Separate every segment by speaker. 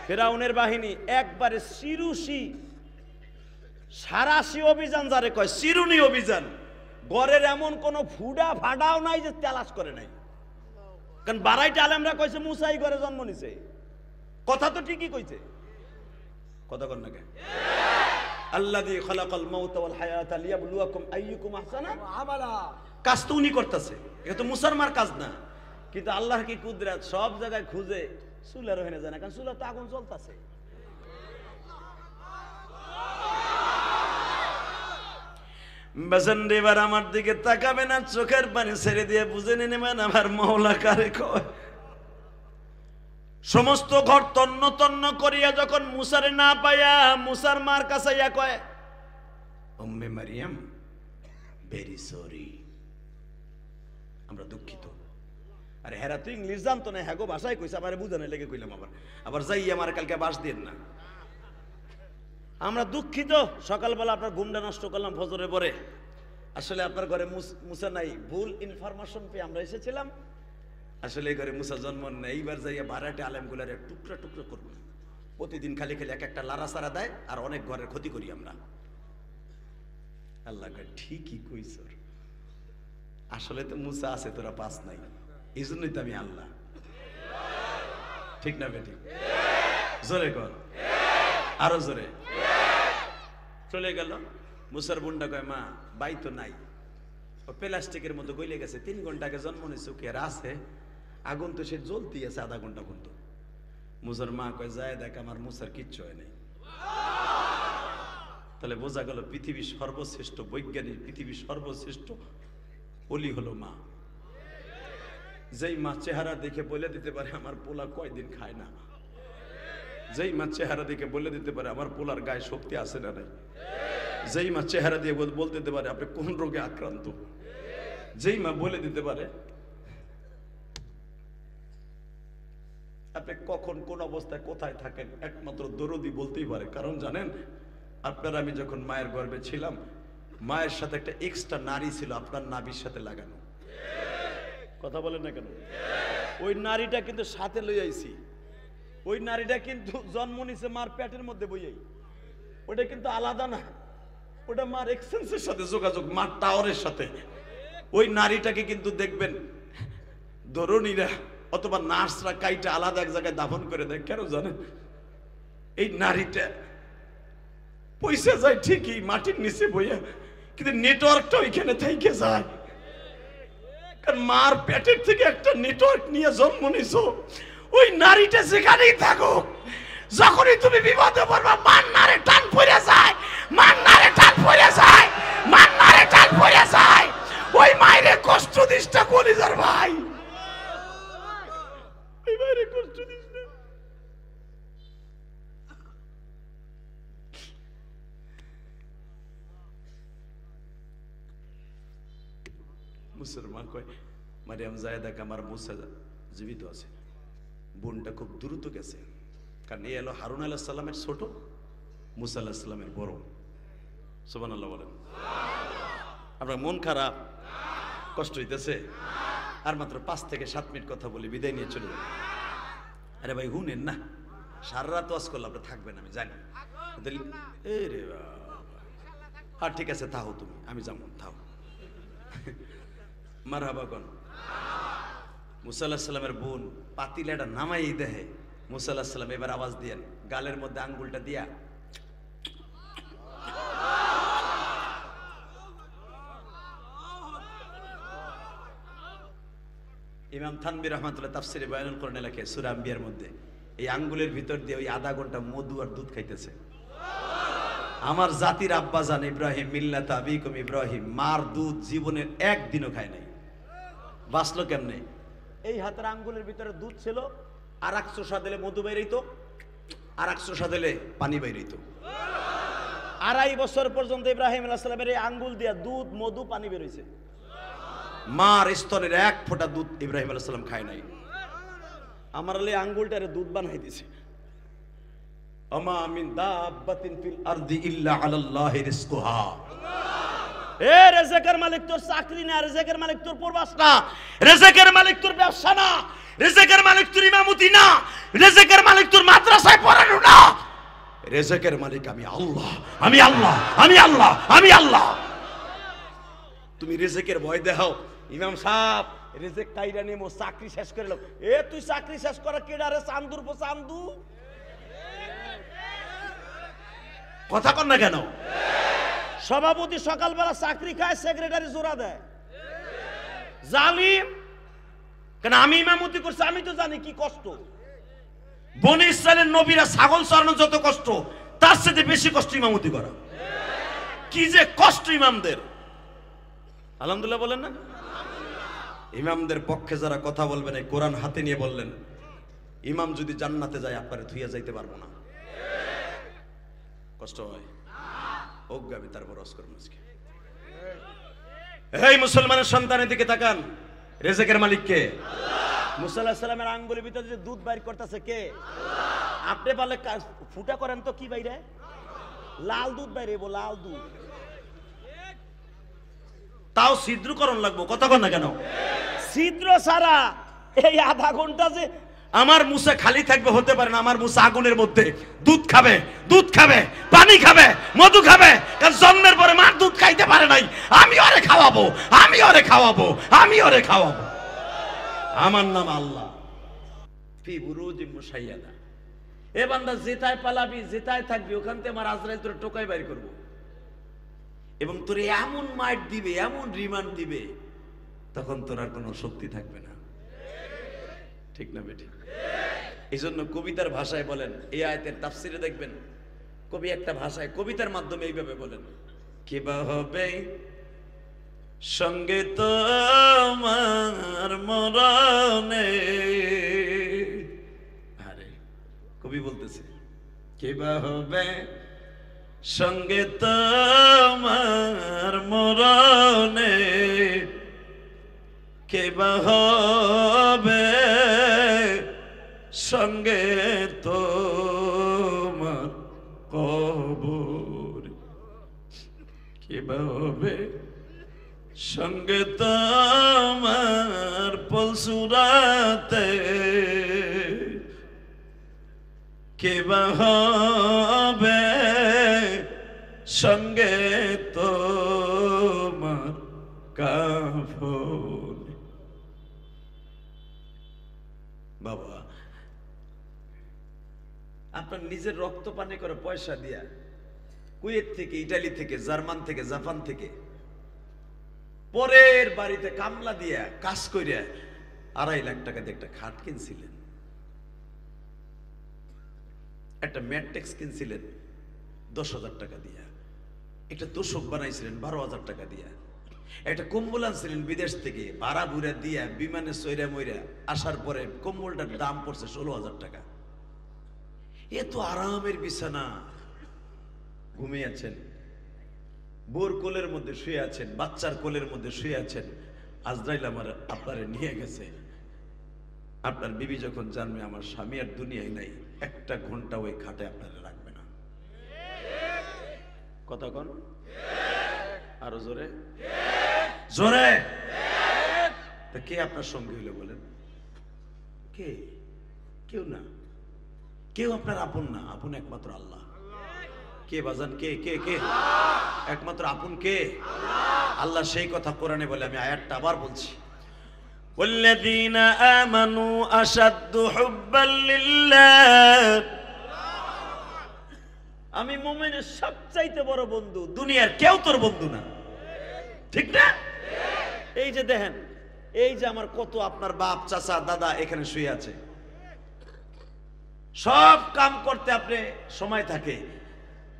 Speaker 1: ফেরাউনের বাহিনী একবারে সিরুসি সারাসি অভিযান, যারে কয় সিরুনি অভিযান, গড়ের এমন কোন ফুডা ফাডাও নাই যে তেলাশ করে নাই। কারণ বারাইটা আলেমরা কইছে মুসাই ঘরে জন্ম নিছে, কথা তো ঠিকই কইছে, কথা কর না কে? আল্লাযী খালাকাল মাউতা ওয়াল হায়াতা লিয়াবলুয়াকুম আইয়ুকুম আহসানু আমালা। কাজ তো উনি করতেছে, এটা তো মুসার মার কাজ না। কিন্তু আল্লাহর কি কুদরত, সব জায়গায় খুঁজে চুলার হয়ে যায় না, কারণ চুলা তো আগুন জ্বলতেছে। বাজান এবার আমার দিকে তাকাবে না, চোখের পানি ছেড়ে দিয়ে বুঝে নেবেন আমার মাওলা কারে কয়। সমস্ত ঘর তন্ন তন্ন করিয়া যখন মুসারে না পাইয়া মুসার মার কাছে ইয়া কয়, উম্মে মারিয়াম ভেরি সরি, আমরা দুঃখিত। আরে হেরা তুই ইংলিশ জানতো না, হ্যাগো ভাষায় কইছে, আমার বুঝানো লেগে কইলাম, আবার যাই আমার কালকে বাস দিন না, আমরা দুঃখিত। সকালবেলা আপনার ঘুমটা নষ্ট করলাম ফজরের পরে, আসলে আপনার ঘরে মুসা নাই, ভুল ইনফরমেশন পেয়ে আমরা এসেছিলাম, আসলে এই ঘরে মুসা জন্ম নেই। এইবার যাইয়া ভাড়াটে আলেমগুলার টুকরা টুকরো করবো, প্রতিদিন খালি খালি এক একটা লারা সারা দেয় আর অনেক ঘরের ক্ষতি করি আমরা। আল্লাহ ঠিকই কইছ, আসলে তো মুসা আছে, তোরা পাস নাই, এই জন্যই তো আমি আল্লাহ, ঠিক না বেটি? জোরে কর, আরো জোরে। চলে গেল মুসার বুন্ডা কয়, মা বাই তো নাই, ও প্লাস্টিকের মতো গইলে গেছে, 3 ঘন্টা আগে জন্ম নিয়েছে, ওকে আর আছে আগুন তো সে জ্বলতি আছে আধা ঘন্টা পর্যন্ত। মুসার মা কয়, যায় দেখ আমার মুসার কিচ্ছু হয় নাই। তাহলে বোঝা গেল পৃথিবীর সর্বশ্রেষ্ঠ বৈজ্ঞানিক, পৃথিবীর সর্বশ্রেষ্ঠ ওলি হলো মা। যেই মা চেহারা দেখে বলে দিতে পারে আমার পোলা কয়দিন খায় না, যেই মা চেহারা দেখে বলে দিতে পারে আমার পোলার গায়ে শক্তি আছে না নাই, যেই মা চেহারা দিয়ে বলতে দিতে পারে আপনি কোন রোগে আক্রান্ত, যেই মা বলে দিতে পারে আপনি কখন কোন অবস্থায় কোথায় থাকেন, একমাত্র দরদি বলতেই পারে। কারণ জানেন আপনার আমি যখন মায়ের গর্ভে ছিলাম, মায়ের সাথে একটা এক্সট্রা নারী ছিল আপনার নাভির সাথে লাগানো, কথা বলেন না কেন? ওই নারীটা কিন্তু সাথে লই আইছি, ওই নারীটা কিন্তু জন্ম নিছে মার পেটের মধ্যে বইয়াই, ওটা কিন্তু আলাদা না, ওটা মার এক্সচেঞ্জের সাথে যোগাযোগ, মার টাওয়ারের সাথে। ওই নারীটাকে কিন্তু দেখবেন ধরনীরা অথবা নার্সরা কাইটা আলাদা এক জায়গায় দাফন করে দেয়। কেন জানেন? এই নারীটা পয়সা যায় ঠিকই মাটির নিচে বইয়া, কিন্তু নেটওয়ার্কটা ওইখানে থেকে যায়, কারণ মার পেটের থেকে একটা নেটওয়ার্ক নিয়ে জন্ম নিছো। ওই নারীটা যেখানেই থাকুক, যখনই তুমি বিপদে পড়বা মান নারে টান পড়ে যায়, মান নারে টান পড়ে যায়, মান নারে টান পড়ে যায়। ওই মায়ের কষ্ট দিসটা কলিজার ভাই, ওই মায়ের কষ্ট দিস না। মুসলমান কয় মারিয়াম জায়েদাকে আমার মুসা জীবিত আছে, বোনটা খুব দ্রুত গেছে, কারণ এই এলো হারুন আলাইহিস সালামের ছোট, মুসা আলাইহিস সালামের বড়। সুবহানাল্লাহ বলেন। আপনার মন খারাপ, কষ্ট হইতেছে? আর মাত্র 5 থেকে 7 মিনিট কথা বলি, বিদায় নিয়ে চলে যাবেন। আরে ভাই হুনেন না, সারা রাত ওয়াজ করলে আপনি থাকবেন আমি জানি। এ রে বাবা, হ্যাঁ ঠিক আছে থাও তুমি, আমি যাবো, থাও। মারহাবা কোন মুসা আলাইহিস সালামের বোন পাতিলাটা নামাই দেহে, মুসা আলাইহিস সালাম এবার আওয়াজ দিয়েন, গালের মধ্যে আঙ্গুলটা দিয়া ইমাম থানবী রহমাতুল্লাহ তাফসিরে বায়ানুল কোরআনে লেখে সূরা আম্বিয়ার মধ্যে, এই আঙ্গুলের ভিতর দিয়ে ওই আধা ঘন্টা মধু আর দুধ খাইতেছে। আমার জাতির আব্বা জান ইব্রাহিম, মিল্লাত আবিকুম ইব্রাহিম, মার দুধ জীবনের একদিনও খায় নাই। বাঁচলো কেমনে? এই হাতের আঙ্গুলের ভিতরে দুধ ছিল, আর 100 চোষা দিলে মধু বেরিত, আর 100 চোষা দিলে পানি বেরিত। 2.5 বছর পর্যন্ত ইব্রাহিম আলাইহিস সালামের এই আঙ্গুল দিয়া দুধ মধু পানি বেরোইছে। মার স্তনের 1 ফোঁটা দুধ ইব্রাহিম আলাইহিস সালাম খায় নাই। আমার আলী আঙ্গুলটারে দুধ বানাই দিছে। আমা মিন দাব্বাতিন ফিল আরদি ইল্লা আলাল্লাহি রিজকুহা। এ রিজকের মালিক তোর চাকরি না, রিজকের মালিক তোর প্রবাস না, রিজকের মালিক তোর ব্যবসা না, রিজকের মালিক তোর ইমামতি না, রিজকের মালিক তোর মাদ্রাসায় পড়া রেজেকের মালিক আমি আল্লাহ, আমি আল্লাহ, আমি আল্লাহ, আমি আল্লাহ। তুমি রেজেকের ভয় দেখাও, ইমাম সাহেব রেজেক কাইরা নেমো, চাকরি শেষ করে লো। এ তুই চাকরি শেষ করা কেডা রে? চান্দুর পো চান্দু, কথা কন না কেন? সভাপতি সকালবেলা চাকরি খায়, সেক্রেটারি জোড়া দেয়, জালিম। কেন? আমি ইমামতি করছি, আমি তো জানি কি কষ্ট। বনি ইসরাইলের নবীরা ছাগল চড়ানো যত কষ্ট, তার সাথে বেশি কষ্ট ইমামতি করা। কি যে কষ্ট ইমামদের! আলহামদুলিল্লাহ বলেন না? ইমামদের পক্ষে যারা কথা বলবেন, এই কোরআন হাতে নিয়ে বললেন, ইমাম যদি জান্নাতে যায় আপনারে ধুইয়া যাইতে পারবো না। কষ্ট হয় অজ্ঞাবি, তারপর অস্কর মুসকে। এই মুসলমানের সন্তানের দিকে তাকান, রেজেকের মালিক কে? মুসা আলাইহিস সালামের আঙ্গুলের ভিতরে যে দুধ বাইর করতেছে কে? আপনি বলে ফুটা করেন তো কি বাইরে? লাল দুধ বাইরে, লাল দুধ। তাও ছিদ্রকরণ লাগবো, কথা কন না কেন? ছিদ্র ছাড়া এই আধা ঘন্টা যে আমার মুসা খালি থাকবে হতে পারে না। আমার মুসা আগুনের মধ্যে দুধ খাবে, দুধ খাবে, পানি খাবে, মধু খাবে। কারণ জন্মের পরে মার দুধ খাইতে পারে নাই। আমি ওরে খাওয়াবো, আমি ওরে খাওয়াবো, আমি ওরে খাওয়াবো। আমার নাম আল্লাহ। ফি বুরুজিম মুশাইয়াদা। এ বান্দা যেটায় পালাবি, যেটায় থাকবি, ওখান থেকে আমার আজরাইল তোর টোকাই বাইর করবো এবং তোর এমন মাইট দিবে, এমন রিমান্ড দিবে, তখন তোর আর কোনো শক্তি থাকবে না। ঠিক না বেটি? এই জন্য কবিতার ভাষায় বলেন, এই আয়াতের তাফসিরে দেখবেন কবি একটা ভাষায় কবিতার মাধ্যমে এইভাবে বলেন, কিবা হবে সঙ্গে তোমার মরণে। আরে কবি বলতেছে, কিবা হবে সঙ্গে তোমার মরণে, কিবা হবে সঙ্গে তোমার কবর, কিবা হবে সঙ্গে তোমার পলসুরাতে, কিবা হবে সঙ্গে তোমার কাফন। বাবা, আপনার নিজের রক্ত পানি করে পয়সা দিয়া কুয়েত থেকে, ইটালি থেকে, জার্মান থেকে, জাপান থেকে পরের বাড়িতে কামলা দিয়া কাজ করিয়া 2.5 লাখ টাকা দিয়ে একটা খাট কিনছিলেন, একটা ম্যাট্রিক্স কিনছিলেন 10,000 টাকা দিয়া, একটা তোষক বানাইছিলেন 12,000 টাকা দিয়া, একটা কম্বল আনছিলেন বিদেশ থেকে ভাড়া বুড়া দিয়া, বিমানে সইরা মইরা আসার পরে কম্বলটার দাম পড়ছে 16,000 টাকা। এ তো আরামের বিছানা, ঘুমিয়ে আছেন, বোর কোলের মধ্যে শুয়ে আছেন, বাচ্চার কোলের মধ্যে শুয়ে আছেন। আজরাইল আমার আপনারে নিয়ে গেছে। আপনার বিবি যখন জানবে আমার স্বামী আর দুনিয়ায় নাই, 1 ঘন্টা ওই খাটে আপনারা রাখবে না। কথা কন আরো জোরে, জোরে। তা কে আপনার সঙ্গী হইলো বলেন? কে? কেউ না, কেউ আপনার আপন না। আপন একমাত্র আল্লাহ। কে বাজান? কে কে কে? একমাত্র আপন কে? আল্লাহ সেই কথা কোরআনে বলে। আমি আয়াতটা আবার বলছি, والذين آمنوا أشد حبا لله। আমি মুমিনের সবচাইতে বড় বন্ধু, দুনিয়ার কেউ তোর বন্ধু না, ঠিক না? এই যে দেখেন, এই যে আমার কত আপনার বাপ, চাচা, দাদা এখানে শুয়ে আছে, সব কাম করতে আপনি সময় থাকে,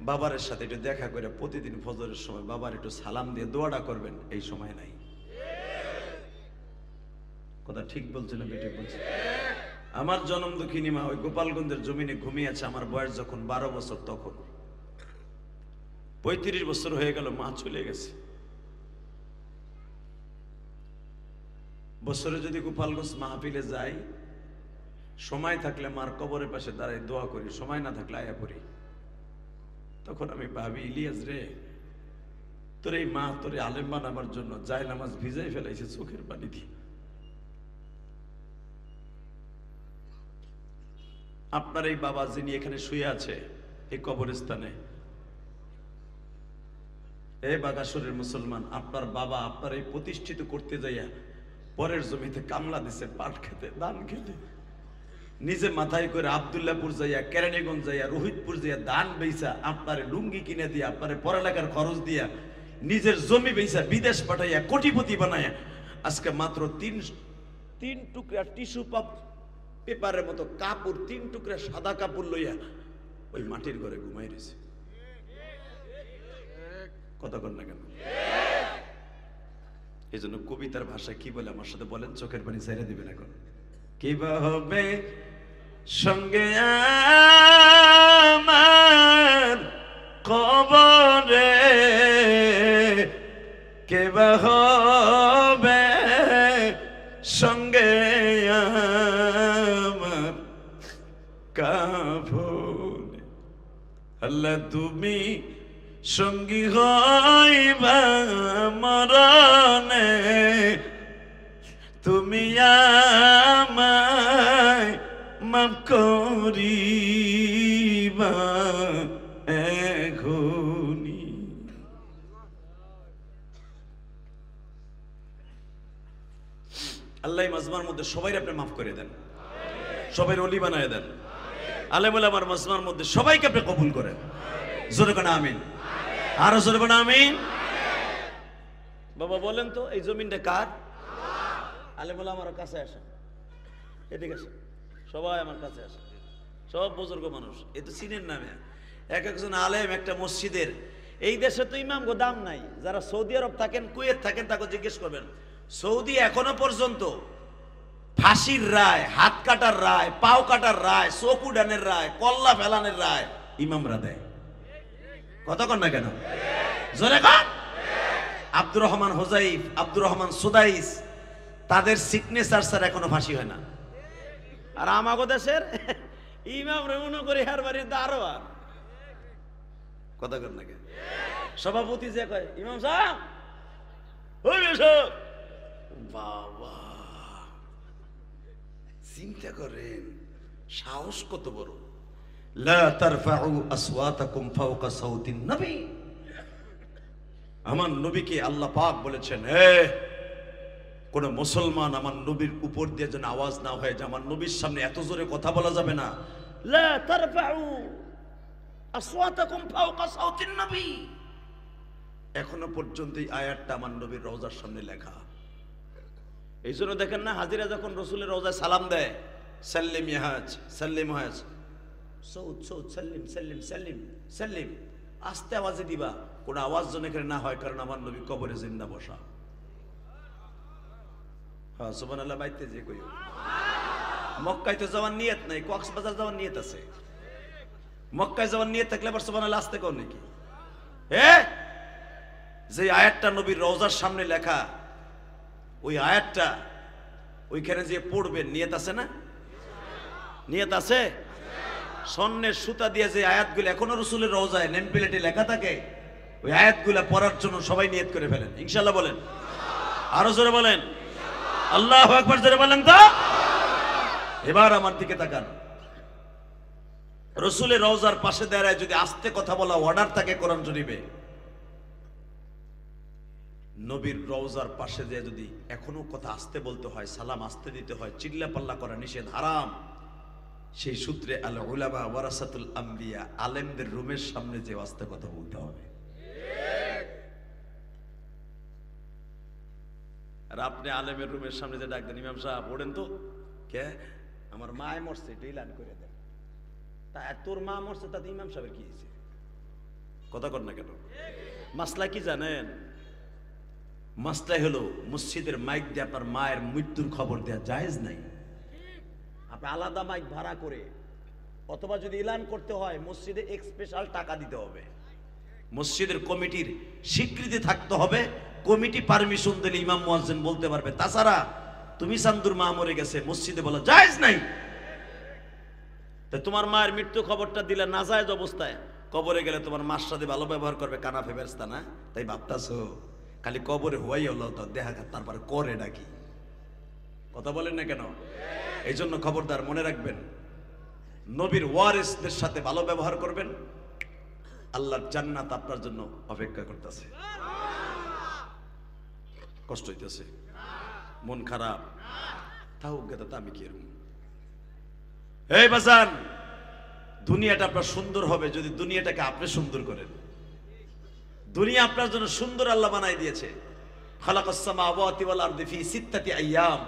Speaker 1: বাবার সাথে একটু দেখা করে প্রতিদিন ফজরের সময় বাবার একটু সালাম দিয়ে দোয়াটা করবেন, এই সময় নাই। কথা ঠিক বলছে না বেঠিক বলছে? আমার জন্ম দুঃখিনী মা ওই গোপালগঞ্জের জমিনে ঘুমিয়ে আছে। আমার বয়স যখন 12 বছর, তখন 35 বছর হয়ে গেল, মা চলে গেছে। বছরে যদি গোপালগঞ্জ মাহফিলে যাই, সময় থাকলে মার কবরের পাশে দাঁড়াই দোয়া করি, সময় না থাকলে আয়া পড়ি। তখন আমি ভাবি, ইলিয়াস রে, তোর এই মা তোরে আলেম বানাবার জন্য যায় নামাজ ভিজাই ফেলাইছে চোখের পানি দিয়ে। আপনার এই বাবা যিনি এখানে শুয়ে আছে, এই কবরস্থানে। এই বাগাসুরের মুসলমান, আপনার বাবা আপনার এই প্রতিষ্ঠিত করতে যাইয়া পরের জমিতে কামলা দিছে, পাট খেতে, ধান খেতে, নিজে মাথায় করে আব্দুল্লাহপুর যাইয়া, কেরানীগঞ্জ যাইয়া, রোহিতপুর যাইয়া ধান বেচা, আপনার লুঙ্গি কিনে দিয়া, আপনার পড়ালেখার খরচ দিয়া, নিজের জমি বেচা বিদেশ পাঠাইয়া কোটিপতি বানাইয়া আজকে মাত্র তিন টুকরা টিস্যু পেপারের মতো কাপড়, 3 টুকরা সাদা কাপড় লইয়া ওই মাটির ঘরে ঘুমাই রয়েছে। কথা কর না কেন? এই জন্য কবিতার ভাষায় কি বলে আমার সাথে বলেন, চোখের পানি ছেড়ে দিবেন এখন। কিবা হবে সঙ্গে আমার কবরে, কিবা হবে সঙ্গে আমার কাফনে। আল্লাহ তুমি সঙ্গী হইবা মরণে, তুমি আমায় মাফ করিবা এখনি। আল্লাহ মাজমার মধ্যে সবাই আপনি মাফ করে দেন, সবাই অলি বানায় দেন, আলেম ওলামার মাজমার মধ্যে সবাইকে আপনি কবুল করেন। জোরে কোন আমিন, আরো জোরে কোন আমিন। বাবা বলেন তো এই জমিনটা কার? আলেম ওলামার কাছে আসেন, এদিকে আসেন, সবাই আমার কাছে আসেন, সব বুজুর্গ মানুষ। এ তো চিনেন নামে এক একজন আলেম একটা মসজিদের। এই দেশে তো ইমাম গো দাম নাই। যারা সৌদি আরব থাকেন, কুয়েত থাকেন, তাকে জিজ্ঞেস করবেন, সৌদি এখনো পর্যন্ত ফাঁসির রায়, হাত কাটার রায়, পাও কাটার রায়, চোখ উডানের রায়, কল্লা ফেলানের রায় ইমামরা দেয়। কথা কন না কেন? জোরে কন। আব্দুর রহমান হোজাইফ, আব্দুর রহমান সুদাইস, তাদের সিগনেচার স্যার এখনো ফাঁসি হয় না। আর আমাগো দেশের ইমাম রেমুনো করে হার বাড়ির দারোয়ান। কথা কন না কেন? সভাপতি যে কয় ইমাম সাহেব, ওই এসব বাবা, চিন্তা করেন সাহস কত বড়। লা তারফাউ আসওয়াতাকুম ফাওকা সাউতিন নবী। আমার নবীকে আল্লাহ পাক বলেছেন, কোন মুসলমান আমার নবীর উপর দিয়ে যেন আওয়াজ না হয়, যে আমার নবীর সামনে এত জোরে কথা বলা যাবে না। লা তারফাউ আসওয়াতাকুম ফাওকা সাউতিন নবী। এখনো পর্যন্ত এই আয়াতটা আমার নবীর রওজার সামনে লেখা। এই জন্য দেখেন না, হাজিরা যখন রসুলের রওজায় সালাম দেয়, সাল্লিম ইয়াহাজ, সাল্লিম হাজ, সৌদ সৌদ, সাল্লিম সাল্লিম সাল্লিম সাল্লিম, আস্তে আওয়াজে দিবা, কোন আওয়াজ যেন এখানে না হয়, কারণ আমার নবী কবরে জিন্দা বসা। হ্যাঁ সুবহানাল্লাহ। বাইতে যে কইও মক্কায় তো যাওয়ার নিয়ত নাই, কক্সবাজার যাওয়ার নিয়ত আছে। মক্কায় যাওয়ার নিয়ত থাকলে আবার সুবহানাল্লাহ আসতে কও নাকি? যে আয়াতটা নবীর রওজার সামনে লেখা, ওই আয়াতটা ওইখানে যে পড়বেন, নিয়ত আছে না? নিয়ত আছে? স্বর্ণের সুতা দিয়ে যে আয়াতগুলো এখনো রসুলের রওজায় নেম প্লেটে লেখা থাকে, ওই আয়াতগুলো পড়ার জন্য সবাই নিয়ত করে ফেলেন। ইনশাআল্লাহ বলেন, আরো জোরে বলেন, আল্লাহু আকবার জোরে বলেন তো। এবার আমার দিকে তাকান। রসুলের রওজার পাশে দাঁড়ায় যদি আস্তে কথা বলা অর্ডার থাকে কোরআন শরীফে, নবীর রওজার পাশে যে যদি এখনো কথা আস্তে বলতে হয়, সালাম আস্তে দিতে হয়, চিল্লা পাল্লা করা নিষেধ, হারাম। সেই সূত্রে আল উলামা ওয়ারাসাতুল আম্বিয়া, আলেমদের রুমের সামনে যে আস্তে কথা বলতে হবে। আর আপনি আলেমের রুমের সামনে যে ডাক দেন, ইমাম সাহেব ওড়েন তো, কে আমার মায় মরছে, এটা এলান করে দেন। তা তোর মা মরছে, তাতে ইমাম সাহেবের কি হয়েছে? কথা কর না কেন? মাসলা কি জানেন? মাসলা হলো মসজিদের মাইক দিয়ে আপনার মায়ের মৃত্যুর খবর দেওয়া জায়েজ নাই। আপনি আলাদা মাইক ভাড়া করে, অথবা যদি এলান করতে হয় মসজিদে এক স্পেশাল টাকা দিতে হবে, মসজিদের কমিটির স্বীকৃতি থাকতে হবে, কমিটি পারমিশন দিলে ইমাম মুয়াজ্জিন বলতে পারবে। তাছাড়া তুমি সান্দুর মা মরে গেছে মসজিদে বলা জায়েজ নাই। তা তোমার মায়ের মৃত্যু খবরটা দিলে নাজায়েজ অবস্থায়, কবরে গেলে তোমার মার সাথে ভালো ব্যবহার করবে কানাফে বেরেস্তা না, তাই ভাবতাছো খালি কবরে হওয়াই হলো তো দেখা, তারপরে করে ডাকি। কথা বলেন না কেন? এই জন্য খবরদার মনে রাখবেন, নবীর ওয়ারিসদের সাথে ভালো ব্যবহার করবেন, আল্লাহর জান্নাত আপনার জন্য অপেক্ষা করতেছে। কষ্ট হইতেছে, মন খারাপ, তাও গেতা আমি কি এরকম। এই বাজান, দুনিয়াটা আপনার সুন্দর হবে যদি দুনিয়াটাকে আপনি সুন্দর করেন। দুনিয়া আপনার জন্য সুন্দর আল্লাহ বানাই দিয়েছে। খালাকাস সামাওয়াতি ওয়াল আরদি ফি সিত্তাতি আইয়াম।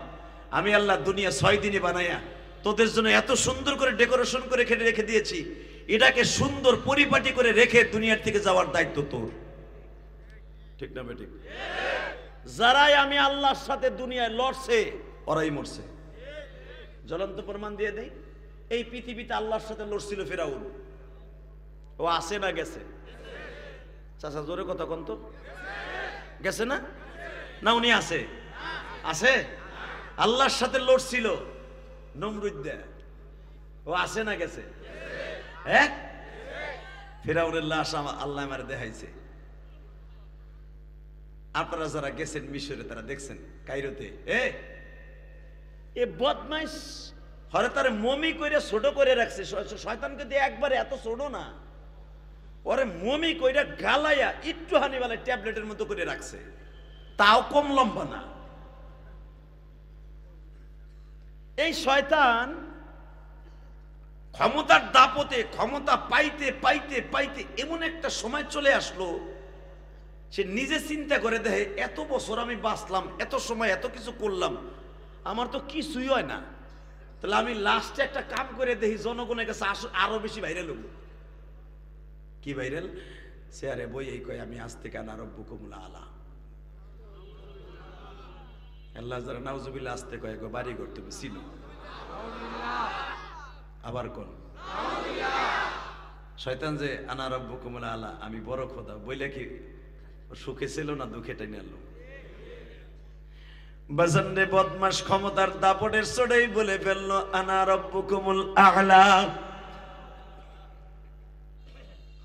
Speaker 1: আমি আল্লাহ দুনিয়া 6 দিনে বানায়া তোদের জন্য এত সুন্দর করে ডেকোরেশন করে রেখে দিয়েছি। এটাকে সুন্দর পরিপাটি করে রেখে দুনিয়ার থেকে যাওয়ার দায়িত্ব তোর। ঠিক না বেঠিক? যারাই আমি আল্লাহর সাথে দুনিয়ায় লড়ছে ওরাই মরছে। জ্বলন্ত প্রমাণ দিয়ে দেই, এই পৃথিবীতে আল্লাহর সাথে লড়ছিল ফেরাউন। ও আছে না গেছে? চাচা জোরে কথা কোন তো, গেছে না? না উনি আছে? আছে। আল্লাহর সাথে লড়ছিল নমরুদ। ও আছে না গেছে? হ্যাঁ, ফেরাউনের লাশ আল্লাহ আমারে দেখাইছে। আপনারা যারা গেছেন মিশরে তারা দেখছেন, কায়রোতে এ বদমাইশ হরে তার মমি করে ছোট করে রাখছে। শয়তানকে দিয়ে একবারে এত ছোট না, ওরে মমি কইরা গালাইয়া একটু হানিবালা ট্যাবলেটের মতো করে রাখছে, তাও কম লম্বা না। এই শয়তান ক্ষমতার দাপতে ক্ষমতা পাইতে পাইতে পাইতে এমন একটা সময় চলে আসলো, সে নিজে চিন্তা করে দেখে এত বছর আমি বাঁচলাম, এত সময় এত কিছু করলাম, আমার তো কিছুই হয় না, তাহলে আমি লাস্টে একটা কাম করে দেখি জনগণের কাছে আরো বেশি ভাইরাল হবো। কি ভাইরাল? সে আরে বই এই কয় আমি আজ থেকে আনা রব্বুকুমুল আলা। আল্লাহ যারা নাউজুবিল্লাহ আসতে কয় বাড়ি ঘর তুমি ছিল। আবার কোন শয়তান যে আনা রব্বুকুমুল আলা, আমি বড় খোদা বইলে কি সুখে ছিল না দুঃখে টেনে আনলো? বাজানরে বদমাস ক্ষমতার দাপটের চড়েই বলে ফেললো আনা রব্বুকুমুল আলা,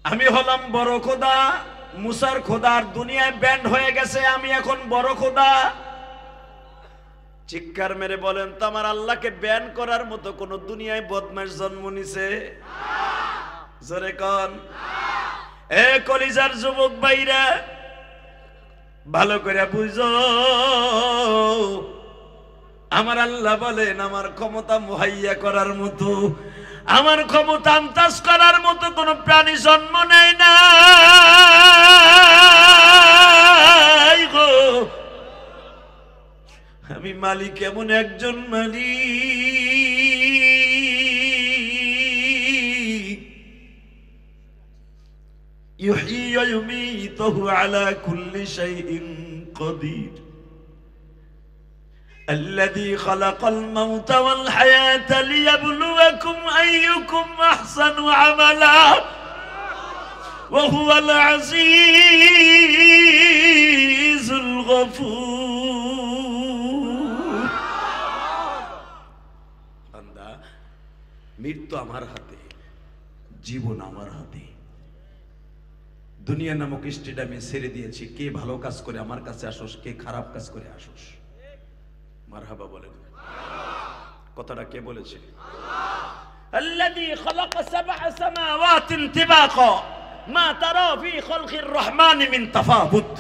Speaker 1: আমি হলাম বড় খোদা। মুসার খোদার দুনিয়ায় ব্যান্ড হয়ে গেছে, আমি এখন বড় খোদা। চিৎকার মেরে বলেন তো আমার আল্লাহকে ব্যান করার মতো কোন দুনিয়ায় বদমাশ জন্ম নিছে? জোরে কন। এ কলিজার যুবক ভাইরা ভালো করে বুঝো, আমার আল্লাহ বলেন আমার ক্ষমতা মুহাইয়া করার মতো, আমার ক্ষমতা আন্দাজ করার মতো কোন প্রাণী জন্ম নেয় না গো। আমি মালিক এমন একজন মালিক, ইউহয়ী ওয়া ইউমীতু আলা কুল্লি শাইইন কাদির, الذي خلق الموت والحياة ليبلوكم أيكم أحسن عملا وهو العزيز الغفور। বান্দা, মৃত্যু আমার হাতে, জীবন আমার হাতে। দুনিয়া নামক স্টেডিয়ামে ছেড়ে দিয়েছি, কে ভালো কাজ করে আমার কাছে আসোস, কে খারাপ কাজ করে আসোস। মারহাবা বলেন। কথাটা কে বলেছে? আল্লাযী খালাকা সাবআ সামাওয়াতিন তিবাকা মা তারা ফি খালকির রহমানি মিন তাফাবুত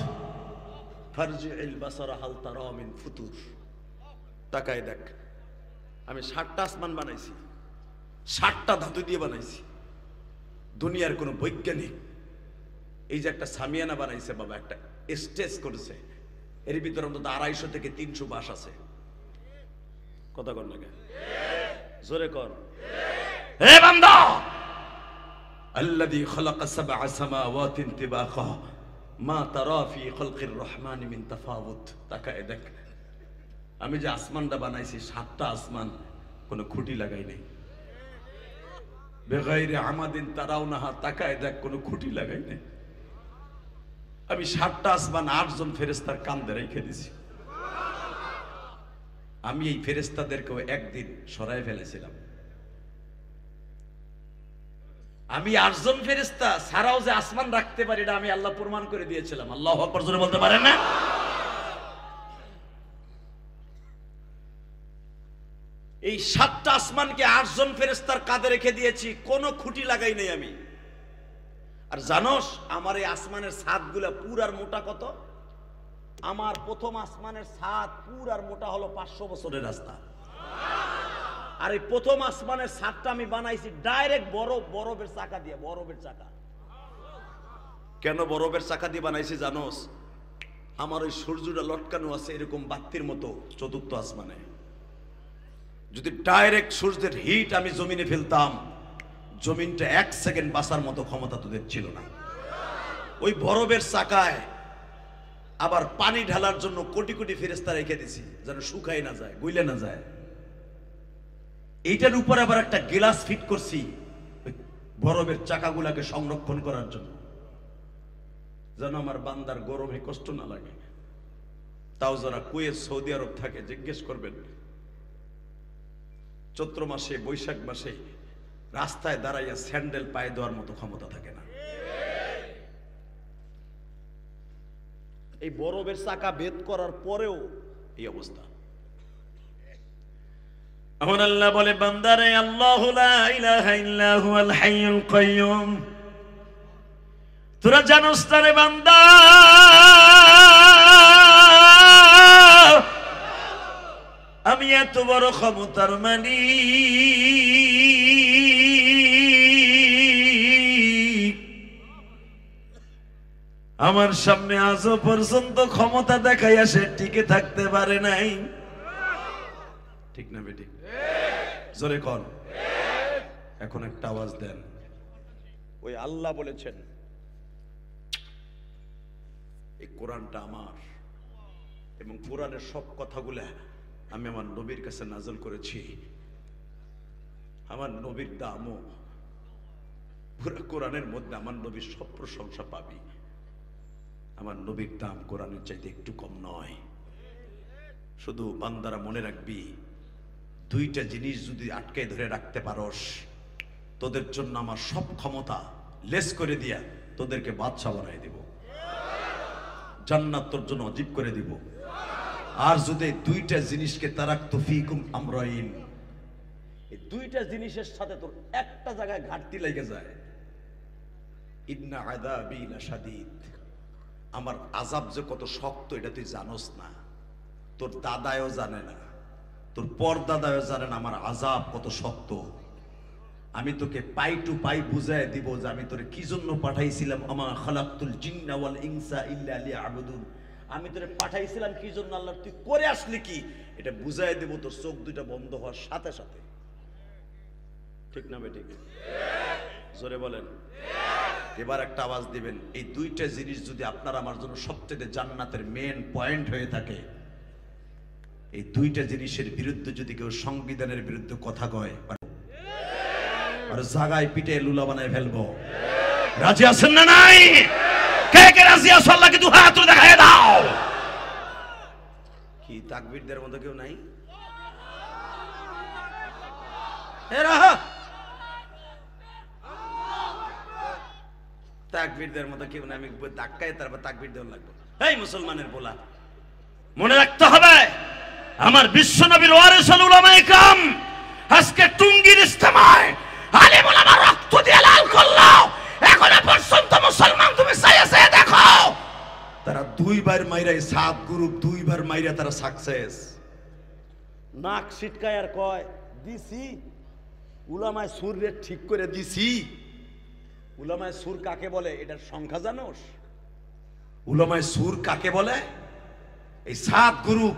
Speaker 1: ফারজি'ল বাসারা হাল তারা মিন ফুতুর। তাকায় দেখ, আমি 7টা আসমান বানাইছি, 7টা ধাতু দিয়ে বানাইছি। দুনিয়ার কোন বৈজ্ঞানিক এই যে একটা সামিয়ানা বানাইছে বাবা, একটা স্টেজ করেছে, এর ভিতরে অন্তত 250 থেকে 300 বাস আছে। কথা কর না কে? জোরে কর। হে বান্দা, আল্লাযী খালাকা সাবআ সামাওয়াতিন তিবাকা মা তারা ফি খালকির রহমানি মিন তাফাউত। তাকায় দেখ, আমি যে আসমানটা বানাইছি 7টা আসমান, কোনো খুঁটি লাগাই নাই। বেগাইরে আমাদিন তারাউনাহা, তাকায় দেখ কোনো খুঁটি লাগাই নাই। আমি 7টা আসমান 8 জন ফেরেশতার কাঁধে রেখে দিছি। আমি এই ফেরেশতাদেরকেও একদিন সরায় ফেলেছিলাম। আমি 8 জন ফেরেশতা ছাড়াও যে আসমান রাখতে পারি, এটা আমি আল্লাহ প্রমাণ করে দিয়েছিলাম। আল্লাহু আকবার জোরে বলতে পারেন না? এই 7টা আসমানকে 8 জন ফেরেশতার কাঁধে রেখে দিয়েছি, কোনো খুঁটি লাগাই নাই আমি। আর জানোস আমার এই আসমানের ছাদগুলা পুরার মোটা কত? আমার প্রথম আসমানের ছাদ পুরার মোটা হলো 500 বছরের রাস্তা। আর এই প্রথম আসমানের ছাদটা আমি বানাইছি ডাইরেক্ট বরফের চাকা দিয়ে, বরফের চাকা। কেন বরফের চাকা দিয়ে বানাইছি জানোস? আমার ওই সূর্যটা লটকানো আছে এরকম বাতির মতো চতুর্থ আসমানে। যদি ডাইরেক্ট সূর্যের হিট আমি জমিনে ফেলতাম, জমিনটা 1 সেকেন্ড বাঁচার মতো ক্ষমতা তোদের ছিল না। ওই বরফের চাকায় আবার পানি ঢালার জন্য কোটি কোটি ফেরেশতা রেখে দিছি যেন শুকাই না যায়, গইলে না যায়। এইটার উপর আবার একটা গ্লাস ফিট করছি বরফের চাকাগুলাকে সংরক্ষণ করার জন্য, যেন আমার বান্দার গরমে কষ্ট না লাগে। তাও যারা কুয়েত সৌদি আরব থাকে জিজ্ঞেস করবেন, চৈত্র মাসে বৈশাখ মাসে রাস্তায় দাঁড়াইয়া স্যান্ডেল পায়ে দেওয়ার মতো ক্ষমতা থাকে না। এই বরফের চাকা ভেদ করার পরেও এই অবস্থা। এখন আল্লাহ বলে বান্দারে, আল্লাহু লা ইলাহা ইল্লা হুয়াল হাইয়ুল কাইয়ুম, তোরা জানোস না রে বান্দা, আমি এত বড় ক্ষমতার মালিক, আমার সামনে আজও পর্যন্ত ক্ষমতা দেখাইয়া সে টিকে থাকতে পারে নাই। ঠিক না বেটি? জোরে কর। এখন একটা আওয়াজ দেন। ওই আল্লাহ বলেছেন এই কোরআনটা আমার, এবং কোরআনের সব কথাগুলা আমি আমার নবীর কাছে নাযিল করেছি। আমার নবীর দামও পুরো কোরআনের মধ্যে, আমার নবীর সব প্রশংসা পাবি। আমার নবীর দাম কোরআনের চাইতে একটু কম নয়। শুধু বান্দারা মনে রাখবি, দুইটা জিনিস যদি আটকে ধরে রাখতে পারস, তোদের জন্য আমার সব ক্ষমতা লেস করে দিয়া তোদেরকে বাদশা বানাই দিব, জান্নাত তোর জন্য অজীব করে দিব। আর যদি দুইটা জিনিসকে তারাক্তু ফীকুম আমরাইন, এই দুইটা জিনিসের সাথে তোর একটা জায়গায় ঘাটতি লেগে যায়, ইন্না আযাবি লাশাদীদ, আমার আযাব যে কত শক্ত এটা তুই জানোস না, তোর দাদায়ও জানে না, তোর পরদাদায়ও জানে না আমার আযাব কত শক্ত। আমি তোকে পাই টু পাই বুঝায় দিব যে আমি তোরে কি জন্য পাঠাইছিলাম। আমা খালাকতুল জিন্না ওয়াল ইনসা ইল্লা লিয়াবুদুন, আমি তোরে পাঠাইছিলাম কি জন্য, আল্লাহ তুই করে আসলি কি, এটা বুঝায় দেব তোর চোখ দুইটা বন্ধ হওয়ার সাথে সাথে। ঠিক না বেঠিক? জোরে বলেন। এবার একটা আওয়াজ দিবেন। এই দুইটা জিনিস যদি আপনার আমার জন্য সবচেয়ে জান্নাতের মেন পয়েন্ট হয়ে থাকে, এই দুইটা জিনিসের বিরুদ্ধে যদি কেউ সংবিধানের বিরুদ্ধে কথা কয়, আর জায়গায় পিঠে লুলা বানায় ফেলবো। রাজি আছেন না নাই? কে কে রাজি আছো? আল্লাহকে দুই হাত তুলে দেখায় দাও। কি তাকবীরদের মধ্যে কেউ নাই? এরা তাকবীরদের মধ্যে কেউ নাই। আমি ধাক্কায় তারপর তাকবীর দেওয়া লাগবে। এই মুসলমানের বলা, মনে রাখতে হবে আমার বিশ্ব নবীর ওয়ারিস উলামায়ে কেরাম আজকে টুঙ্গির ইজতেমায় আলেম ওলামা রক্ত দিয়ে লাল করলো। এখনো পর্যন্ত মুসলমান তুমি চাইছে দেখো, তারা দুইবার মাইরা, 7 গ্রুপ দুইবার মাইরা তারা সাকসেস। নাক ছিটকায় আর কয় দিছি, উলামায়ে সুর রে ঠিক করে দিছি। উলামায়ে সুর কাকে বলে এটার সংখ্যা জানোস? উলামায়ে সুর কাকে বলে? এই 7 গ্রুপ,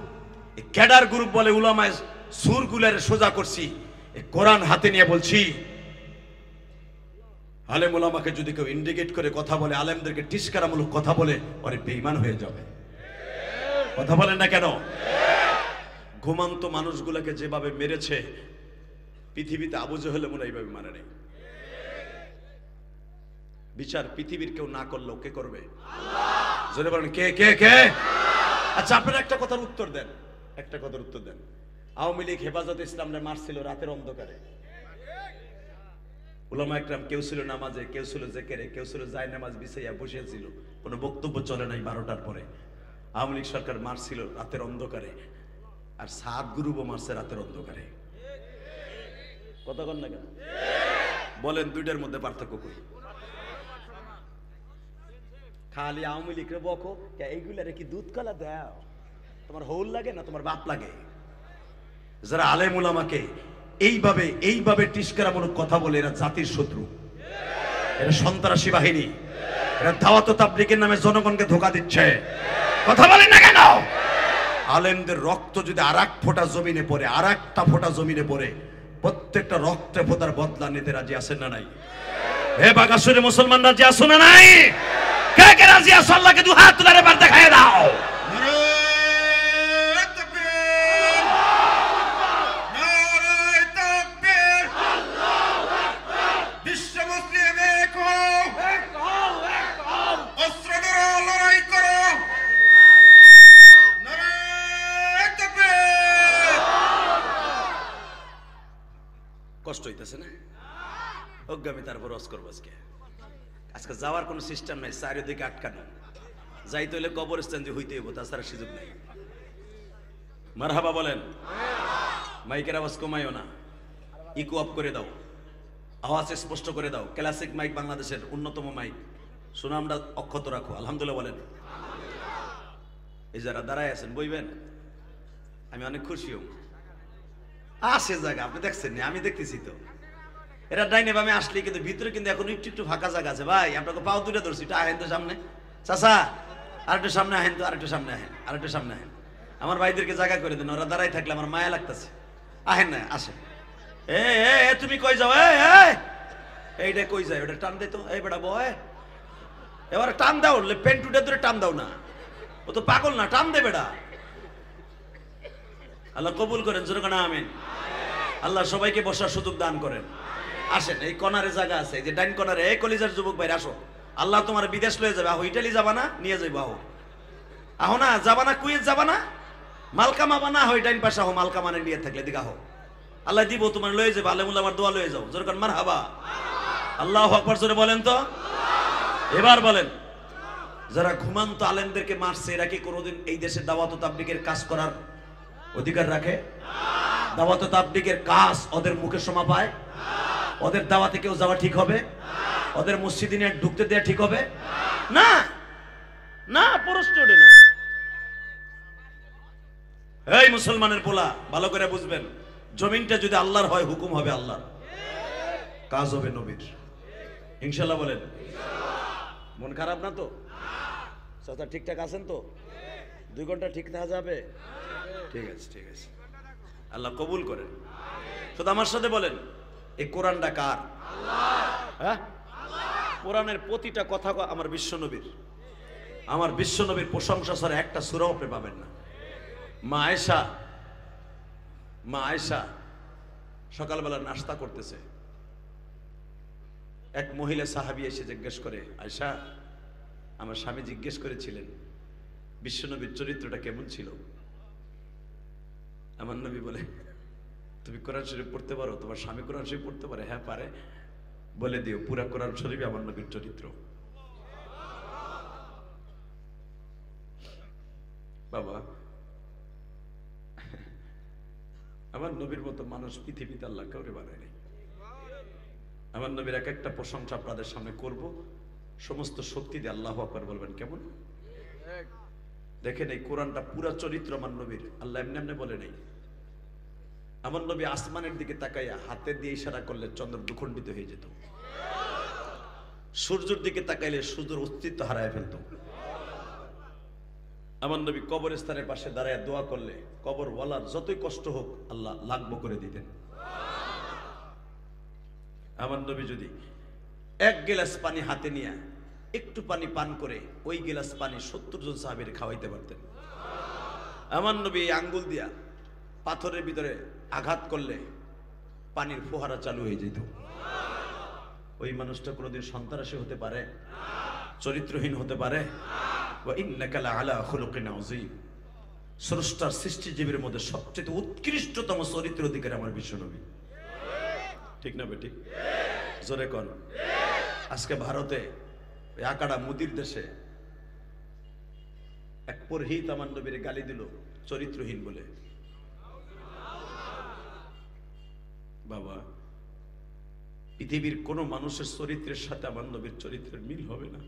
Speaker 1: এই ক্যাডার গ্রুপ বলে উলামায়ে সুর গুলারে সোজা করছি। এই কোরআন হাতে নিয়ে বলছি, আলেম ওলামাকে যদি কেউ ইন্ডিকেট করে কথা বলে, আলেমদেরকে টিস্কারামূলক কথা বলে, ওরে বেঈমান হয়ে যাবে। কথা বলেন না কেন? ঘুমন্ত মানুষগুলোকে যেভাবে মেরেছে পৃথিবীতে আবু জেহেল মনে এইভাবে মারে নেই। বিচার পৃথিবীর কেউ না করলেও কে করবে? আল্লাহ। জোরে বলেন কে কে কে? আচ্ছা আপনারা একটা কথার উত্তর দেন, একটা কথার উত্তর দেন। আওয়ামী লীগ হেফাজতে ইসলামরা মারছিল রাতের অন্ধকারে। উলামা একরাম কেউ ছিল নামাজে, কেউ ছিল জিকিরে, কেউ ছিল যায় নামাজ বিছাইয়া বসেছিল, কোনো বক্তব্য চলে নাই 12টার পরে। আওয়ামী লীগ সরকার মারছিল রাতের অন্ধকারে, আর 7 গ্রুপও মারছে রাতের অন্ধকারে। কথা বল না কেন? বলেন দুইটার মধ্যে পার্থক্য কই? খালি আওয়ামী লীগরে বকো, এইগুলারে কি দুধ কলা দাও? তোমার হৌল লাগে না তোমার বাপ লাগে? যারা আলেম উলামাকে এইভাবে টিস্কারামূলক কথা বলে, এরা জাতির শত্রু, এরা সন্ত্রাসী বাহিনী, এরা দাওয়াত ও তাবলীগের নামে জনগণকে ধোঁকা দিচ্ছে। কথা বলেন না কেন? আলেমদের রক্ত যদি আরেক ফোঁটা জমিনে পড়ে, আরেকটা ফোঁটা জমিনে পড়ে, প্রত্যেকটা রক্তে ফোঁটার বদলা নিতে রাজি আছেন না নাই? হে বাগাসুরে মুসলমান রাজি আছো না নাই? কে কে রাজি আছো? আল্লাহকে দু হাত তুলে এবার দেখায় দাও। কষ্ট হইতেছে না? অজ্ঞামী তারপর রস করবো। আজকে যাওয়ার কোনো সিস্টেম নাই, চারিদিকে আটকানো। যাইতে হইলে কবরস্থান যে হইতে হইব, তাছাড়া সুযোগ নাই। মারহাবা বলেন। মাইকের আওয়াজ কমাইও না, ইকো অফ করে দাও, আওয়াজ স্পষ্ট করে দাও। ক্লাসিক মাইক বাংলাদেশের অন্যতম মাইক, সুনামটা অক্ষত রাখো। আলহামদুলিল্লাহ বলেন। এই যারা দাঁড়ায় আছেন বইবেন, আমি অনেক খুশি হব। আসে জায়গা আপনি দেখছেন না, আমি দেখতেছি তো। এরা ডাইনে বামে আসলে কিন্তু ভিতরে কিন্তু এখন একটু ফাঁকা জায়গা আছে। ভাই আপনাকে পাও দুটো ধরছি, এটা আহেন তো সামনে। চাচা আরেকটু সামনে আহেন তো, আরেকটু সামনে আহেন, আরেকটু সামনে আহেন। আমার ভাইদেরকে জায়গা করে দেন, ওরা দাঁড়াই থাকলে আমার মায়া লাগতেছে। আহেন না, আসেন। এ তুমি কই যাও? এইটা কই যায়? ওটা টান দে তো। এই বেটা বয়, এবারে টান দাও, পেন টুটে ধরে টান দাও না। ও তো পাগল না, টান দে বেটা। আল্লাহ কবুল করেন, জোরে কানা আমিন। আল্লাহ সবাইকে বসার সুযোগ দান করেন। আসেন, এই কর্নারে জায়গা আছে, এই যে ডাইন কর্নারে। এই কলিজার যুবক ভাই আসো, আল্লাহ তোমার বিদেশ লয়ে যাবে। আহো, ইটালি যাবা না? নিয়ে যাইবো। আহো আহো না, যাবা না? কুয়েত যাবা না? মালকামা বানা হয় ডাইন পাশে। আহো, মালকামানে নিয়ে থাকলে দিকে আহো, আল্লাহ দিব তোমার, লয়ে যাবে। আলেমুল আমার দোয়া লয়ে যাও। জোরে কান মারহাবা। আল্লাহু আকবার জোরে বলেন তো। এবার বলেন, যারা ঘুমান্ত আলেমদেরকে মারছে, এরা কি কোনোদিন এই দেশে দাওয়াত ও তাবলীগের কাজ করার অধিকার রাখে? দাওয়াত ও তাবলীগের কাজ ওদের মুখে শোভা পায়? ওদের দাওয়াতে কেউ যাওয়া ঠিক হবে? ওদের মসজিদে নিয়ে ঢুকতে দেওয়া ঠিক হবে? না না, প্রশ্ন ওঠে না। এই মুসলমানের পোলা, ভালো করে বুঝবেন, জমিনটা যদি আল্লাহর হয়, হুকুম হবে আল্লাহর, কাজ হবে নবীর। ইনশাআল্লাহ বলেন। মন খারাপ না তো? চাচা ঠিকঠাক আছেন তো? 2 ঘন্টা ঠিক থাকা যাবে? ঠিক আছে, ঠিক আছে। আল্লাহ কবুল করেন। শুধু আমার সাথে বলেন, এই কোরআনটা কার? হ্যাঁ, কোরআনের প্রতিটা কথা আমার বিশ্বনবীর। আমার বিশ্বনবীর প্রশংসা ছাড়া একটা সূরাও আপনি পাবেন না। মা আয়েশা সকালবেলা নাস্তা করতেছে। এক মহিলা সাহাবী এসে জিজ্ঞেস করে, আয়েশা, আমার স্বামী জিজ্ঞেস করেছিলেন বিশ্বনবীর চরিত্রটা কেমন ছিল। আমার নবী বলে, তুমি কোরআন শরীফ পড়তে পারো? তোমার স্বামী কোরআন শরীফ পড়তে পারে? হ্যাঁ পারে। বলে দিও, পুরা কোরআন শরীফে আমার নবীর চরিত্র। বাবা, আমার নবীর মতো মানুষ পৃথিবীতে আল্লাহ কাউরে বানায়নি। আমার নবীর এক একটা প্রশংসা আপনাদের সামনে করব, সমস্ত শক্তি দিয়ে আল্লাহু আকবার বলবেন। কেমন দেখেন, এই কোরআনটা পুরা চরিত্র আমার নবীর। আল্লাহ এমনি এমনি বলে নেই। আমার নবী আসমানের দিকে তাকাইয়া হাতে দিয়ে ইশারা করলে চন্দ্র দুখণ্ডিত হয়ে যেত। সূর্যের দিকে তাকাইলে সূর্যের অস্তিত্ব হারায় ফেলত। আমার নবী কবরস্থানের পাশে দাঁড়ায় দোয়া করলে কবর ওয়ালার যতই কষ্ট হোক আল্লাহ লাঘব করে দিতেন। আমার নবী যদি 1 গিলাস পানি হাতে নিয়ে একটু পানি পান করে ওই গিলাস পানি 70 জন সাহাবীর খাওয়াইতে পারতেন। আমার নবী এই আঙ্গুল দিয়া পাথরের ভিতরে আঘাত করলে পানির ফোয়ারা চালু হয়ে যেত। ওই মানুষটা কোনোদিন সন্ত্রাসী হতে পারে? চরিত্রহীন হতে পারে? ওয়া ইন্নাকা লাআলা খুলুকিন আযীম। স্রষ্টার সৃষ্টিজীবীর মধ্যে সবচেয়ে উৎকৃষ্টতম চরিত্র অধিকারী আমার বিশ্বনবী। ঠিক না বেটি? জোরে কোন। আজকে ভারতে আকাড়া মুদির দেশে এক পুরোহিত আমার নবীর গালি দিল চরিত্রহীন বলে। বাবা, পৃথিবীর কোন মানুষের চরিত্রের সাথে আমার নবীর চরিত্রের মিল হবে না।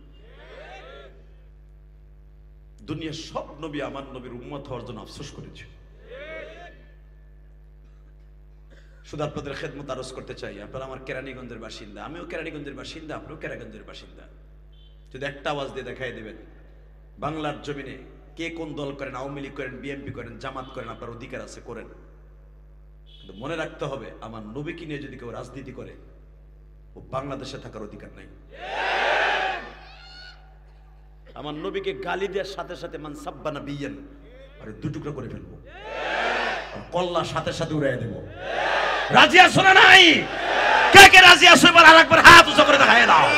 Speaker 1: দুনিয়ার সব নবী আমার নবীর উম্মত হওয়ার জন্য আফসোস করেছে। শুধু আপনাদের খেদমত আরজ করতে চাই, আপনারা আমার কেরানীগঞ্জের বাসিন্দা, আমিও কেরানীগঞ্জের বাসিন্দা, আপনিও কেরানীগঞ্জের বাসিন্দা। যদি একটা আওয়াজ দিয়ে দেখাই দেবেন বাংলার জমিনে কে কোন দল করেন, আওয়ামী লীগ করেন, বিএনপি করেন, জামাত করেন, আপনার অধিকার আছে, করেন। কিন্তু মনে রাখতে হবে, আমার নবীকে নিয়ে যদি কেউ রাজনীতি করে, ও বাংলাদেশে থাকার অধিকার নাই। আমার নবীকে গালি দেওয়ার সাথে সাথে মান সাব্বা নাবিয়ান, আরে দুটুকরা করে ফেলবো, কল্লা সাথে সাথে উড়াই দেব। রাজি আছো না নাই? কে কে রাজি আছো? এবার আরেকবার হাত উঁচু করে দেখায় দাও।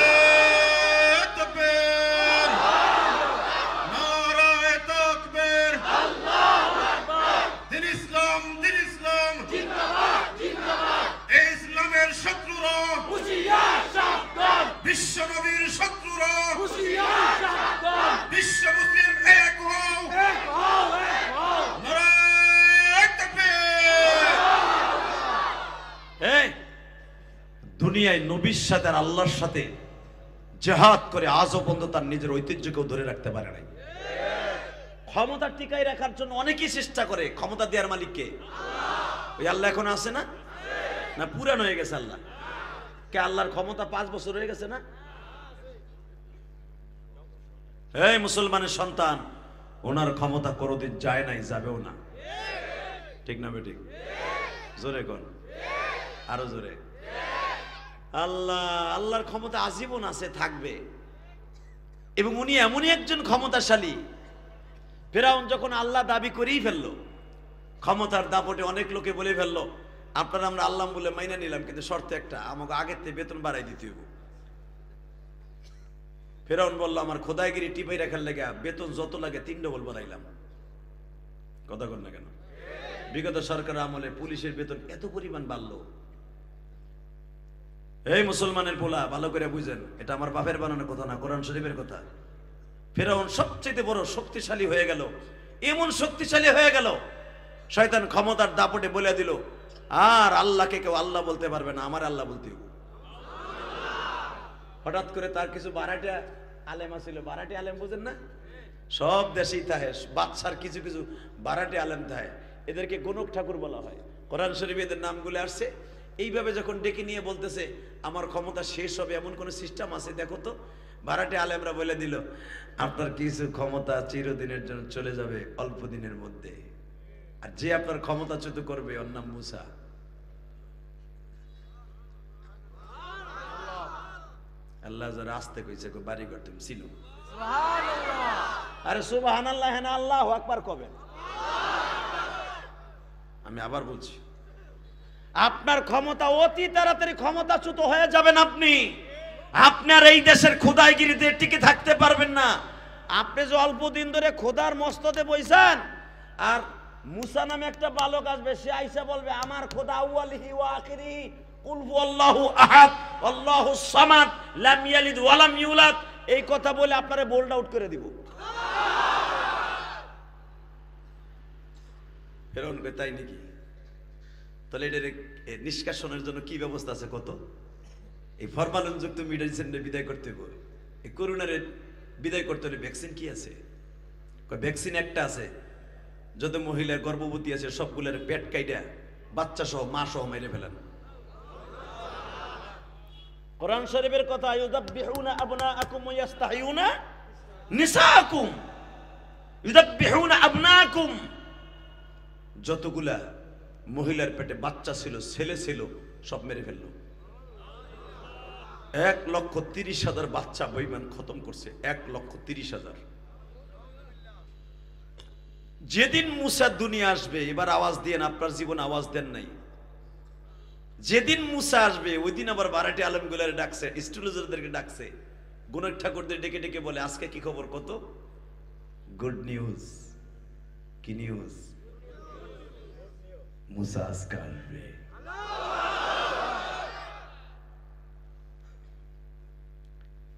Speaker 2: বিশ্ব নবীর শত্রুরা বিশ্ব মুসলিম এক হও, নারায়ে তাকবীর।
Speaker 1: দুনিয়ায় নবীর সাথে আর আল্লাহর সাথে জিহাদ করে আজও পর্যন্ত তার নিজের ঐতিহ্যকেও ধরে রাখতে পারে নাই। ক্ষমতা টিকাই রাখার জন্য অনেকেই চেষ্টা করে, ক্ষমতা দেওয়ার মালিককে ওই আল্লাহ এখন আছে না? না পুরান হয়ে গেছে আল্লাহ? কে আল্লাহর ক্ষমতা 5 বছর হয়ে গেছে না? এই মুসলমানের সন্তান, ওনার ক্ষমতা কোনদিন যায় নাই, যাবেও না। ঠিক না বেঠিক? জোরে কোন, আরো জোরে। আল্লাহর ক্ষমতা আজীবন আছে, থাকবে, এবং উনি এমনই একজন ক্ষমতাশালী। ফেরাউন যখন আল্লাহ দাবি করেই ফেললো, ক্ষমতার দাপটে অনেক লোকে বলে ফেললো আপনারা আমরা আল্লাহ বলে মাইনা নিলাম, কিন্তু শর্ত একটা, আমাকে আগের থেকে বেতন বাড়াই দিতে হবে। ফেরাউন বললো আমার খোদাইগিরি টিপাই রাখার লেগে বেতন যত লাগে 3 ডবল বাড়াইলাম। কথা কন না কেন? বিগত সরকার আমলে পুলিশের বেতন এত পরিমাণ বাড়লো। এই মুসলমানের পোলা, ভালো করে বুঝেন, এটা আমার বাপের বানানো কথা না, কোরআন শরীফের কথা। ফেরাউন সবচেয়ে বড় শক্তিশালী হয়ে গেল, এমন শক্তিশালী হয়ে গেল, শয়তান ক্ষমতার দাপটে বলে দিল আর আল্লাহকে কেউ আল্লাহ বলতে পারবে না, আমার আল্লাহ বলতে হবে। হঠাৎ করে তার কিছু বারাটে আলেম আছিল, বারাটে আলেম বুঝেন না? সব দেশেই থাকে, বাদশার কিছু কিছু বারাটে আলেম থাকে, এদেরকে গণক ঠাকুর বলা হয়। কোরআন শরীফে এদের নামগুলো আসছে। এইভাবে যখন ডেকে নিয়ে বলতেছে আমার ক্ষমতা শেষ হবে, এমন কোন সিস্টেম আছে দেখো তো। বারাটে আলেমরা বলে দিল আপনার কিছু ক্ষমতা চিরদিনের জন্য চলে যাবে অল্প দিনের মধ্যে, আর যে আপনার ক্ষমতাচ্যুত করবে ওর নাম মুসা। আল্লাহ যারা আসতে কইছে বাড়ি ঘর তুমি চিনো? আরে সুবহানাল্লাহ, হ্যাঁ আল্লাহু আকবার কবেন? আমি আবার বলছি, আপনার ক্ষমতা অতি তাড়াতাড়ি ক্ষমতাচ্যুত হয়ে যাবেন আপনি। আপনার এই দেশের খোদাইগিরিতে টিকে থাকতে পারবেন না। আপনি যে অল্প দিন ধরে খোদার মস্তদে বইছেন, আর মুসা নামে একটা বালক আসবে, সে আইসা বলবে আমার খোদা আউয়ালিহি ওয়া আখিরিহি কুল হুয়াল্লাহু আহাদ আল্লাহুস সামাদ লাম ইয়ালিদ ওয়া লাম ইউলাদ, এই কথা বলে আপনারে বোল্ড আউট করে দিব। ফেরাউন কই তাই নাকি? তাহলে এটা নিষ্কাশনের জন্য কি ব্যবস্থা আছে কত? এই ফরমালিনযুক্ত মেডিসিনটা বিদায় করতে হবে, এই করোনারে বিদায় করতে হলে ভ্যাকসিন কি আছে? ভ্যাকসিন একটা আছে, যত মহিলা গর্ভবতী আছে সবগুলোর পেট কাইটা বাচ্চা সহ মা সহ মেরে ফেলেন। কোরআন শরীফের কথা, ইউযাববিহুনা আবনাআকুম ওয়া ইস্তাহয়ুনা নিসাআকুম, ইউযাববিহুনা আবনাআকুম। যতগুলা মহিলার পেটে বাচ্চা ছিল, ছেলে ছিল, সব মেরে ফেললো। 1,30,000 বাচ্চা বেঈমান খতম করছে, 1,30,000। যেদিন মুসা দুনিয়া আসবে, এবার আওয়াজ দিয়ে আপনার জীবন আওয়াজ দেন নাই, যেদিন মুসা আসবে ওই দিন আবার বারাটি আলমগুলারে ডাকছে, স্টুলজারদেরকে ডাকছে, গণক ঠাকুরদের ডেকে ডেকে বলে আজকে কি খবর কত? Good news. কি নিউজ? মুসা আজকে আসবে।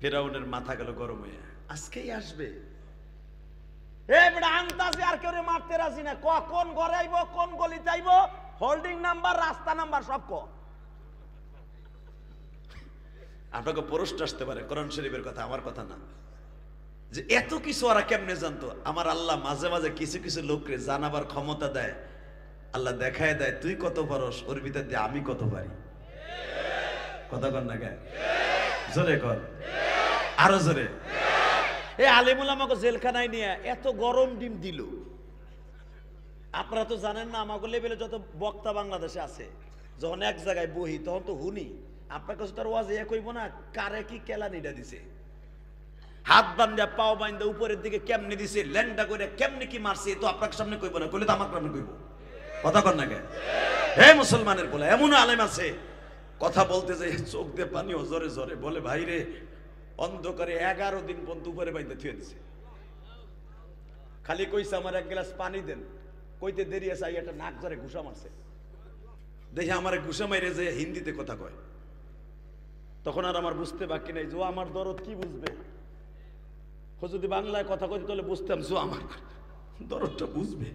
Speaker 1: ফেরাউনের মাথা গেল গরম হয়ে, আজকেই আসবে? আর কেউ মারতে রাজি না, কোন ঘরে আইব, কোন গলিতে আইব, হোল্ডিং নাম্বার, রাস্তা নাম্বার সব ক। আপনাকে প্রশ্ন আসতে পারে, কোরআন শরীফের কথা, আমার কথা না। যে এত কিছু ওরা কেমনে জানতো। আমার আল্লাহ মাঝে মাঝে কিছু কিছু লোককে জানাবার ক্ষমতা দেয়, আল্লাহ দেখায় দেয় তুই কত পারস, ওর ভিতর দিয়ে আমি কত পারি। কথা কর না কে? জোরে কর, আরো জোরে।
Speaker 3: এই আলেমুল আমাকে জেলখানায় নিয়ে এত গরম ডিম দিল। আপনারা তো জানেন না, আমাকে লেভেলে যত বক্তা বাংলাদেশে আছে, যখন এক জায়গায় বহি তখন তো হুনি। আপনার কাছে তার ওয়াজ ইয়া কইব না, কারে কি কেলানিটা দিছে, হাত বান্ধা পাও বান্ধা উপরের দিকে কেমনে দিছে, ল্যাংটা করে কেমনে কি মারছে, তো আপনার সামনে কইব না, কইলে তো আমার সামনে কইব। কথা কর না কে? হে মুসলমানের বলে এমন আলেম আছে, কথা বলতে যে চোখ দিয়ে পানি জোরে জোরে বলে, ভাই রে অন্ধকারে 11 দিন পর্যন্ত উপরে বাইতে থুয়ে দিছে। খালি কইছে আমার এক গ্লাস পানি দেন, কইতে দেরি আছে, একটা নাক ধরে ঘুষা মারছে। দেখে আমার ঘুষা মাইরে যে হিন্দিতে কথা কয়, তখন আর আমার বুঝতে বাকি নাই যে ও আমার দরদ কি বুঝবে। ও যদি বাংলায় কথা কইতে তাহলে বুঝতাম যে আমার দরদটা বুঝবে।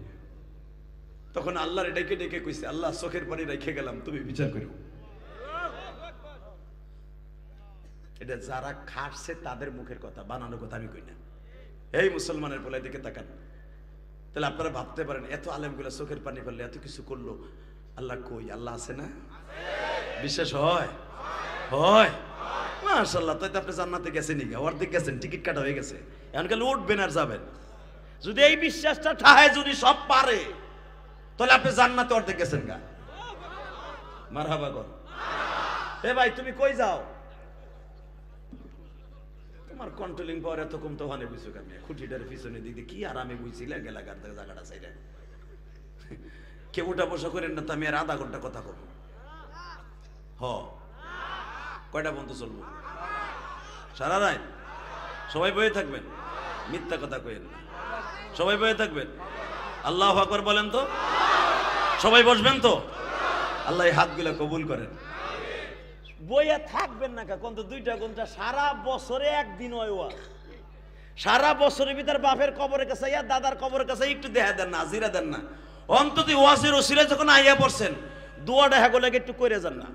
Speaker 3: তখন আল্লাহর ডেকে ডেকে কইছে, আল্লাহ চোখের পানি রেখে গেলাম, তুমি বিচার করো। এটা যারা খাটছে তাদের মুখের কথা, বানানো কথা আমি কই না। এই মুসলমানের বলে দিকে তাকান। তাহলে আপনারা ভাবতে পারেন এত আলেমগুলো চোখের পানি ফেললে এত কিছু করলো, আল্লাহ কই? আল্লাহ আছে না? বিশ্বাস হয়? হয় মাশাআল্লাহ। তাই তো আপনি জান্নাতে গেছেন, অর্ধেক গেছেন, টিকিট কাটা হয়ে গেছে, এখন খালি উঠবেন আর যাবেন। যদি এই বিশ্বাসটা ঠায় যদি সব পারে, তাহলে আপনি জান্নাতে অর্ধেক গেছেন গা। মারহাবা কর। এ ভাই তুমি কই যাও? তোমার কন্ট্রোলিং পাওয়ার এত কম তো হানে বুঝছো, আমি খুঁটিটার পিছনে দিক দিয়ে কি আরামে বুঝছিলাম, গেলা গার জায়গাটা চাইলে কেউ উঠা বসা করেন না, তো আমি আর আধা ঘন্টা কথা কব। কয়টা বন্ধ চলবো? সারা রাত সবাই বয়ে থাকবেন, মিথ্যা কথা কইেন না, সবাই বয়ে থাকবেন। আল্লাহু আকবার বলেন তো, সবাই বসবেন তো? আল্লাহ এই হাতগুলা কবুল করেন। বইয়া থাকবেন না কা, কোন তো 2টা ঘন্টা সারা বছরে একদিন হয় ওয়াজ। সারা বছরের ভিতর বাপের কবরের কাছে ইয়া দাদার কবরের কাছে একটু দেখা দেন না, হাজিরা দেন না। অন্তত ওয়াজের ওসিলায় যখন আইয়া পড়ছেন, দোয়াটা হ্যাগোলাকে একটু করে যান না।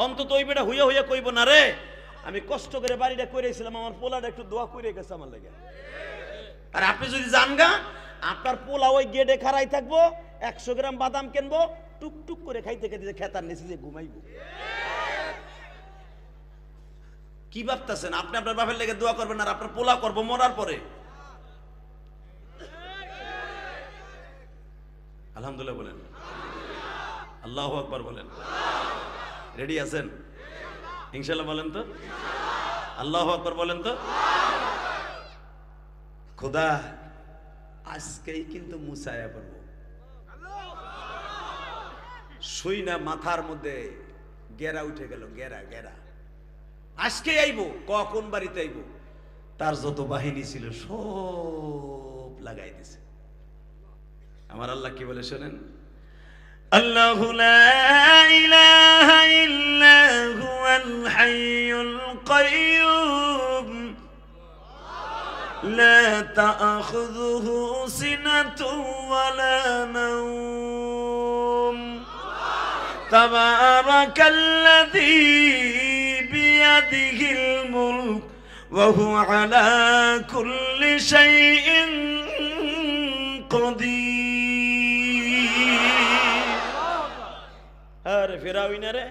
Speaker 3: অন্তত ওই বেটা হইয়া হইয়া কইব না, রে আমি কষ্ট করে বাড়িটা করেছিলাম, আমার পোলাটা একটু দোয়া করে গেছে আমার লাগে। আর আপনি যদি জান গা, আপনার পোলা ওই গেটে খাড়াই থাকবো, 100 গ্রাম বাদাম কিনবো, টুকটুক করে খাইতে খাইতে খেতার নিচে যে ঘুমাইবো। কি ভাবতেছেন? আপনি আপনার বাপের লেগে দোয়া করবেন আর আপনার পোলা করবো মরার পরে? আলহামদুলিল্লাহ বলেন, আল্লাহু আকবার বলেন। রেডি আছেন? ইনশাআল্লাহ বলেন তো, আল্লাহু আকবার বলেন তো। খোদা আজকেই কিন্তু মুসায়া পড়বো, শুই না মাথার মধ্যে গেরা উঠে গেল, গেরা গেরা। আজকে আইবো, কখন বাড়িতে আইবো, তার যত বাহিনী ছিল সব লাগাই দিছে। আমার আল্লাহ কি বলে শোনেন, আল্লাহু লা ইলাহা ইল্লা হুয়াল হাইয়ুল কাইয়্যুম লা তা'খুযুহু সিনাতুন ওয়ালা নাওম তাবারাকাল্লাযী বিয়াদিহিল মুলক ওয়া হুয়া আলা কুল্লি শাইইন কাদির। আরে ফেরাউন রে,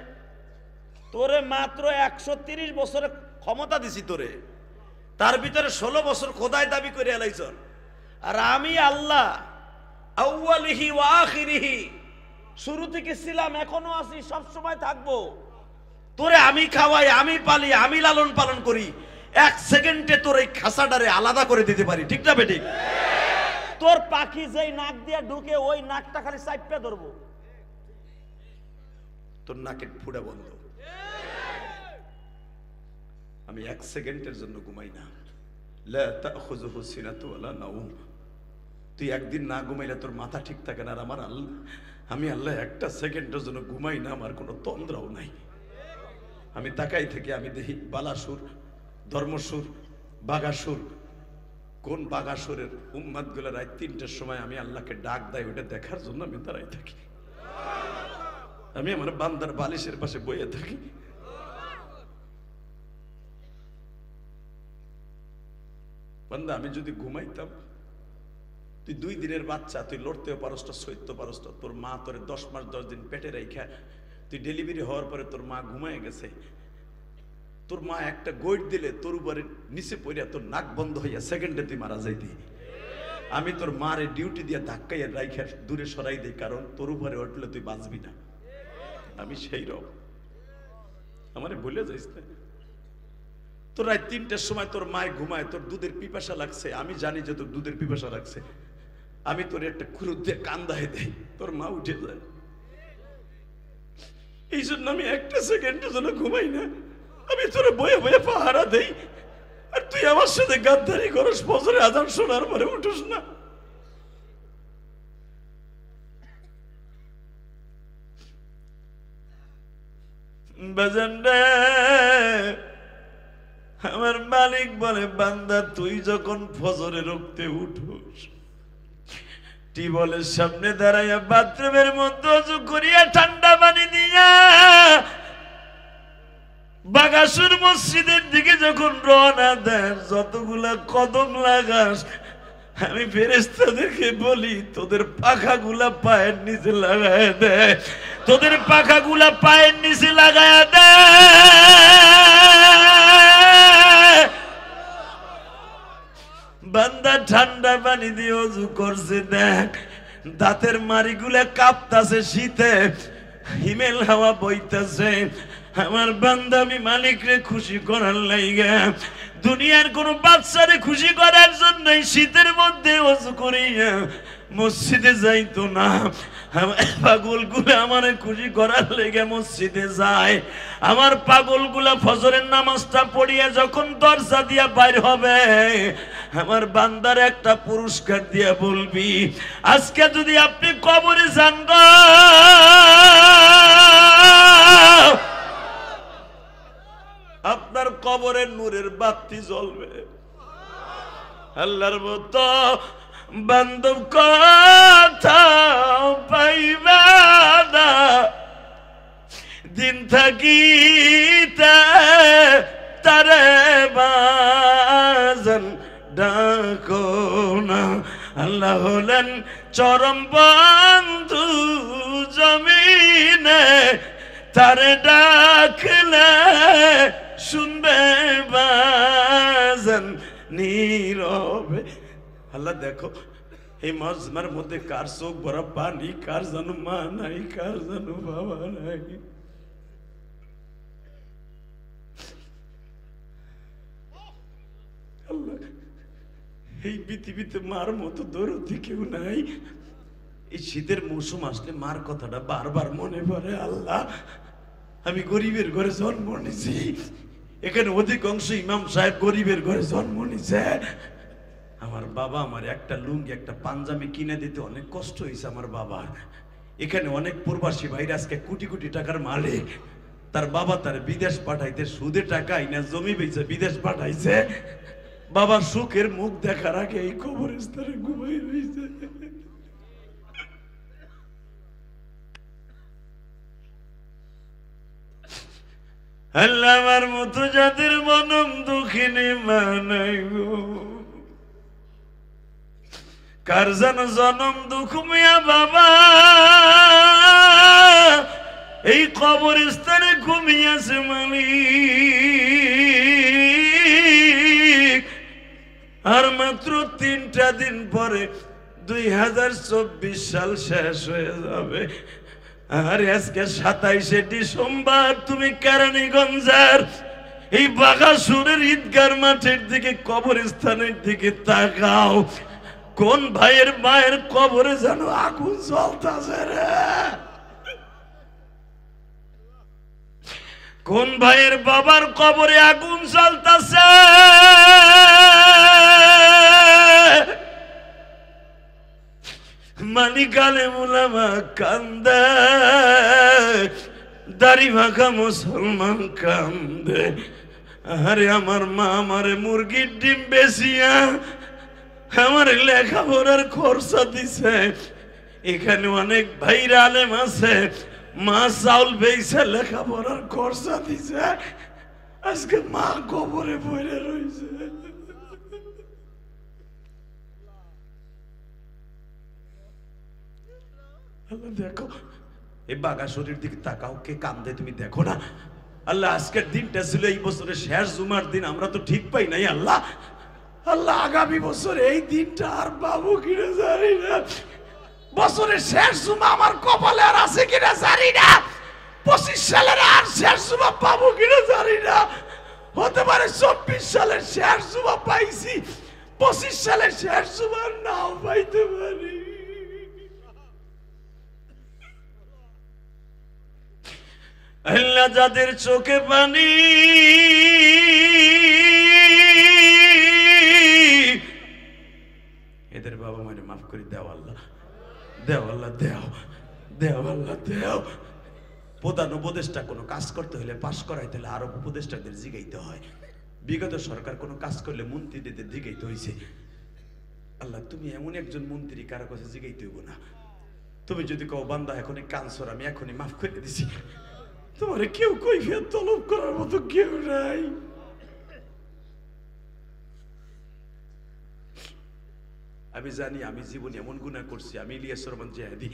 Speaker 3: তোরে মাত্র 130 বছরের ক্ষমতা দিছি তোরে, তার ভিতরে 16 বছর খোদাই দাবি করে এলাইছ। আর আমি আল্লাহ আউয়ালিহি ওয়া আখিরিহি, শুরু থেকে ছিলাম, এখনো আছি, সব সময় থাকবো। তোরে আমি খাওয়াই, আমি পালি, আমি লালন পালন করি। 1 সেকেন্ডে তোর এই খাসাটারে আলাদা করে দিতে পারি, ঠিক না বেঠিক? তোর পাখি যেই নাক দিয়ে ঢুকে, ওই নাকটা খালি চাইপা ধরবো, তোর নাকের ফুটা বন্ধ। আমি 1 সেকেন্ডের জন্য ঘুমাই না। লা তা'খুযুহু সিনাতুন ওয়ালা নাওম। তুই একদিন না ঘুমাইলে তোর মাথা ঠিক থাকে না। আর আমার আল্লাহ, আমি আল্লাহ 1টা সেকেন্ডের জন্য ঘুমাই না, আমার কোনো তন্দ্রাও নাই। আমি তাকাই থেকে আমি দেখি বালাসুর, ধর্মসুর, বাগাসুর। কোন বাগাসুরের উম্মাদ গুলো রাত 3টার সময় আমি আল্লাহকে ডাক দেয়, ওটা দেখার জন্য আমি দাঁড়াই থাকি। আমি আমার বান্দার বালিশের পাশে বইয়ে থাকি।
Speaker 1: বান্দা আমি যদি ঘুমাইতাম, তুই 2 দিনের বাচ্চা, তুই লড়তেও পারস না, সইতে পারস না, তোর মা তোরে 10 মাস 10 দিন পেটে রাইখা, তুই ডেলিভারি হওয়ার পরে তোর মা ঘুমায় গেছে, তোর মা একটা গৈট দিলে তোর উপরে নিচে পড়িয়া তোর নাক বন্ধ হইয়া সেকেন্ডে তুই মারা যাইতি। আমি তোর মারে ডিউটি দিয়ে ধাক্কাইয়া রাইখা দূরে সরাই দিই, কারণ তোর উপরে উঠলে তুই বাঁচবি না। আমি সেই রব, আমারে ভুলে যাইস না। তোর রাত 3টার সময় তোর মায় ঘুমায়, তোর দুধের পিপাসা লাগছে, আমি জানি যে তোর দুধের পিপাসা লাগছে, আমি তোর একটা খুরুত দিয়ে কান্দায় দেই, তোর মা উঠে যায়। এই জন্য আমি একটা সেকেন্ডের জন্য ঘুমাই না, আমি তোরে বয়ে বয়ে পাহারা দেই, আর তুই আমার সাথে গাদ্দারি করস, ফজরের আজান শোনার পরে উঠোস না। বাজান রে, আমার মালিক বলে, বান্দা তুই যখন ফজরে রক্তে উঠোস, টিউবওয়েলের সামনে দাঁড়াইয়া বাথরুমের মধ্যে অজু করিয়া ঠান্ডা পানি দিয়া বাগাসুর মসজিদের দিকে যখন রওনা দেন, যতগুলা কদম লাগাস, আমি ফেরেশতাদেরকে বলি তোদের পাখাগুলা পায়ের নিচে লাগায় দে, তোদের পাখাগুলা পায়ের নিচে লাগায় দে। বান্দা ঠান্ডা পানি দিয়ে অজু করছে, দেখ দাঁতের মাড়িগুলা কাঁপতাছে শীতে, হিমেল হাওয়া বইতাছে। আমার বান্দা আমি মালিকরে খুশি করার লাইগা, দুনিয়ার কোন বাচ্চারে খুশি করার জন্য শীতের মধ্যে অজু করিয়া মসজিদে যাইতো না। পাগলগুলা আমার খুশি করার লেগে মসজিদে যায়। আমার পাগলগুলা ফজরের নামাজটা পড়িয়া যখন দরজা দিয়া বাইর হবে, আমার বান্দার একটা পুরস্কার দিয়া বলবি, আজকে যদি আপনি কবরে যান গো, আপনার কবরের নূরের বাতি জ্বলবে। আল্লাহর মতো বান্ধব কথা পাইবা না, দিন থাকিতে তারে বাজান ডাকো না। আল্লাহ হলেন চরম বন্ধু জমিনে, তারে ডাকলে শুনবে বাজান নীরবে। আল্লাহ দেখো এই মজমার মধ্যে কার চোখ ভরা পানি, কার জানো মা নাই, কার জানো বাবা নাই। আল্লাহ এই পৃথিবীতে মার মতো দরদি কেউ নাই। এই শীতের মৌসুম আসলে মার কথাটা বারবার মনে পড়ে। আল্লাহ আমি গরিবের ঘরে জন্ম নিছি, এখানে অধিকাংশ ইমাম সাহেব গরিবের ঘরে জন্ম নিছে। আমার বাবা আমার একটা লুঙ্গি একটা পাঞ্জাবি কিনে দিতে অনেক কষ্ট হয়েছে আমার বাবার। এখানে অনেক প্রবাসী ভাইরা আজকে কোটি কোটি টাকার মালিক, তার বাবা তার বিদেশ পাঠাইতে সুদে টাকা আইনা জমি বেচে বিদেশ পাঠাইছে। বাবার সুখের মুখ দেখার আগে এই কবরস্থানে ঘুমাই রয়েছে। আল্লাহ আমার মতো যাদের মনম দুঃখিনী মানাই গো, কার যেন জনম দুঃখ মিয়া বাবা এই কবরস্থানে ঘুমিয়েছে মালিক। আর মাত্র 3টা দিন পরে 2024 সাল শেষ হয়ে যাবে। আর আজকে 27শে ডিসেম্বর, তুমি কেরানীগঞ্জের এই বাগাসুরের ঈদগার মাঠের দিকে কবরস্থানের দিকে তাকাও, কোন ভাইয়ের মায়ের কবরে যেন আগুন জ্বলতাছে রে, কোন ভাইয়ের বাবার কবরে আগুন জ্বলতাছে। মানিকালে মুলামা কান্দে, দাড়ি মাখা মুসলমান কান্দে। আরে আমার মা আমারে মুরগির ডিম বেচিয়া আমার লেখাপড়ার খরচা দিছে। এখানে অনেক ভাইরা আলেম আছে, মা চাউল বেচে লেখাপড়ার খরচা দিছে। আজকে মা কবরে পড়ে রয়েছে। আল্লাহ দেখো এই বাঘা শরীর দিকে তাকাও, কে কান্দে তুমি দেখো না। আল্লাহ আজকের দিনটা ছিল এই বছরের শেষ জুমার দিন, আমরা তো ঠিক পাই নাই আল্লাহ। আল্লাহ আগামী বছর এই দিনটা আর পাবো কিনা জানি না, বছরের শেষ জুমা আমার কপালে আর আছে কিনা জানি না, 25 সালের আর শেষ জুমা পাবো কিনা জানি না। হতে পারে 24 সালের শেষ জুমা পাইছি, 25 সালের শেষ জুমা নাও পাইতে পারি। আল্লাহ যাদের চোখে পানি, এদের বাবা মায়ের মাফ করে দাও আল্লাহ, দেও আল্লাহ, দেও দেও আল্লাহ, দেও। প্রধান উপদেষ্টা কোনো কাজ করতে হলে পাশ করাইতে হলে আরো উপদেষ্টাদের জিগাইতে হয়। বিগত সরকার কোনো কাজ করলে মন্ত্রীদের জিগাইতে হয়েছে। আল্লাহ তুমি এমন একজন মন্ত্রী কারো কাছে জিগাইতে হইব না। তুমি যদি কও বান্দা এখনই কানসর, আমি এখনই মাফ করে দিছি, তোমার কেউ কৈফিয়ত তলব করার মতো কেউ নাই। আমি জানি আমি জীবনে এমন গুনাহ করছি, আমি ইলিয়াস রহমান জিহাদি,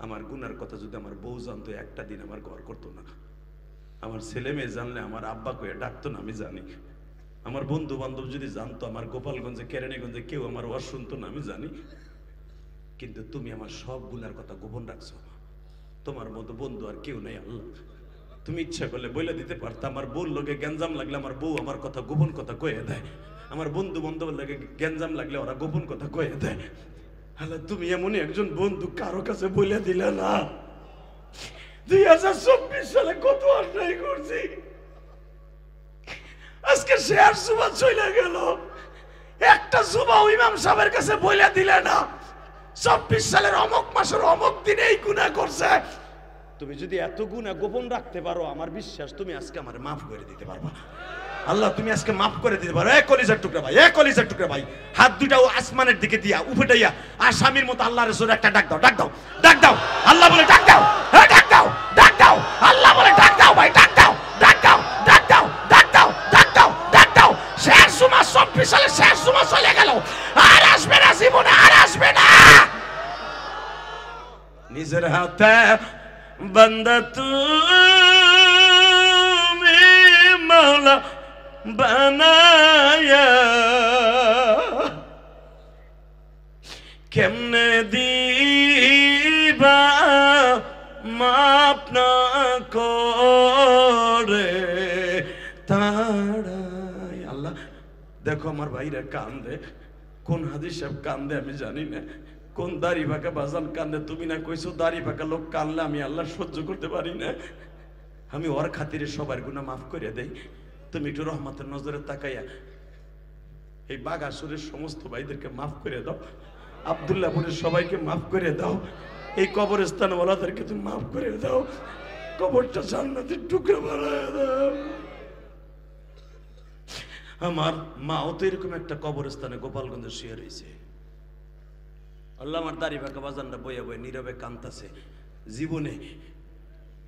Speaker 1: আমার গুনার কথা যদি আমার বউ জানতো একটা দিন আমার ঘর করতো না, আমার ছেলে মেয়ে জানলে আমার আব্বা কয়ে ডাকতো না, আমি জানি। আমার বন্ধু বান্ধব যদি জানতো, আমার গোপালগঞ্জে কেরানীগঞ্জে কেউ আমার ওয়াজ শুনতো না, আমি জানি। কিন্তু তুমি আমার সব গুনার কথা গোপন রাখছো, তোমার মতো বন্ধু আর কেউ নাই আল্লাহ। তুমি ইচ্ছা করলে বলে দিতে পারতা, আমার বউর লোকে গ্যাঞ্জাম লাগলে আমার বউ আমার কথা গোপন কথা কয়ে দেয়, আমার বন্ধু বান্ধবের লাগে গ্যাঞ্জাম লাগলে ওরা গোপন কথা কয়ে দেয়। আল্লাহ তুমি এমনই একজন বন্ধু কারো কাছে বলে দিলে না। 2024 সালে কত অন্যায় করছি, আজকে শেয়ার জুমা চলে গেল, একটা জুমা ইমাম সাহেবের কাছে বলে দিলে না 24 সালের অমুক মাসের অমুক দিনে এই গুনাহ করছে। তুমি যদি এত গুনাহ গোপন রাখতে পারো, আমার বিশ্বাস তুমি আজকে আমার মাফ করে দিতে পারবা। আল্লাহ তুমি আজকে মাফ করে দিতে পারো। কলিজার টুকরা ভাই, কলিজার টুকরা ভাই, হাত দুটাও আসমানের দিকে দিয়া উফেটাইয়া আসামির মতো আল্লাহর রাসূল একটা ডাক দাও, ডাক দাও, ডাক দাও, আল্লাহ বলে ডাক দাও, ডাক দাও, ডাক দাও, আল্লাহ বলে ডাক দাও ভাই, ডাক দাও, ডাক দাও, ডাক দাও, ডাক দাও, ডাক দাও, ডাক দাও। শেষ জুমা 24 সালে শেষ জুমা চলে গেল, আর আসবে না জীবনে, আর আসবে না। নিজের হাতে বান্দা তুমি মাওলা বানায়া কেমনে দিবা মাপ না করে তাড়াই। আল্লাহ দেখো আমার ভাইরা কান্দে, কোন হাদিস সাহেব কান্দে আমি জানি না, কোন দাড়ি পাকা বাজান কান্দে, তুমি না কইছো দাড়ি পাকা লোক কানলে আমি আল্লাহ সহ্য করতে পারি না। আমি ওর খাতিরে সবার গুনাহ মাফ করে দেই। তুমি একটু রহমতের নজরে তাকাইয়া এই বাগাসুরের সমস্ত ভাইদেরকে মাফ করে দাও, আব্দুল্লাহপুরের সবাইকে মাফ করে দাও, এই কবরস্থান ওয়ালাদেরকে তুমি মাফ করে দাও, কবরটা জান্নাতের টুকরা বানায় দাও। আমার মাও তো এরকম একটা কবরস্থানে গোপালগঞ্জে শুয়ে রয়েছে। আল্লাহ আমার দাড়ি পাকা বাজানটা বইয়া বইয়া নীরবে কানতাছে। জীবনে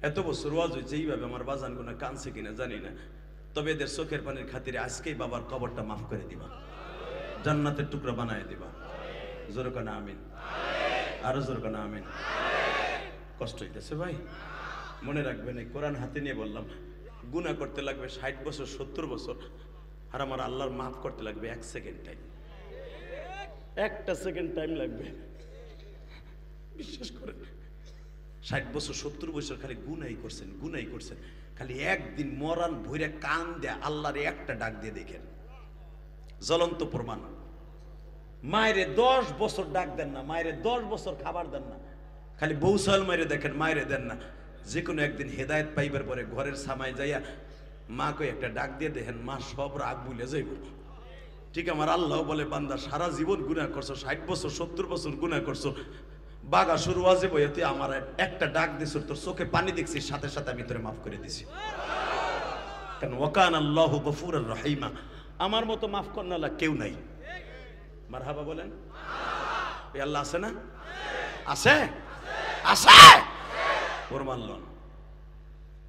Speaker 1: এত বছর ওয়াজ হয়েছে এইভাবে আমার বাজানগুনা কানছে কিনা জানি না, তবে এদের চোখের পানির খাতিরে আজকেই বাবার কবরটা মাফ করে দিবা, জান্নাতের টুকরা বানায় দিবা। জোরে কানা আমিন, আরো জোরে কানা আমিন। কষ্ট হইতেছে ভাই, মনে রাখবেন এই কোরআন হাতে নিয়ে বললাম, গুনাহ করতে লাগবে 60 বছর 70 বছর, আর আমার আল্লাহর মাফ করতে লাগবে 1 সেকেন্ড টাইম, একটা সেকেন্ড টাইম লাগবে। বিশ্বাস করেন 60 বছর 70 বছর খালি গুনাই করছেন, গুনাই করছেন, খালি একদিন মরান ভইরা কান দেয়া আল্লাহরে একটা ডাক দিয়ে দেখেন, জ্বলন্ত প্রমাণ। মায়েরে 10 বছর ডাক দেন না, মায়েরে 10 বছর খাবার দেন না, খালি বৌসাল মায়েরে দেখেন, মায়েরে দেন না। যে কোনো একদিন হেদায়েত পাইবার পরে ঘরের সামায় যাইয়া মা কই একটা ডাক দিয়ে দেখেন, মা সব রাগ ভুলে যাইব। ঠিক আমার আল্লাহ বলে বান্দা সারা জীবন গুনাহ করছো, 60 বছর 70 বছর গুনাহ করছো, বাগা শুরু ওয়াজে বইয়া তুই আমার একটা ডাক দিছ, তোর চোখে পানি দেখছিস, সাথে সাথে আমি তোরে মাফ করে দিছি। কারণ ওয়াকান আল্লাহু গফুরুর রহিমা, আমার মতো মাফ করনালা কেউ নাই। মারহাবা বলেন। এই আল্লাহ আছে না? আছে, আছে। প্রমাণ লন,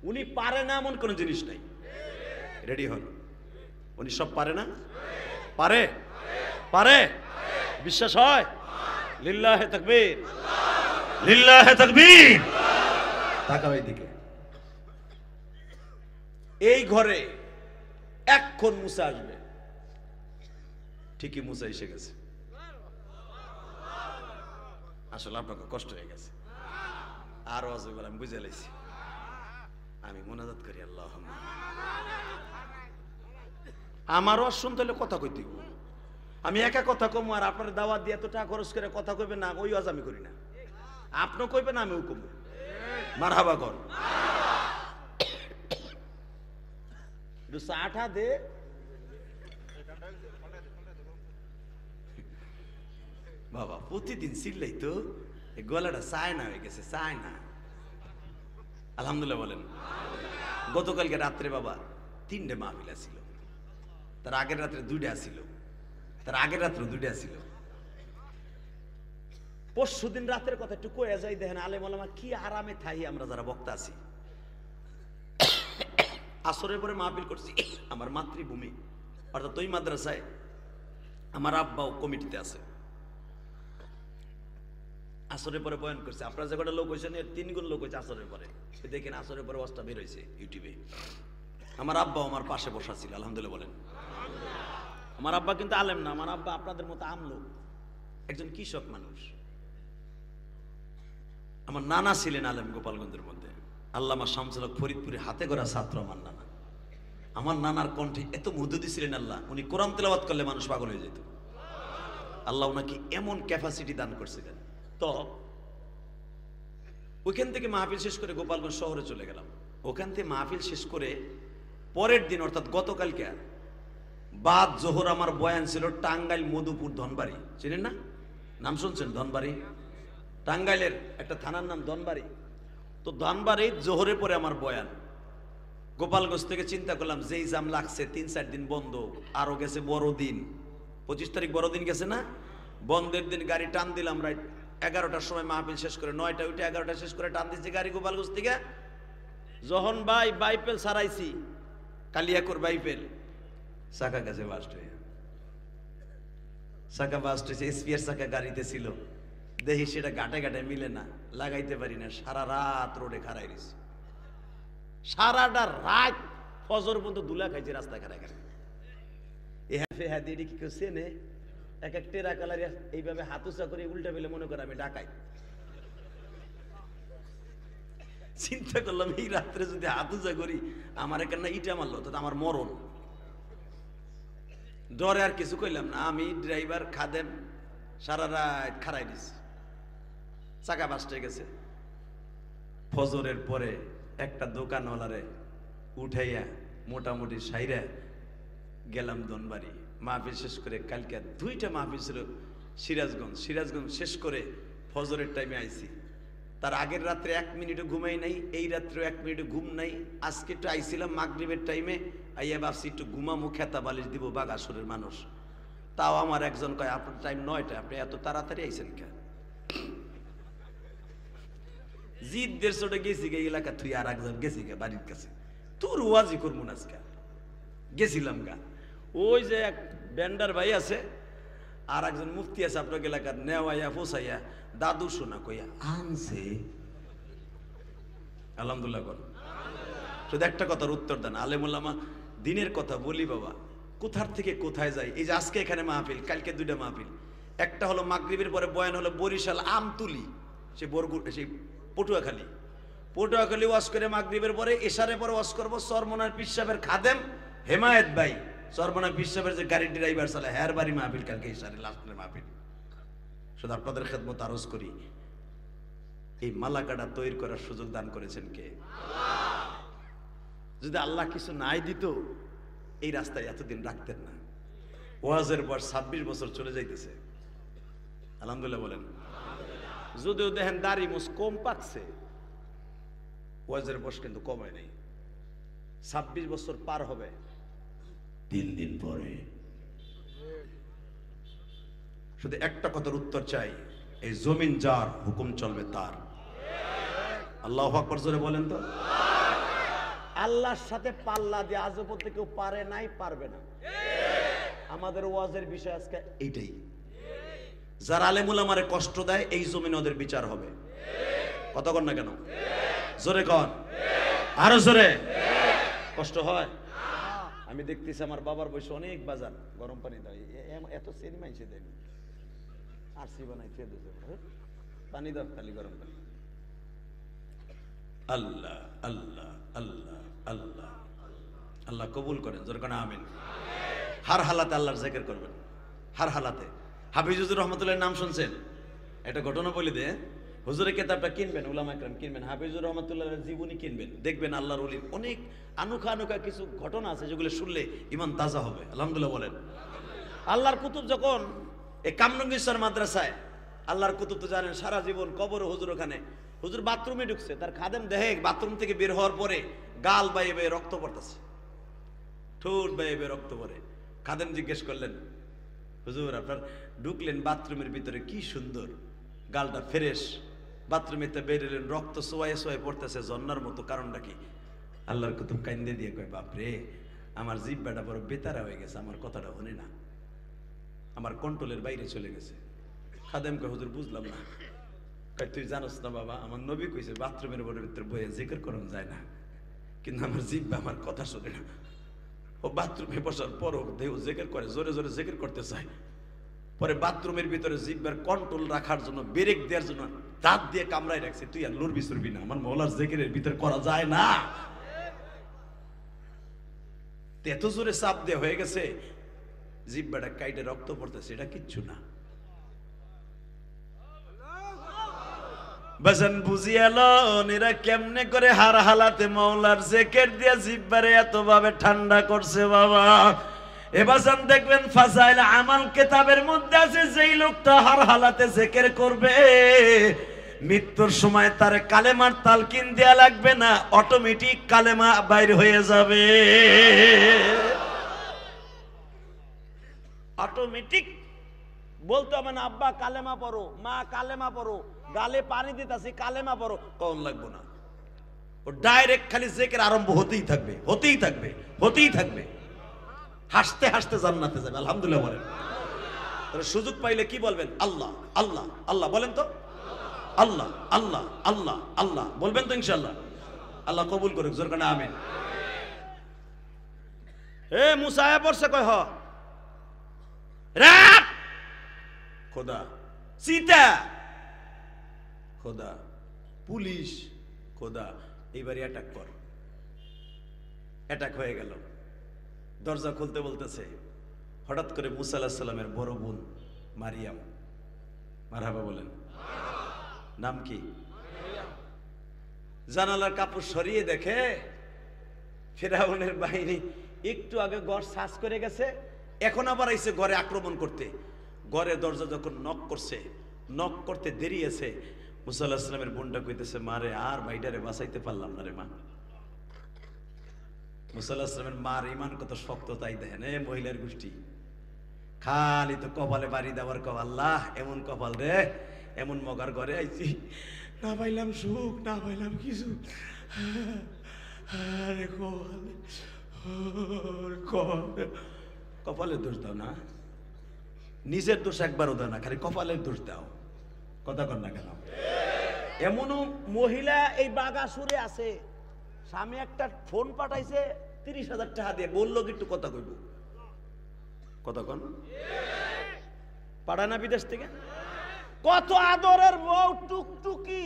Speaker 1: উনি পারে না এমন কোন জিনিস নাই। রেডি হন, উনি সব পারে না? পারে, পারে, বিশ্বাস হয়? লিল্লাহে তাকবীর।
Speaker 3: লিল্লাহে তাকবীর।
Speaker 1: তাকাও এইদিকে। এই ঘরে এখন মুসা আসবে, ঠিকই মুসা এসে গেছে। আসলে আপনাকে কষ্ট হয়ে গেছে, আর অজয় আমি বুঝে লাইছি। আমি মোনাজাত করি, আল্লাহ আমারও শুনতে হলে কথা কইতে হইব। আমি একা কথা কমু, আর আপনার দাওয়াত দিয়ে এত টাকা খরচ করে কথা কইবে না, ওই আজ আমি করি না। আপনিও কইবেন, আমিও কমু। মারহাবা কর। একটু চাটা দে। বাবা প্রতিদিন চিল্লাই তো, এই গলাটা চায় না হয়ে গেছে, চায় না। আলহামদুলিল্লাহ বলেন। গতকালকে রাত্রে বাবা 3টে মাহফিল ছিল, তার আগের রাত্রে 2টা ছিল, তার আগের রাত্রে 2টা ছিল। পরশুদিন রাতের কথা একটু কয়ে যাই, দেখেন আলেম ওলামা কি আরামে থাই আমরা যারা বক্তা আছি। আসরের পরে মাহফিল করছি আমার মাতৃভূমি, অর্থাৎ ওই মাদ্রাসায় আমার আব্বাও কমিটিতে আছে। আসরের পরে বয়ান করছে, আপনারা যে কটা লোক হয়েছেন এর 3 গুণ লোক হয়েছে আসরের পরে। দেখেন আসরের পরে ওয়াজটা বের হয়েছে ইউটিউবে। আমার আব্বাও আমার পাশে বসা ছিল, আলহামদুলিল্লাহ বলেন। আমার আব্বা কিন্তু আলেম না, আমার আব্বা আপনাদের মতো আমলোক, একজন কৃষক মানুষ। আমার নানা ছিলেন আলেম গোপালগঞ্জের মধ্যে, আল্লামা শামসুল হক ফরিদপুরে হাতে গড়া ছাত্র আমার নানা। আমার নানার কণ্ঠে এত মধুদি ছিলেন আল্লাহ, উনি কোরআন তেলাওয়াত করলে মানুষ পাগল হয়ে যেত। আল্লাহ ওনাকে এমন ক্যাপাসিটি দান করছিলেন। তো ওইখান থেকে মাহফিল শেষ করে গোপালগঞ্জ শহরে চলে গেলাম। ওখান থেকে মাহফিল শেষ করে পরের দিন অর্থাৎ গতকালকে বাদ জোহর আমার বয়ান ছিল টাঙ্গাইল মধুপুর ধনবাড়ি, চিনেন না? নাম শুনছেন? ধনবাড়ি টাঙ্গাইলের একটা থানার নাম ধনবাড়ি। তো ধনবাড়ি জোহরে পরে আমার বয়ান। গোপালগঞ্জ থেকে চিন্তা করলাম যেই জাম লাগছে 3-4 দিন বন্ধ, আরো গেছে বড়দিন, 25 তারিখ বড়দিন গেছে না, বন্ধের দিন গাড়ি টান দিলাম রাইট 11টার সময় মাহফিল শেষ করে 9টায় উঠে 11টা শেষ করে টান দিচ্ছি গাড়ি গোপালগঞ্জ থেকে। যখন বাইপেল সারাইছি, কালিয়াকুর বাইপেল, চাকা গেছে বাস্ট হয়ে, চাকা বাস্ট হয়েছে। স্পিয়ার চাকা গাড়িতে ছিল, দেখি সেটা ঘাটে ঘাটে মিলে না, লাগাইতে পারি না। সারা রাত রোডে খাড়াই রয়েছে, সারাটা রাত ফজর পর্যন্ত দুলা খাইছে রাস্তায় খাড়াই খাড়াই। হ্যাঁ দিদি কি কেউ চেনে? এক এক টেরা কালার এইভাবে হাত উঁচা করে উল্টা পেলে মনে করে আমি ডাকাই। চিন্তা করলাম এই রাত্রে যদি হাত উঁচা করি আমার এখানে ইটা মারলো তো আমার মরণ। ডরে আর কিছু কইলাম না, আমি ড্রাইভার খাদেম সারা রাত খাড়াই দিছি, চাকা বাস্ট হয়ে গেছে। ফজরের পরে একটা দোকানওয়ালারে উঠাইয়া মোটামুটি সাইরা গেলাম ধনবাড়ি। মাহফিল শেষ করে কালকে 2টা মাহফিল ছিল সিরাজগঞ্জ শেষ করে ফজরের টাইমে আইছি। তার আগের রাত্রে 1 মিনিটও ঘুমাই নাই, এই রাত্রেও 1 মিনিটও ঘুম নাই। আজকে একটু আইছিলাম মাগরিবের টাইমে, আইয়া ভাবছি একটু ঘুমামু, খেতা বালিশ দিব, বাগাসুরের মানুষ। তাও আমার একজন কয় আপনার টাইম 9টা, আপনি এত তাড়াতাড়ি আইছেন কেন? জিদ 150টা গেছি গে এলাকা তুই, আর একজন গেছি গে বাড়ির কাছে, তোর ওয়াজি করবো না আজকে। গেছিলাম গা, ওই যে এক ব্যান্ডার ভাই আছে, আর একজন মুফতি আছে আপনার এলাকার, নেওয়াইয়া পোসাইয়া দাদু শোনা কইয়া আনছে। আলহামদুলিল্লাহ কর। শুধু একটা কথার উত্তর দেন, আলেমুল্লামা দিনের কথা বলি বাবা, কোথার থেকে কোথায় যায়। এই যে আজকে এখানে মাহফিল, কালকে 2টা মাহফিল। একটা হলো মাগরিবের পরে বয়ান হলো বরিশাল আমতুলি, সেই পটুয়াখালী ওয়াজ করে মাগরিবের পরে এশারে পরে ওয়াজ করবো চরমনার পীর সাহেবের খাদেম হেমায়েত ভাই, চরমনার পীর সাহেবের যে গাড়ি ড্রাইভার চালায়, হ্যার বাড়ি মাহফিল কালকে এশারে লাস্টের মাহফিল। শুধু আপনাদের খেদমত আরজ করি, এই মালাকাটা তৈরি করার সুযোগ দান করেছেন কে? যদি আল্লাহ কিছু নাই দিত এই রাস্তায় এতদিন রাখতেন না। ওয়াজের পর 26 বছর চলে যাইতেছে, আলহামদুলিল্লাহ বলেন। যদিও দেখেন দাড়ি মুছ কম পাকছে, ওয়াজের বয়স কিন্তু কমায় নাই। 26 বছর পার হবে 3 দিন পরে। শুধু একটা কথার উত্তর চাই, এই জমিন যার, হুকুম চলবে তার। আল্লাহু আকবার জোরে বলেন তো। আল্লাহর সাথে পাল্লা দিয়ে আজ পর্যন্ত কেউ পারে নাই, পারবে না। আমাদের ওয়াজের বিষয় আজকে এইটাই, যারা আলেমুল আমারে কষ্ট দেয় এই জমিনে ওদের বিচার হবে।
Speaker 3: কত কন না কেন? জোরে কন, আরো জোরে। কষ্ট হয়? আমি দেখতেছি আমার বাবার বয়সে অনেক বাজার গরম পানি দেয়, এত চেনি মাইছে দেয়নি, আরসি বানাই খেয়ে দিতে পানি দাও খালি গরম পানি। আল্লাহ আল্লাহ আল্লাহ আল্লাহ আল্লাহ কবুল করেন, জোরে কন আমিন। হার হালাতে আল্লাহর জিকির করবেন, হার হালাতে। হাফিজুর রহমতুল্লাহর নাম শুনছেন? একটা ঘটনা বলে দে, হুজুরের কিতাবটা কিনবেন, উলামা ইকরাম কিনবেন, হাফিজুর রহমতুল্লাহর জীবনী কিনবেন, দেখবেন আল্লাহর ওলির অনেক আনুখা আনুখা কিছু ঘটনা আছে যেগুলো শুনলে ইমান তাজা হবে। আলহামদুলিল্লাহ বলেন। আল্লাহর কুতুব যখন এই কামরঙ্গীশ্বর মাদ্রাসায়, আল্লাহর কুতুব তো জানেন সারা জীবন কবর, হুজুর ওখানে, হুজুর বাথরুমে ঢুকছে, তার খাদেম দেখে বাথরুম থেকে বের হওয়ার পরে গাল বাইয়ে বাইয়ে রক্ত পড়তেছে, ঠোঁট বাইয়ে বাইয়ে রক্ত পড়ে। খাদেম জিজ্ঞেস করলেন, হুজুর আপনার ঢুকলেন বাথরুমের ভিতরে, কি সুন্দর গালটা ফ্রেশ, বাথরুমেতে বেরোলেন রক্ত সোয়াই সোয়াই পড়তেছে ঝর্ণার মতো, কারণটা কি? আল্লাহর কুতুব কাইন্দে দিয়ে কয়, বাপরে আমার জিহ্বাটা বড় বেতারা হয়ে গেছে, আমার কথাটা শুনে না, আমার কন্ট্রোলের বাইরে চলে গেছে। খাদেম কয়, হুজুর বুঝলাম না। কয়, তুই জানোস না বাবা, আমার নবী কইছে বাথরুমের ভিতরে বইয়ে জিকির করন যায় না, কিন্তু আমার জিহ্বা আমার কথা শুনে না। ও বাথরুমে বসার পরও দেহ জিকির করে, জোরে জোরে জিকির করতে চায়। পরে বাথরুমের ভিতরে জিহ্বার কন্ট্রোল রাখার জন্য, ব্রেক দেওয়ার জন্য দাঁত দিয়ে কামড়াই রাখছে। তুই আর লড়বি চড়বি না, আমার মৌলার জিকিরের ভিতরে করা যায় না। এত জোরে চাপ দেওয়া হয়ে গেছে, জিহ্বাটা কাইটে রক্ত পড়তেছে, এটা কিচ্ছু না। বাজান বুঝিয়ালো এরা কেমনে করে হার হালাতে মৌলার জিকির দিয়ে জিহ্বারে এত ভাবে ঠান্ডা করছে বাবা। এবাজান দেখবেন ফাজাইল আমাল কিতাবের মধ্যে আছে, যেই লোকটা হার হালাতে জিকির করবে মৃত্যুর সময় তার কালেমার তালকিন দেয়া লাগবে না, অটোমেটিক কালেমা বাইর হয়ে যাবে, অটোমেটিক। বলতে হবে না আব্বা কালেমা পড়ো, মা কালেমা পড়ো, গালে পানি দিতাছি কালেমা পড়ো, কোন লাগবো না। ও ডাইরেক্ট খালি জিকির আরম্ভ হতেই থাকবে, হতেই থাকবে, হতেই থাকবে, হাসতে হাসতে জান্নাতে যাবে। আলহামদুলিল্লাহ বলেন। তাহলে সুযোগ পাইলে কি বলবেন? আল্লাহ আল্লাহ আল্লাহ বলেন তো, আল্লাহ আল্লাহ আল্লাহ আল্লাহ বলবেন তো ইনশাআল্লাহ। আল্লাহ কবুল করুক, জোর করে আমিন। এ মুসা আয়া পড়ছে, কয় হ রাত খোদা, সীতা খোদা, পুলিশ খোদা, এইবারে অ্যাটাক কর। অ্যাটাক হয়ে গেল, দরজা খুলতে বলতেছে, হঠাৎ করে মুসা আলাইহিস সালামের বড় বোন মারিয়াম, মারহাবা বলেন, নাম কি? জানালার কাপড় সরিয়ে দেখে ফিরআউনের বাহিনী একটু আগে ঘর সার্চ করে গেছে, এখন আবার আইছে ঘরে আক্রমণ করতে। ঘরে দরজা যখন নক করছে, নক করতে দেরি আছে, মুসা আলাইহিস সালামের বোনটা কইতেছে, মারে আর ভাইটারে বাঁচাইতে পারলাম না রে মা। মুসা আলাইহিস সালামের মার ইমান কত শক্ত তাই দেখেন। এ মহিলার গোষ্ঠী খালি তো কপালে বাড়ি দেওয়ার কপাল, আল্লাহ এমন কপাল রে, এমন মগার ঘরে আইছি, না পাইলাম সুখ, না পাইলাম কিছু, কপালের দোষ দাও না, নিজের দোষ একবারও দাও না, খালি কপালের দোষ দাও। কথা কর না কেন? এমনও মহিলা এই বাগাসুরে আছে, স্বামী একটা ফোন পাঠাইছে 30,000 টাকা দিয়ে, বললো একটু কথা কইব, কথা কন পাঠায় না বিদেশ থেকে, কত আদরের বউ, টুকটুকি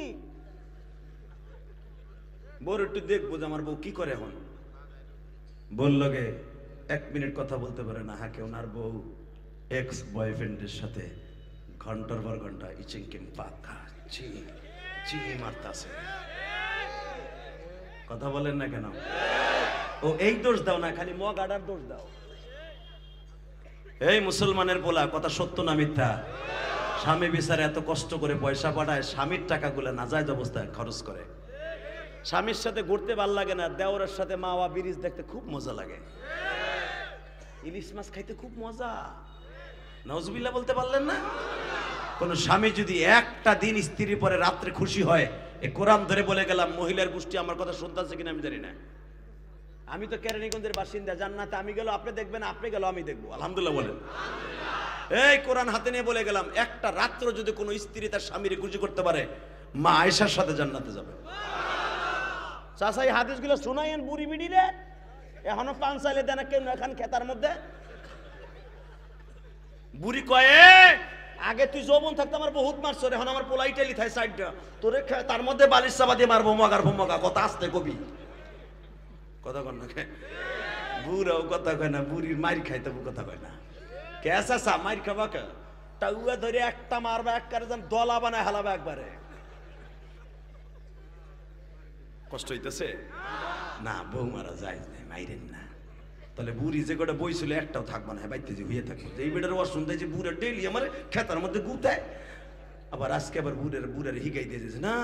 Speaker 3: বউ, একটু দেখবো যে আমার বউ কি করে। এখন বললো গে 1 মিনিট কথা বলতে পারে না, হাকে ওনার বউ এক্স বয়ফ্রেন্ডের সাথে ঘন্টার পর ঘন্টা ইচিংকিং পাকা চি চি মারতাছে। কথা বলেন না কেন? ও এই দোষ দাও না, খালি মগাডার দোষ দাও। এই মুসলমানের বলা কথা সত্য না মিথ্যা? স্বামী বিচারে এত কষ্ট করে পয়সা পাঠায়, স্বামীর টাকাগুলো নাজায়েজ অবস্থায় খরচ করে। স্বামীর সাথে ঘুরতে ভাল লাগে না, দেওরের সাথে মাওয়া ব্রিজ দেখতে খুব মজা লাগে, ইলিশ মাছ খাইতে খুব মজা। নাউজুবিল্লাহ বলতে পারলেন না? কোন স্বামী যদি একটা দিন স্ত্রীর পরে রাত্রে খুশি হয়, এ কোরআন ধরে বলে গেলাম, মহিলার গোষ্ঠী আমার কথা শুনতেছে কিনা আমি জানি না। আমি তো কেরানীগঞ্জের বাসিন্দা, জান্নাতে আমি গেল আপনি দেখবেন, আপনি গেল আমি দেখবো। আলহামদুলিল্লাহ বলেন। এই কোরআন হাতে নিয়ে বলে গেলাম, একটা রাত্র যদি কোনো স্ত্রী তার স্বামীর খুশি করতে পারে,
Speaker 1: মা আয়েশার সাথে জান্নাতে যাবে।
Speaker 3: চাচা এই হাদিসগুলো শোনাইয়েন বুড়ি বিড়ি রে, এখনো পান চাইলে দেন কেন এখন খেতার মধ্যে। বুড়ি কয়ে আগে তুই যৌবন থাকতে আমার বহুত মারছ রে, এখন আমার পোলাই টেলি থাই সাইডটা তোরে তার মধ্যে বালিশ চাপা দিয়ে মারবো মগার ভুমগা। কথা আসতে কবি কথা কন না, বুড়াও কথা কয় না, বুড়ির মাইর খাইতে কথা কয় না। কে চাচা মাইর খাবা কে? টাউয়া ধরে একটা মারবা একবারে যেন দলা বানায় হালাবা একবারে। কষ্ট হইতেছে না? বউ মারা যায় নাই, মাইরেন না। তাহলে বুড়ি যে কটা বই ছিল একটাও থাকবে না, বাইতে যে হইয়ে থাকবে। এই বেটার ওয়াজ শুনতে যে বুড়া ডেলি আমার খেতার মধ্যে গুতায়, আবার আজকে আবার বুড়ার হিগাই দিয়ে দিয়েছে না।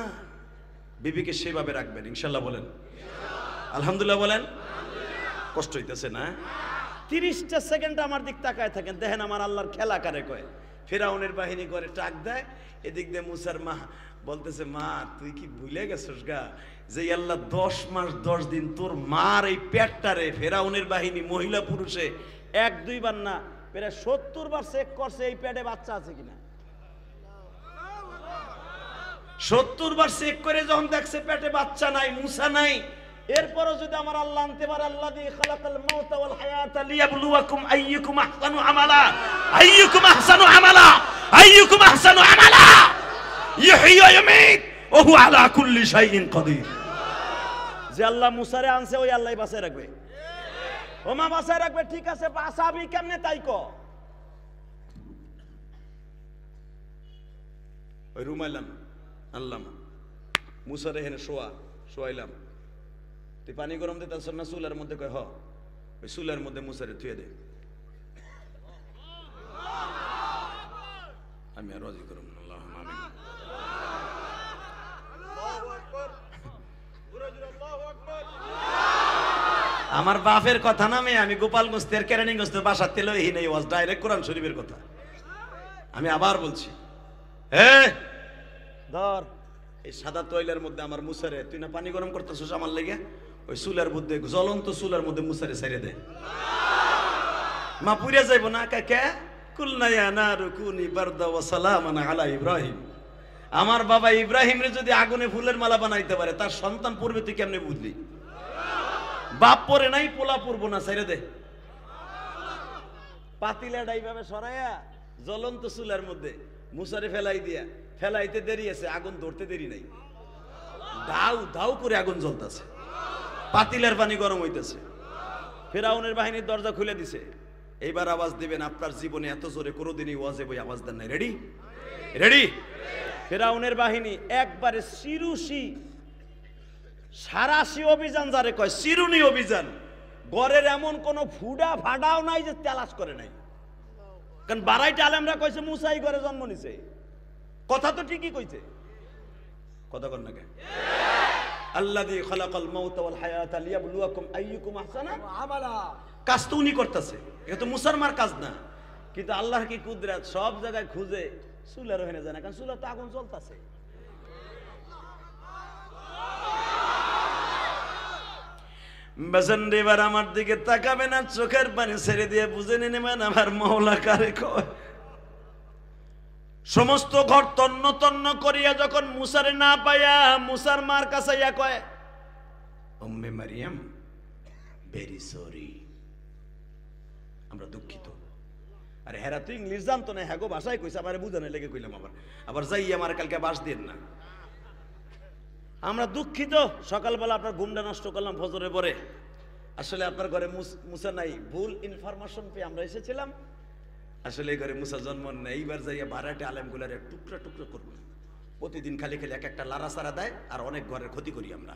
Speaker 3: বিবিকে সেভাবে রাখবেন ইনশাল্লাহ বলেন, আলহামদুলিল্লাহ বলেন। কষ্ট হইতেছে না? 30টা সেকেন্ড আমার দিক তাকায় থাকেন, দেখেন আমার আল্লাহর খেলা কারে কয়। ফেরাউনের বাহিনী করে টাক দেয়, এদিক দিয়ে মুসার মা বলতেছে, মা তুই কি ভুলে গেছিস গা যে আল্লাহ 10 মাস 10 দিন তোর মার এই পেটটারে ফেরাউনের বাহিনী মহিলা পুরুষে 1-2 বার না প্রায় 70 বার চেক করছে এই পেটে বাচ্চা আছে কিনা। 70 বার চেক করে যখন দেখছে পেটে বাচ্চা নাই, মুসা নাই, এরপরও যদি আমার আল্লাহ আনতে পারে, আল্লাযী খালাকাল মাউতা ওয়াল হায়াতা লিয়াবলুয়াকুম আইয়ুকুম আহসানু আমালা, আইয়ুকুম আহসানু আমালা, আইয়ুকুম আহসানু আমালা, ইহয়ী ওয়া ইউমীত ওয়া হুয়া আলা কুল্লি শাইইন কাদির। যে আল্লাহ মুসারে আনছে ওই আল্লাহই বাঁচায় রাখবে। ও মা বাঁচায় রাখবে, ঠিক আছে, বাঁচাবি কেমনে তাই ক। ওই রুমাইলাম আনলাম, মুসারে হেনে শোয়াইলাম। তুই পানি গরম দিতে আসছ না চুলার মধ্যে? কয় হ। ওই চুলার মধ্যে মুসারে থুয়ে দে, আমি আর রাজি করব না। আল্লাহুম্মা আমিন। আমার বাপের কথা না, আমি গোপালগঞ্জ থেকে কেরানীগঞ্জ থেকে বাসার তেল এই নেই, ওয়াজ ডাইরেক্ট কোরআন শরীফের কথা। আমি আবার বলছি, ধর এই সাদা তৈলের মধ্যে আমার মুসারে, তুই না পানি গরম করতেছিস আমার লেগে, ওই চুলার মধ্যে, জ্বলন্ত চুলার মধ্যে মুসারে ছেড়ে দে। মা পুড়ে যাইব না? কে কুলনা ইয়া নারু কুনি বারদা ওয়া সালামান আলা ইব্রাহিম। আমার বাবা ইব্রাহিমরে যদি আগুনে ফুলের মালা বানাইতে পারে, তার সন্তান পড়বে তুই কেমনে বুঝলি? বাপ পরে নাই, পোলা পড়বো না, ছেড়ে দে। পাতিলাটা এইভাবে সরাইয়া জ্বলন্ত চুলার মধ্যে মুসারে ফেলাই দিয়া, ফেলাইতে দেরি আছে, আগুন ধরতে দেরি নাই, দাউ দাউ করে আগুন জ্বলতেছে, পাতিলের পানি গরম হইতেছে। ফেরাউনের বাহিনীর দরজা খুলে দিছে। এইবার আওয়াজ দিবেন, আপনার জীবনে এত জোরে কোনোদিনই ওয়াজে বই আওয়াজ দেন নাই। রেডি? রেডি? ফেরাউনের বাহিনী একবারে সিরুসি, সারাসি অভিযান যারে কয়, সিরুনি অভিযান। গড়ের এমন কোন ফুডা ফাডাও নাই যে তেলাশ করে নাই, কারণ বারাইটা আলেমরা কইছে মুসাই ঘরে জন্ম নিছে। কথা তো ঠিকই কইছে, কথা কর না কে? আল্লাযী খালাকাল মাউতা ওয়াল হায়াতা লিয়াবলুয়াকুম আইয়ুকুম আহসানু আমালা। কাজ তো উনি করতেছে, এটা তো মুসলমানের কাজ না। কিন্তু আল্লাহর কি কুদরত, সব জায়গায় খুঁজে চুলার হয়ে যায় না, কারণ চুলা তো আগুন জ্বলতেছে। বেজন্ডি এবার আমার দিকে তাকাবে না, চোখের পানি ছেড়ে দিয়ে বুঝে নেবেন আমার মওলা কারে কয়। সমস্ত ঘর তন্ন তন্ন করিয়া যখন মুসারে না পাইয়া মুসার মার কাছে ইয়া কয়, উম্মে মারিয়াম ভেরি সরি, আমরা দুঃখিত। আরে হেরা তুই ইংলিশ জানতো না, হ্যাগো ভাষায় কইছে, আবার বুঝানো লেগে কইলাম, আবার যাই আমার কালকে বাস দিন না, আমরা দুঃখিত। সকালবেলা আপনার ঘুমটা নষ্ট করলাম ফজরের পরে, আসলে আপনার ঘরে মুসা নাই, ভুল ইনফরমেশন পেয়ে আমরা এসেছিলাম, আসলে এই ঘরে মুসা জন্ম নেই। এইবার যাইয়া ভাড়াটে আলেমগুলারে টুকরা টুকরা করবো, প্রতিদিন খালি খালি এক একটা লারা সারা দেয়, আর অনেক ঘরের ক্ষতি করি আমরা।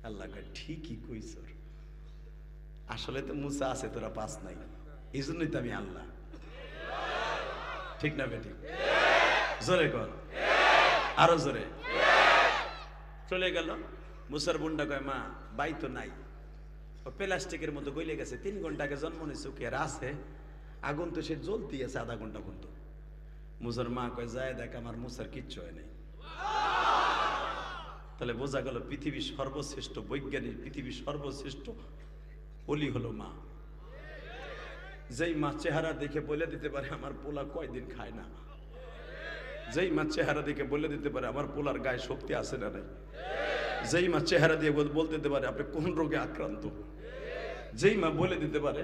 Speaker 3: আল্লাহ ঠিকই কইছ, আসলে তো মুসা আছে, তোরা পাস নাই, এই জন্যই তো আমি আল্লাহ। ঠিক না বেটি? জোরে কর, আরো জোরে। চলে গেল। মুসার বুন্ডা কয়, মা বাই তো নাই, ও প্লাস্টিকের মতো গলে গেছে, 3 ঘন্টা আগে জন্ম নিয়েছে, কি আর আছে? আগুন তো সে জ্বলতি আছে আধা ঘন্টা পর্যন্ত। মুসার মা কয়, যায় দেখ আমার মুসার কিচ্ছু হয় নাই। তাহলে বোঝা গেল পৃথিবীর সর্বশ্রেষ্ঠ বৈজ্ঞানিক, পৃথিবীর সর্বশ্রেষ্ঠ ওলি হলো মা। যেই মা চেহারা দেখে বলে দিতে পারে আমার পোলা কয়দিন খায় না,
Speaker 1: যেই মা চেহারা দিকে বলে দিতে পারে আমার পোলার গায়ে শক্তি আছে না নাই, যেই মা চেহারা দিয়ে বলতে দিতে পারে আপনি কোন রোগে আক্রান্ত, যেই মা বলে দিতে পারে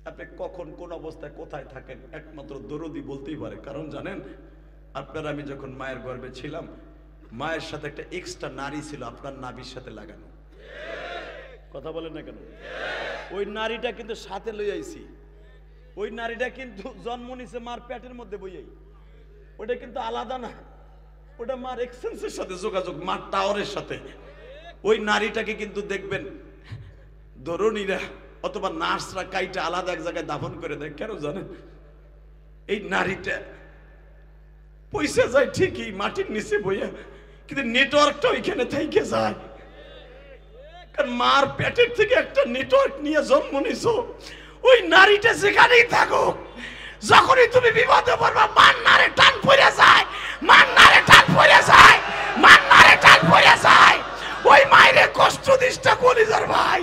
Speaker 1: আপনি কখন কোন অবস্থায় কোথায় থাকেন, একমাত্র দরদি বলতেই পারে। কারণ জানেন আপনারা আমি যখন মায়ের গর্ভে ছিলাম, মায়ের সাথে একটা এক্সট্রা নারী ছিল আপনার নাভির সাথে লাগানো। কথা বলেন না কেন? ওই নারীটা কিন্তু সাথে লই আইছি, ওই নারীটা কিন্তু জন্ম নিছে মার পেটের মধ্যে বইয়াই, ওটা কিন্তু আলাদা না, ওটা মার এক্সচেঞ্জের সাথে যোগাযোগ, মার টাওয়ারের সাথে। ওই নারীটাকে কিন্তু দেখবেন ধরনীরা অথবা নার্সরা কাইটা আলাদা এক জায়গায় দাফন করে দেয়। কেন জানেন? এই নারীটা পয়সা যায় ঠিকই মাটির নিচে বইয়া, কিন্তু নেটওয়ার্কটা ওইখানে থেকে যায়। কারণ মার পেটের থেকে একটা নেটওয়ার্ক নিয়ে জন্ম নিছো। ওই নারীটা যেখানেই থাকুক, যখনই তুমি বিপদে পড়বা মার নারে টান পড়ে যায়, মার নারে টান পড়ে যায়, মার নারে টান পড়ে যায়। ওই মায়েরে কষ্ট দিসটা কলিজার ভাই,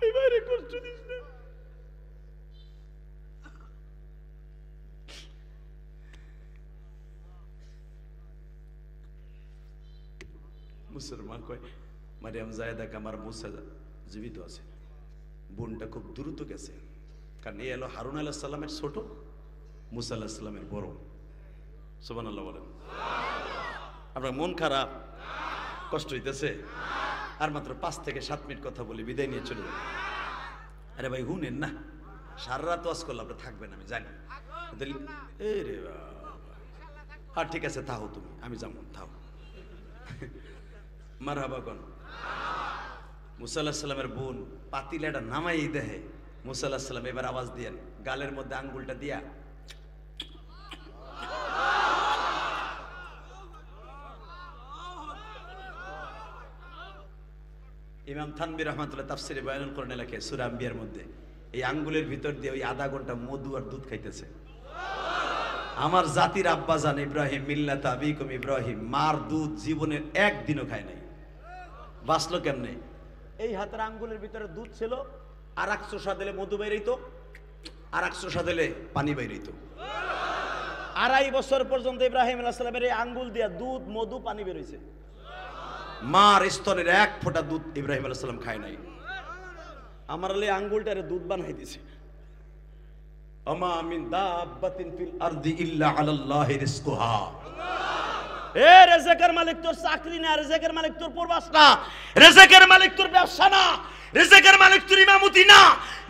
Speaker 1: ওই মায়েরে কষ্ট দিস না। মুসলমান কয় মারিয়াম জায়েদা কামার মুসা জীবিত আছে, বোনটা খুব দ্রুত গেছে। কারণ এই এলো হারুন আলাইহিস সালামের ছোট, মুসা আলাইহিস সালামের বড়। সুবহানাল্লাহ বলেন। আপনার মন খারাপ, কষ্ট হইতেছে? আর মাত্র 5 থেকে 7 মিনিট কথা বলি, বিদায় নিয়ে চলে যাবেন। আরে ভাই হুনেন না, সারা রাত ওয়াজ করলে আপনি থাকবেন আমি জানি। এই রে বাবা, হ্যাঁ ঠিক আছে থাও তুমি, আমি যাবো, থাও। মারহাবা কোন মুসা আলাইহিস সালামের বোন পাতিলাটা নামাই দেহে। মুসা আলাইহিস সালাম এবার আওয়াজ দিয়েন, গালের মধ্যে আঙ্গুলটা দিয়া ইমাম থানবী রহমাতুল্লাহ তাফসিরে বায়ানুল কোরআনে লেখে সূরা আম্বিয়ার মধ্যে এই আঙ্গুলের ভিতর দিয়ে ওই আধা ঘন্টা মধু আর দুধ খাইতেছে। আমার জাতির আব্বাজান ইব্রাহিম মিল্লাত আবিকুম ইব্রাহিম মার দুধ জীবনে একদিনও খায় নাই। বাঁচলো কেমনে? এই হাতের আঙ্গুলের ভিতরে দুধ ছিল, আর 100 দিলে মধু বেরিত, আর 100 দিলে পানি বেরিত। 2.5 বছর পর্যন্ত ইব্রাহিম আলাইহিস সালামের এই আঙ্গুল দিয়া দুধ মধু পানি বেরোইছে। মার স্তনের 1 ফোঁটা দুধ ইব্রাহিম আলাইহিস সালাম খায় নাই। আমার আলী আঙ্গুলটারে দুধ বানাই দিছে। আমা মিন দাব্বাতিন ফিল আরদি ইল্লা আলাল্লাহি রিজকুহা। এ রিজকের মালিক তোর চাকরি না, রিজকের মালিক তোর প্রবাস না, রিজকের মালিক তোর ব্যবসা না, রিজকের মালিক তোর ইমামতি না,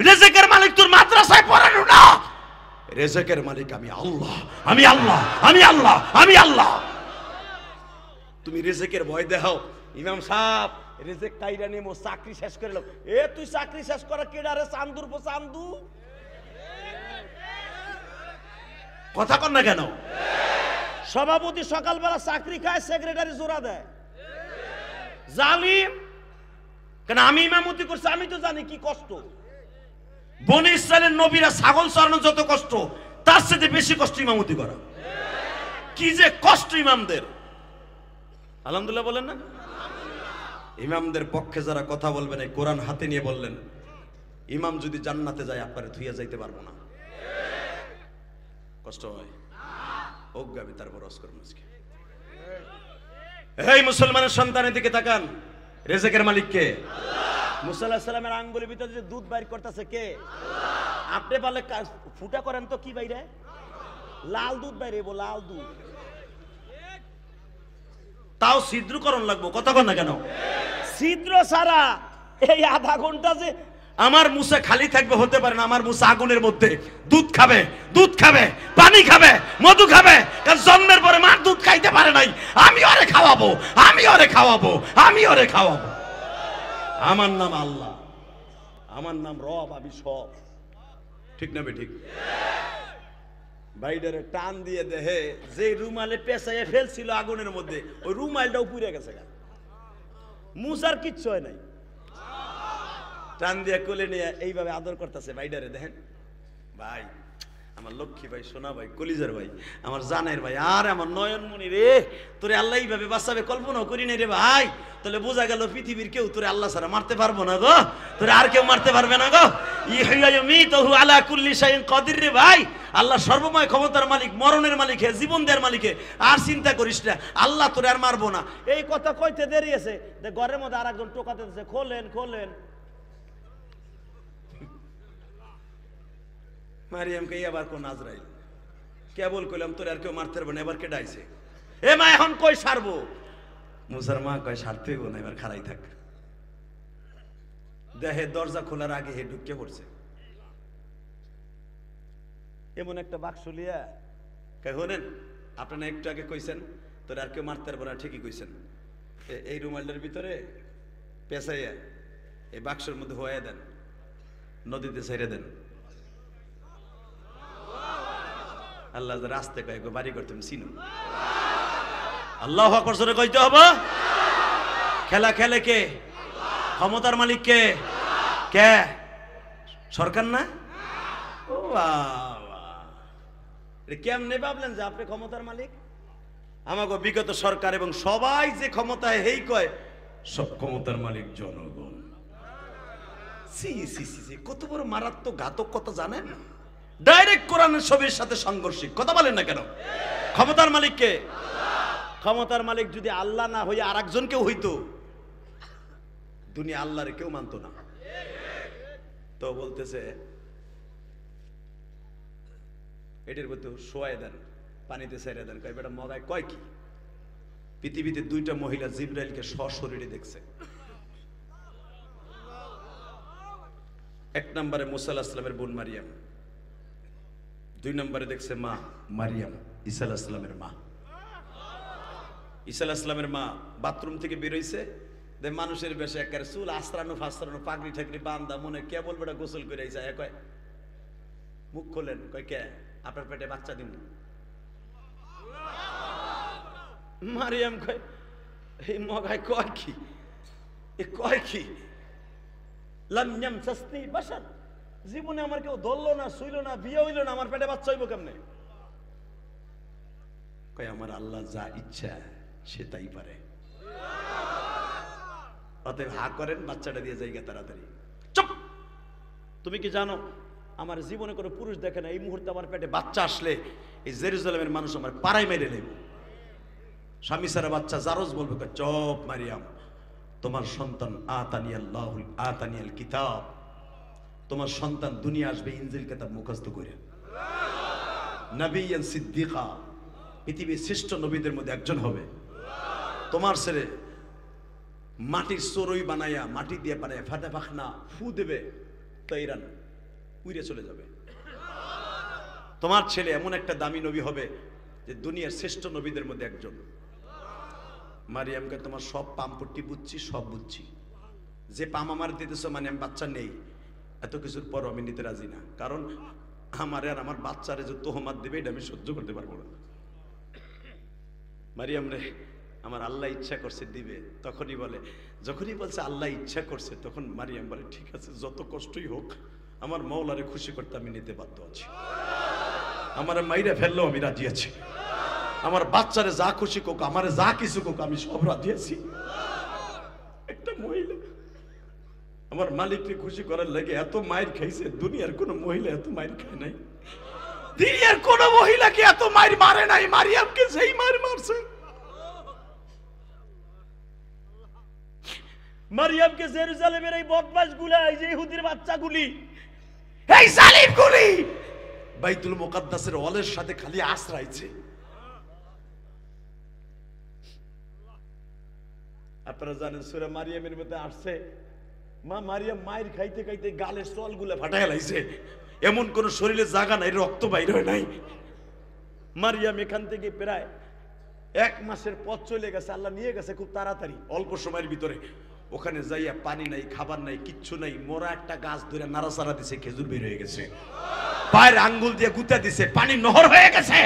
Speaker 1: রিজকের মালিক তোর মাদ্রাসায় পড়ানো না। রিজকের মালিক আমি আল্লাহ, আমি আল্লাহ, আমি আল্লাহ, আমি আল্লাহ। তুমি রিজকের ভয় দেখাও, ইমাম সাহেব রিজেক কাইরা নেমো, চাকরি শেষ করে লো। এ তুই চাকরি শেষ করা কেডা রে? চান্দুর পো চান্দু, কথা কন না কেন? সভাপতি সকালবেলা চাকরি খায়, সেক্রেটারি জোড়া দেয়, জালিম। কেন? আমি ইমামতি করছি, আমি তো জানি কি কষ্ট। বনি ইসরাইলের নবীরা ছাগল চড়ানো যত কষ্ট, তার সাথে বেশি কষ্ট ইমামতি করা। কি যে কষ্ট ইমামদের! আলহামদুলিল্লাহ বলেন না? ইমামদের পক্ষে যারা কথা বলবেন এই কোরআন হাতে নিয়ে বললেন, ইমাম যদি জান্নাতে যায় আপনারে থুইয়া যাইতে পারবো না। কষ্ট হয় অজ্ঞাবি, তারপর অস্কর মুসকে। এই মুসলমানের সন্তানের দিকে তাকান, রিজকের মালিক কে? আল্লাহ। মুসা আলাইহিস সালামের আঙ্গুলের ভিতরে যে দুধ বাইর করতেছে কে? আল্লাহ। আপনি বলে ফুটা করেন তো কি বাইরে? লাল দুধ বাইরে, লাল দুধ। তাও ছিদ্রকরণ লাগবো, কথা কন না কেন? ছিদ্র ছাড়া এই আধা ঘন্টা যে আমার মুসা খালি থাকবে হতে পারে না। আমার মুসা আগুনের মধ্যে দুধ খাবে, দুধ খাবে, পানি খাবে, মধু খাবে। কারণ জন্মের পরে মার দুধ খাইতে পারে নাই। আমি ওরে খাওয়াবো, আমি ওরে খাওয়াবো, আমি ওরে খাওয়াবো। আমার নাম আল্লাহ, আমার নাম রব, আমি সব। ঠিক না বে ঠিক? বাইডারে টান দিয়ে দেহে যে রুমালে পেঁচাইয়ে ফেলছিল আগুনের মধ্যে, ওই রুমালটাও পুড়ে গেছে। মুসার কিচ্ছু হয় নাই। টান দিয়ে কোলে নিয়ে এইভাবে আদর করতেছে বাইডারে। দেখেন ভাই,
Speaker 3: আমার লক্ষ্মী ভাই, সোনা ভাই, কলিজার ভাই, আমার জানের ভাই, আর আমার নয়নমণি রে, তোরে আল্লাহ এইভাবে বাঁচাবে কল্পনাও করি নাই রে ভাই। তাহলে বোঝা গেল পৃথিবীর কেউ তোরে আল্লাহ ছাড়া মারতে পারবো না গো, তোরে আর কেউ মারতে পারবে না গো। ইহু আলা কুল্লি শাইইন কাদির রে ভাই। আল্লাহ সর্বময় ক্ষমতার মালিক, মরণের মালিক, হে জীবন দেওয়ার মালিক, আর চিন্তা করিস না, আল্লাহ তোরে আর মারবো না। এই কথা কইতে দেরি আছে, ঘরের মধ্যে আর একজন টোকাতে দিচ্ছে, খোলেন খোলেন। মারিয়ামকে আবার কোন আজরাইল কেবল কইলাম তোরে আর কেউ মারতে পারবে না, এবার কে ডাইছে? এ মা এখন কই সারবো? মুসার মা কয় সারতে হইব না, এবার খাড়াই থাক। দেহে দরজা খোলার আগে হে ঢুকে পড়ছে, এমন একটা বাক্স লিয়া কয় হলেন আপনারা একটু আগে কইছেন তোরে আর কেউ মারতে পারবে না, ঠিকই কইছেন। এই রুমালটার ভিতরে পেঁচাইয়া এই বাক্সের মধ্যে হয়ে দেন, নদীতে ছেড়ে দেন। আল্লাহ রাস্তে কয় বাড়ি করতে চিনো। আল্লাহু আকবার জোরে কইতে হবে। খেলা খেলে কে? ক্ষমতার মালিক কে? কে? সরকার না? ও বাবা, কেমনে ভাবলেন যে আপনি ক্ষমতার মালিক? আমাকে বিগত সরকার এবং সবাই যে ক্ষমতায় হেই কয় সব ক্ষমতার মালিক জনগণ। সি সি সি, কত বড় মারাত্মক ঘাতক কথা জানেন? ডাইরেক্ট কোরআনের ছবির সাথে সাংঘর্ষিক কথা বলেন না কেন? ক্ষমতার মালিক কে? ক্ষমতার মালিক যদি আল্লাহ না হইয়া আর একজন কেউ হইতো, দুনিয়া আল্লাহরে কেউ মানতো না। তো বলতেছে এটার মধ্যে শোয়াই দেন, পানিতে ছেড়ে দেন। কয় বেটা মগায় কয় কি? পৃথিবীতে দুইটা মহিলা জিবরাইলকে সশরীরে দেখছে। এক নম্বরে মুসা আলাইহিস সালামের বোন মারিয়াম, দুই নম্বরে দেখছে মা মারিয়াম, ঈসা আলাইহিস সালামের মা। ঈসা আলাইহিস সালামের মা বাথরুম থেকে বের হইছে, মানুষের বেশে একেবারে চুল আশ্রানো ফাশ্রানো, পাগড়ি ঠাকরি বান্দা, মনে কেবল বেটা গোসল করে আইসা। কয় মুখ খোলেন। কয় কে? আপনার পেটে বাচ্চা দিন। মারিয়াম কয় এই মগায় কয় কি? এ কয় কি? লাম ইয়ামসাসনি বাশার, জীবনে আমার কেউ ধরলো না, শুইল না, বিয়ে হইল না, আমার পেটে বাচ্চা হইব কেমনে? কয় আমার আল্লাহ যা ইচ্ছা সে তাই পারে, অতএব হা করেন, বাচ্চাটা দিয়ে যাইগা তাড়াতাড়ি। চুপ! তুমি কি জানো আমার জীবনে কোনো পুরুষ দেখে না, এই মুহূর্তে আমার পেটে বাচ্চা আসলে এই জেরুজালেমের মানুষ আমার পাড়ায় মেরে নেব। স্বামী সারা বাচ্চা জারজ বলবে চপ মারিয়াম, তোমার সন্তান আতানিয়াল কিতাব, তোমার সন্তান দুনিয়া আসবে ইনজিল কিতাব মুখস্থ করে, নবিয়ান সিদ্দিকা, পৃথিবীর শ্রেষ্ঠ নবীদের মধ্যে একজন হবে। তোমার ছেলে মাটির চড়ুই বানাইয়া, মাটি দিয়ে বানাইয়া ফাটা পাখনা ফু দেবে, তৈরান উড়ে চলে যাবে। তোমার ছেলে এমন একটা দামি নবী হবে যে দুনিয়ার শ্রেষ্ঠ নবীদের মধ্যে একজন। মারিয়ামকে তোমার সব পাম্পট্টি বুঝছি, সব বুঝছি, যে পাম আমার দিতেছ মানে আমি বাচ্চা নেই, এত কিছুর পর আমি নিতে রাজি না, কারণ আমার আর আমার বাচ্চারে যে তোহমাত দেবে এটা আমি সহ্য করতে পারবো না। মারিয়াম রে আমার আল্লাহ ইচ্ছা করছে দিবে, তখনই বলে, যখনই বলছে আল্লাহ ইচ্ছা করছে, তখন মারিয়াম বলে ঠিক আছে, যত কষ্টই হোক আমার মওলারে খুশি করতে আমি নিতে বাধ্য আছি। আমার মাইরা ফেললেও আমি রাজি আছি, আমার বাচ্চারে যা খুশি কোক, আমারে যা কিছু কোক, আমি সব রাজি আছি। একটা মহিলা আমার মালিককে খুশি করার লাগে এত মায়ের খাইছে, দুনিয়ার কোন মহিলা এত মায়ের খায় নাই, দুনিয়ার কোন মহিলাকে এত মায়ের মারে নাই, মারিয়ামকে সেই মার মারছে। মারিয়ামকে জেরুজালেমের এই বদমাশ গুলা, এই যে ইহুদির বাচ্চাগুলি, এই জালিমগুলি বাইতুল মুকাদ্দাসের ওয়ালের সাথে খালি আশ্রাইছে। আপনারা জানেন সূরা মারিয়ামের মধ্যে আসছে, মা মারিয়াম মায়ের খাইতে খাইতে গালের চলগুলা ফাটায় লাইছে, এমন কোন শরীরে জায়গা নাই, রক্ত বাইর হয় নাই। মারিয়াম এখান থেকে প্রায় 1 মাসের পথ চলে গেছে, আল্লাহ নিয়ে গেছে খুব তাড়াতাড়ি, অল্প সময়ের ভিতরে। ওখানে যাইয়া পানি নাই, খাবার নাই, কিচ্ছু নাই, মোরা একটা গাছ ধরে নাড়াচাড়া দিছে, খেজুর বের হয়ে গেছে, পায়ের আঙ্গুল দিয়ে গুতা দিছে, পানি নহর হয়ে গেছে।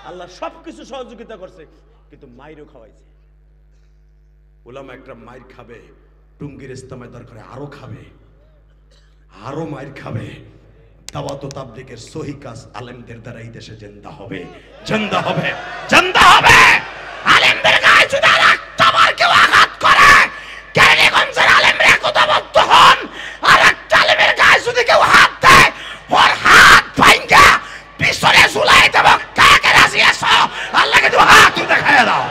Speaker 3: আল্লাহ সবকিছু সহযোগিতা করছে, কিন্তু মাইরও খাওয়াইছে। ওলামা একটা মাইর খাবে, টুঙ্গির ইস্তেমায় দরকার আরো খাবে, আরো মাইর খাবে,
Speaker 1: দাওয়াত ও তাবলীগের সহি কাজ আলেমদের দ্বারা এই দেশে জিন্দা হবে, জিন্দা হবে, জিন্দা হবে। আলেমদের গায়ে যদি আরেকটাবার কেউ আঘাত করে, কেরানীগঞ্জের আলেমরা একতাবদ্ধ হন, আরেকটা আলেমের গায়ে যদি কেউ হাত দেয়, ওর হাত ভাঙ্গা পিছনে ঝুলাই দেব। কে কে রাজি আছো? আল্লাহকে তুমি হাত দেখায় দাও।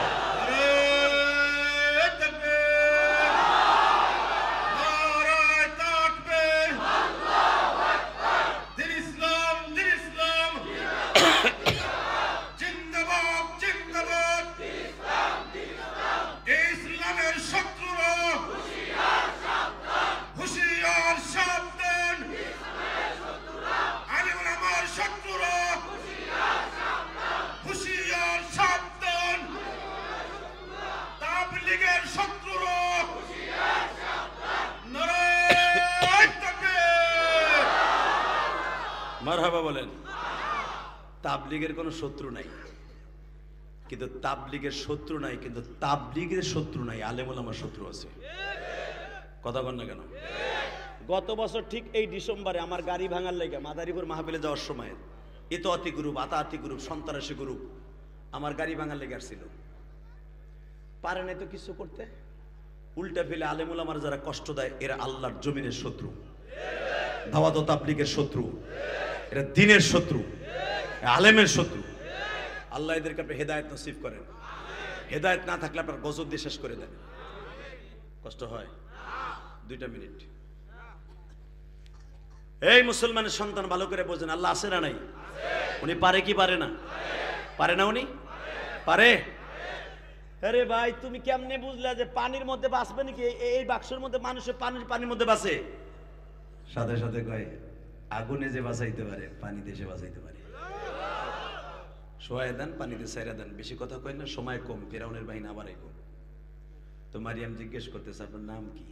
Speaker 3: মারহাবা বলেন। তাবলীগের কোনো শত্রু নাই, কিন্তু তাবলীগের শত্রু নাই, কিন্তু তাবলীগের শত্রু নাই, আলেম ওলামার শত্রু আছে। কথা বল না কেন? গত বছর ঠিক এই ডিসেম্বরে আমার গাড়ি ভাঙার লেগে মাদারীপুর মাহফিলে যাওয়ার সময় এত অতি গ্রুপ, আতাআতি গ্রুপ, সন্ত্রাসী গ্রুপ আমার গাড়ি ভাঙার লেগে আসছিল। পারে নাই তো কিছু করতে, উল্টা ফেলে আলেম ওলামার যারা কষ্ট দেয় এরা আল্লাহর জমিনের শত্রু, দাওয়াত ও তাবলীগের শত্রু, এরা দ্বীনের শত্রু, আলেমের শত্রু। আল্লাহ এদেরকে আপনি হেদায়েত নসিব করেন। হেদায়েত না থাকলে আপনার গজব দিয়ে শেষ করে দেন। কষ্ট হয়? 2 মিনিট। এই মুসলমানের সন্তান ভালো করে বোঝেন, আল্লাহ আছে না নাই? উনি পারে কি পারে না? পারে না উনি? পারে। আরে ভাই তুমি কেমনে বুঝলা যে পানির মধ্যে বাঁচবে নাকি? এই বাক্সের মধ্যে মানুষের পানির মধ্যে বাঁচে? সাথে সাথে কয় আগুনে যে বাঁচাইতে পারে পানিতে সে বাঁচাইতে পারে। সোয়াই দেন, পানিতে সাইরা দেন। বেশি কথা কয় না, সময় কম, ফেরাউনের বাহিনী আবারই কম। তো মারিয়াম জিজ্ঞেস করতেছে আপনার নাম কি?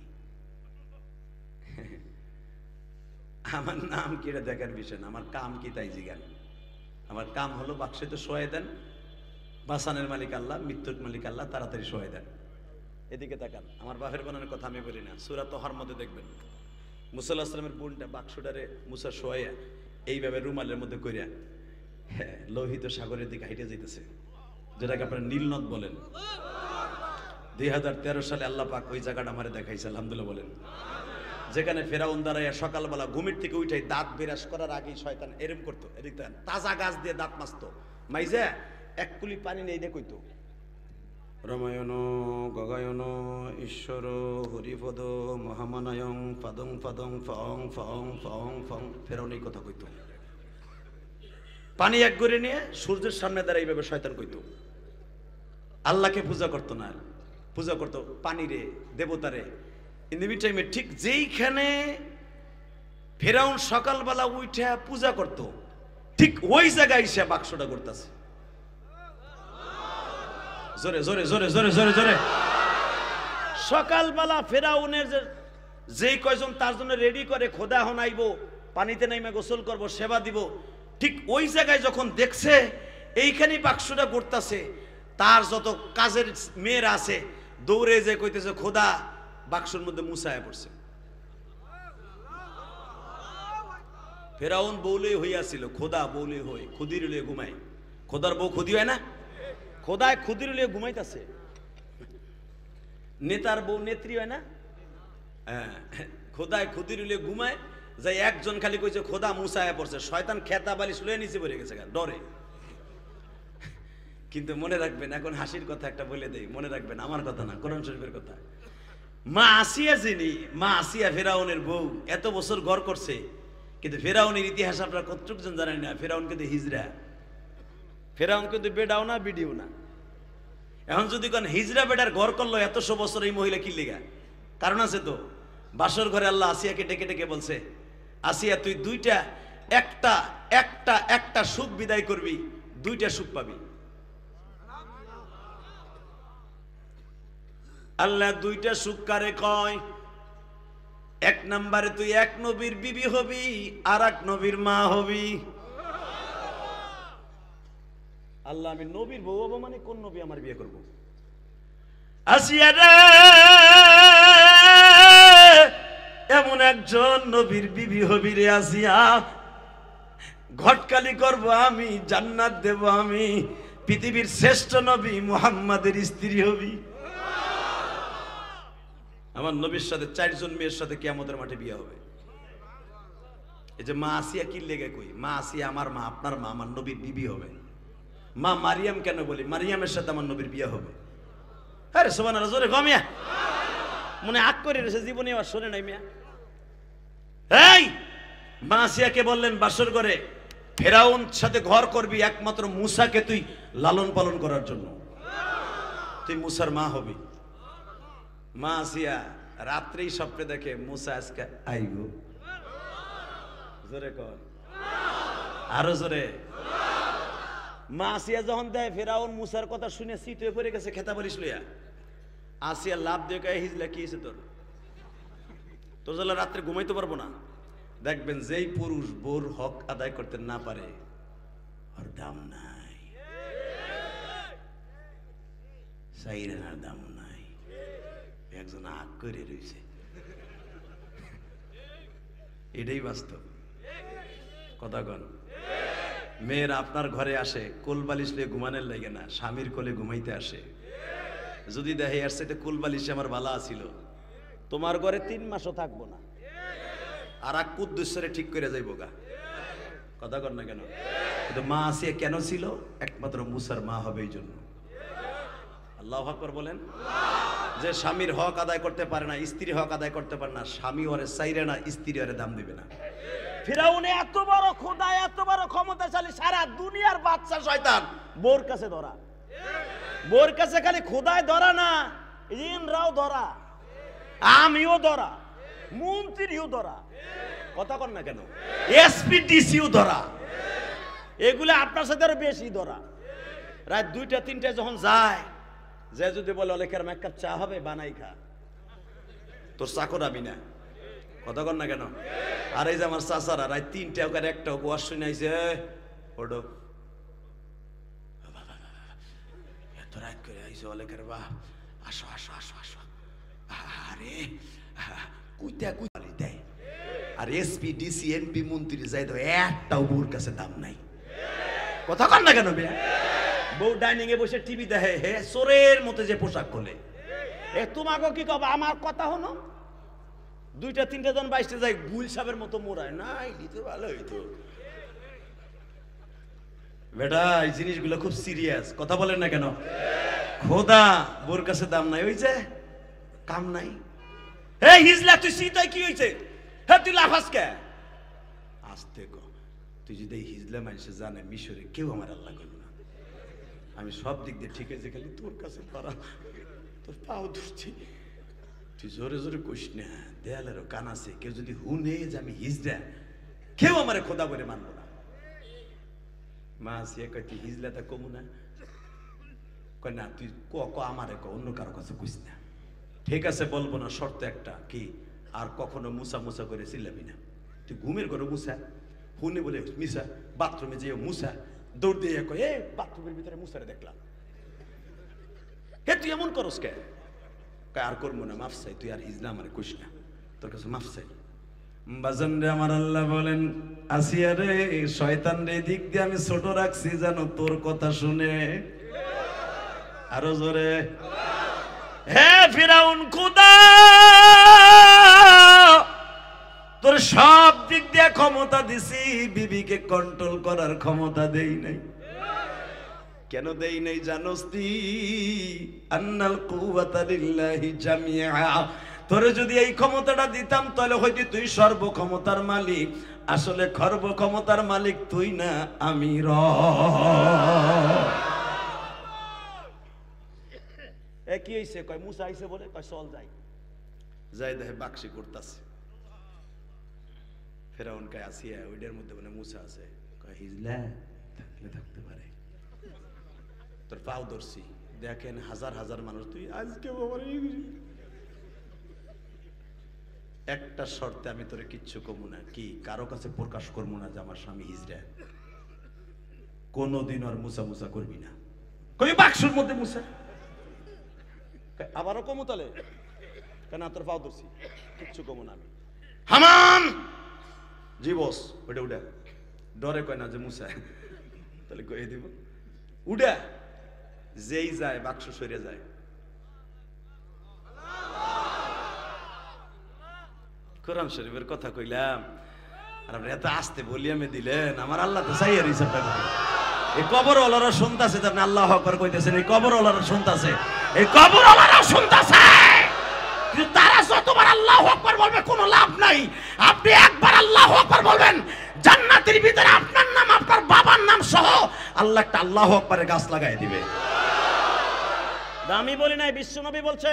Speaker 3: আমার নাম কি এটা দেখার বিষয় না, আমার কাম কি তাই জিজ্ঞান। আমার কাম হলো বাক্সে তো সোয়াই দেন, বাঁচানের মালিক আল্লাহ, মৃত্যুর মালিক আল্লাহ, তাড়াতাড়ি সোয়াই দেন। এদিকে তাকান, আমার বাপের বানানোর কথা আমি বলি না, সূরা তোহার মধ্যে দেখবেন মুসা আলাইহিস সালামের বোনটা বাক্সটারে মুসা শোয়া এইভাবে রুমালের মধ্যে কইরা লোহিত সাগরের দিকে হাইটে যাইতেছে, যেটাকে আপনারা নীলনদ বলেন। 2013 সালে আল্লাহ পাক ওই জায়গাটা আমারে দেখাইছে, আলহামদুলিল্লাহ বলেন। যেখানে ফেরাউন দাঁড়াইয়া সকালবেলা ঘুমের থেকে উঠাই দাঁত বিরাজ করার আগেই শয়তান এরম করতো, এদিক তাজা গাছ দিয়ে দাঁত মাজতো, মাইজা এক কুলি পানি নেই দেখইতো রমায়ণ গগায়ন ঈশ্বর হরিপদ মহামানায়ং পাদং পাদং ফং ফং ফং ফং। ফেরাউন এই কথা কইতো। পানি এক করে নিয়ে সূর্যের সামনে দাঁড়াই এইভাবে শয়তান কইতো। আল্লাহকে পূজা করতো না, পূজা করতো পানিরে, দেবতারে। ইন দ্য মিড টাইমে ঠিক যেইখানে ফেরাউন সকালবেলা উঠে পূজা করতো, ঠিক ওই জায়গায় এসে বাক্সটা করতেছে। জোরে জোরে জোরে জোরে জোরে জোরে। সকালবেলা ফেরাউনের যেই কয়জন তার জন্য রেডি করে খোদা হনাইবো, পানিতে নাইমা গোসল করব, সেবা দিব, ঠিক ওই জায়গায় যখন দেখছে এইখানেই বাক্সটা করতেছে, তার যত কাজের মেয়েরা আছে দৌড়ে যে কইতেছে খোদা, বাক্সের মধ্যে মুসায়া পড়ছে। ফেরাউন বউলে হইয়াছিল, খোদা বউলে হই, খুদির লিয়ে ঘুমায়। খোদার বউ খুদি হয় না? খোদায় খুদির লিয়ে ঘুমাইতেছে। নেতার বউ নেত্রী হয় না? হ্যাঁ, খোদায় খুদির লিয়ে ঘুমায়। যাই একজন খালি কইছে খোদা মুসায়া পড়ছে, শয়তান খেতা বালিশ লয়ে নিচে পড়ে গেছে ডরে। কিন্তু মনে রাখবেন, এখন হাসির কথা একটা বলে দেই, মনে রাখবেন আমার কথা না, কোরআন শরীফের কথা। মা আসিয়া যিনি, মা আসিয়া ফেরাউনের বউ, এত বছর ঘর করছে, কিন্তু ফেরাউনের ইতিহাস আপনারা কতটুকজন জানেন না। ফেরাউন কিন্তু হিজড়া, ফেরাউন কিন্তু বেডাও না বিডিও না। এখন যদি কোন হিজড়া বেডার ঘর করলো এতশো বছর, এই মহিলা কি লিগা? কারণ আছে তো। বাসর ঘরে আল্লাহ আসিয়াকে ডেকে ডেকে বলছে, আসিয়া তুই দুইটা একটা একটা একটা সুখ বিদায় করবি, দুইটা সুখ পাবি। আল্লাহ দুইটা সুখ কারে কয়? এক নম্বরে তুই এক নবীর বিবি হবি, আর এক নবীর মা হবি। আল্লাহ আমি নবীর বউ হবো মানে কোন নবী আমার বিয়ে করবো? আসিয়া রে, এমন একজন নবীর বিবি হবি রে আসিয়া,
Speaker 1: ঘটকালি করব আমি, জান্নাত দেব আমি, পৃথিবীর শ্রেষ্ঠ নবী মুহাম্মাদের স্ত্রী হবি। আমার নবীর সাথে 4 জন মেয়ের সাথে কিয়ামতের মাঠে বিয়ে হবে। এই যে মা আসিয়া কি লেগে কই, মা আসিয়া আমার মা, আপনার মা, আমার নবীর বিবি হবে। মা মারিয়াম কেন বলি, মারিয়ামের সাথে আমার নবীর বিয়ে হবে। আরে সুবহানাল্লাহ, জোরে গমিয়া মনে আগ করে রয়েছে, জীবনে আর শোনে নাই মিয়া। এই মা আসিয়াকে বললেন বাসর করে ফেরাউন সাথে ঘর করবি, একমাত্র মুসাকে তুই লালন পালন করার জন্য, তুই মুসার মা হবি। মা আসিয়া রাত্রেই স্বপ্নে দেখে মুসা আজকে আইব। জোরে কর, আরো জোরে। মা আসিয়া যখন দেয় ফেরাউন মুসার কথা শুনে সিট হয়ে পড়ে গেছে, খেতা বলিস লইয়া। আসিয়া লাভ দিয়ে কয়ে হিজলা কি হয়েছে তোর, তোর জন্য রাত্রে ঘুমাইতে পারবো না। দেখবেন যেই পুরুষ বোর হক আদায় করতে না পারে ওর দাম নাই, সাইরেনার দাম নাই। একজন আগ করে রয়েছে, এটাই বাস্তব কথা কন। মেয়েরা আপনার ঘরে আসে কোল বালিশ লিয়ে ঘুমানোর লাগে না, স্বামীর কোলে ঘুমাইতে আসে। যদি দেখে এর সাথে কোল বালিশে আমার বালা আছিল, তোমার ঘরে 3 মাসও থাকবো না, আর এক কুদ্দুসরে ঠিক করে যাইব গা। কথা কর না কেন? কিন্তু মা আসিয়া কেন ছিল? একমাত্র মুসার মা হবে এই জন্য। আল্লাহু আকবার বলেন। যে স্বামীর হক আদায় করতে পারে না, স্ত্রীর হক আদায় করতে পারে না, স্বামী ওরে চাইরে না, স্ত্রী ওরে দাম দিবে না। ফিরাউন এত বড় খোদা, এত বড় ক্ষমতাশালী, সারা দুনিয়ার বাদশা শয়তান, বোর কাছে ধরা। বোর কাছে খালি খোদায় ধরা না, ইনরাও ধরা, আমিও ধরা, মন্ত্রীও ধরা। কথা কর না কেন? এসপিডিসিও ধরা। এগুলো আপনার সাথে আরো বেশি ধরা। রাত 2টা 3টায় যখন যায়, যে যদি বলে অলেকের এক কাপ চা হবে, বানাই খা, তোর চাকর আমি না। কথা কর না কেন? আর এই যে আমার চাচারা রাত 3টা ওখানে একটা ওয়াশ শুনে আইছে, ওডো এত রাত করে আইছে অলেকের বাপ, আসো আসো আসো আসো। আরে কুইতা কুইতালি দেয়। আর এসপি ডিসি এমপি মন্ত্রী যাই তো একটাও বউর কাছে দাম নাই। কথা কর না কেন? বউ ডাইনিং এ বসে টিভি দেখে, হে চোরের মতো যে পোশাক খোলে। এ তোমাকে কি কব? আমার কথা হলো 2টা 3টা জন 22টা যায় গুল সাপের মতো মোড়ায় না, তো ভালো হইতো। বেটা এই জিনিসগুলো খুব সিরিয়াস। কথা বলেন না কেন? খোদা বোর কাছে দাম নাই, ওই যে কাম নাই। হে হিজলা তুই সিতাই কি হইছে? হে তুই লাফাস কে? আস্তে কো, তুই যদি হিজলা মানুষে জানে মিশরে কেউ আমার আল্লাহ করবে না। আমি সব দিক দিয়ে ঠিক আছে, খালি তোর কাছে পারা, তোর পাও ধরছি। তুই জোরে জোরে কইস না, দেয়ালেরও কান আছে, কেউ যদি হুনে যে আমি হিজলা, কেউ আমারে খোদা করে মানবো না। মা সে কয় তুই হিজলাটা কমু না? কয় না, তুই ক আমারে ক, অন্য কারো কাছে কইস না। ঠিক আছে বলবো না, শর্ত একটা কি, আর কখনো মুসা মুসা করে চিল্লাবি না। তুই ঘুমের ঘরে মুসা, হুনে বলে মিশা, বাথরুমে যেও মুসা, দৌড় দিয়ে কয় এ বাথরুমের ভিতরে মুসারে দেখলাম। হে তুই এমন করস কে? আর করবো না, মাফ চাই, তুই আর হিজলা আমার কইস না, তোর কাছে মাফ চাই। বাজান রে আমার আল্লাহ বলেন, আসিয়া রে শয়তান রে দিক দিয়ে আমি ছোট রাখছি জানো তোর কথা শুনে। আরো জোরে। হে ফিরাউন খোদা, তোর সব দিক দিয়ে ক্ষমতা দিছি, বিবিকে কন্ট্রোল করার ক্ষমতা দেই নাই। কেন দেই নাই জানোস তুই? আন্নাল কুওয়াতা লিল্লাহি জামিআ। তোরে যদি এই ক্ষমতাটা দিতাম তাহলে হয়তো তুই সর্ব ক্ষমতার মালিক। আসলে সর্ব ক্ষমতার মালিক তুই না, আমি এ কি হইছে? কয় মুসা আইছে বলে, কয় চল যাই। যাই দেখে বাক্সি করতাছে। ফেরাউন কয় আসিয়া ওইটার মধ্যে মানে মুসা আছে। কয় হিজলা থাকলে থাকতে পারে, তোর পাও ধরছি। দেখেন হাজার হাজার মানুষ, তুই আজকে একটা শর্তে আমি তোরে কিচ্ছু কমু না। কি? কারো কাছে প্রকাশ করবো না যে আমার স্বামী হিজড়া। কোনদিন আর মুসা মুসা করবি না। কই বাক্সের মধ্যে মুসা? আবারও কমু তাহলে? কেন? তোর পাও ধরছি, কিচ্ছু কমু না আমি। হামান জি বস, ওটা উঠা ডরে কয় না যে মুসা, তাহলে কয়ে দিব উডা যেই যায় বাক্স সরে যায়। কোরআন শরীফের কথা কইলাম আর আপনি এত আসতে বলি আমি দিলেন, আমার আল্লাহ তো চাইয়ের হিসাবটা করে। এই কবরওয়ালারা শুনতাছে, আপনি আল্লাহ আকবার কইতেছেন, এই কবরওয়ালারা শুনতাছে, এই কবরওয়ালারা শুনতাছে, কিন্তু তারা যতবার আল্লাহু আকবার বলবে কোনো লাভ নাই। আপনি একবার আল্লাহু আকবার বলবেন, জান্নাতের ভিতরে আপনার নাম আপনার বাবার নাম সহ আল্লাহ একটা আল্লাহু আকবারের গাছ লাগাই দিবে।
Speaker 3: আমি বলি নাই, বিশ্বনবী বলছে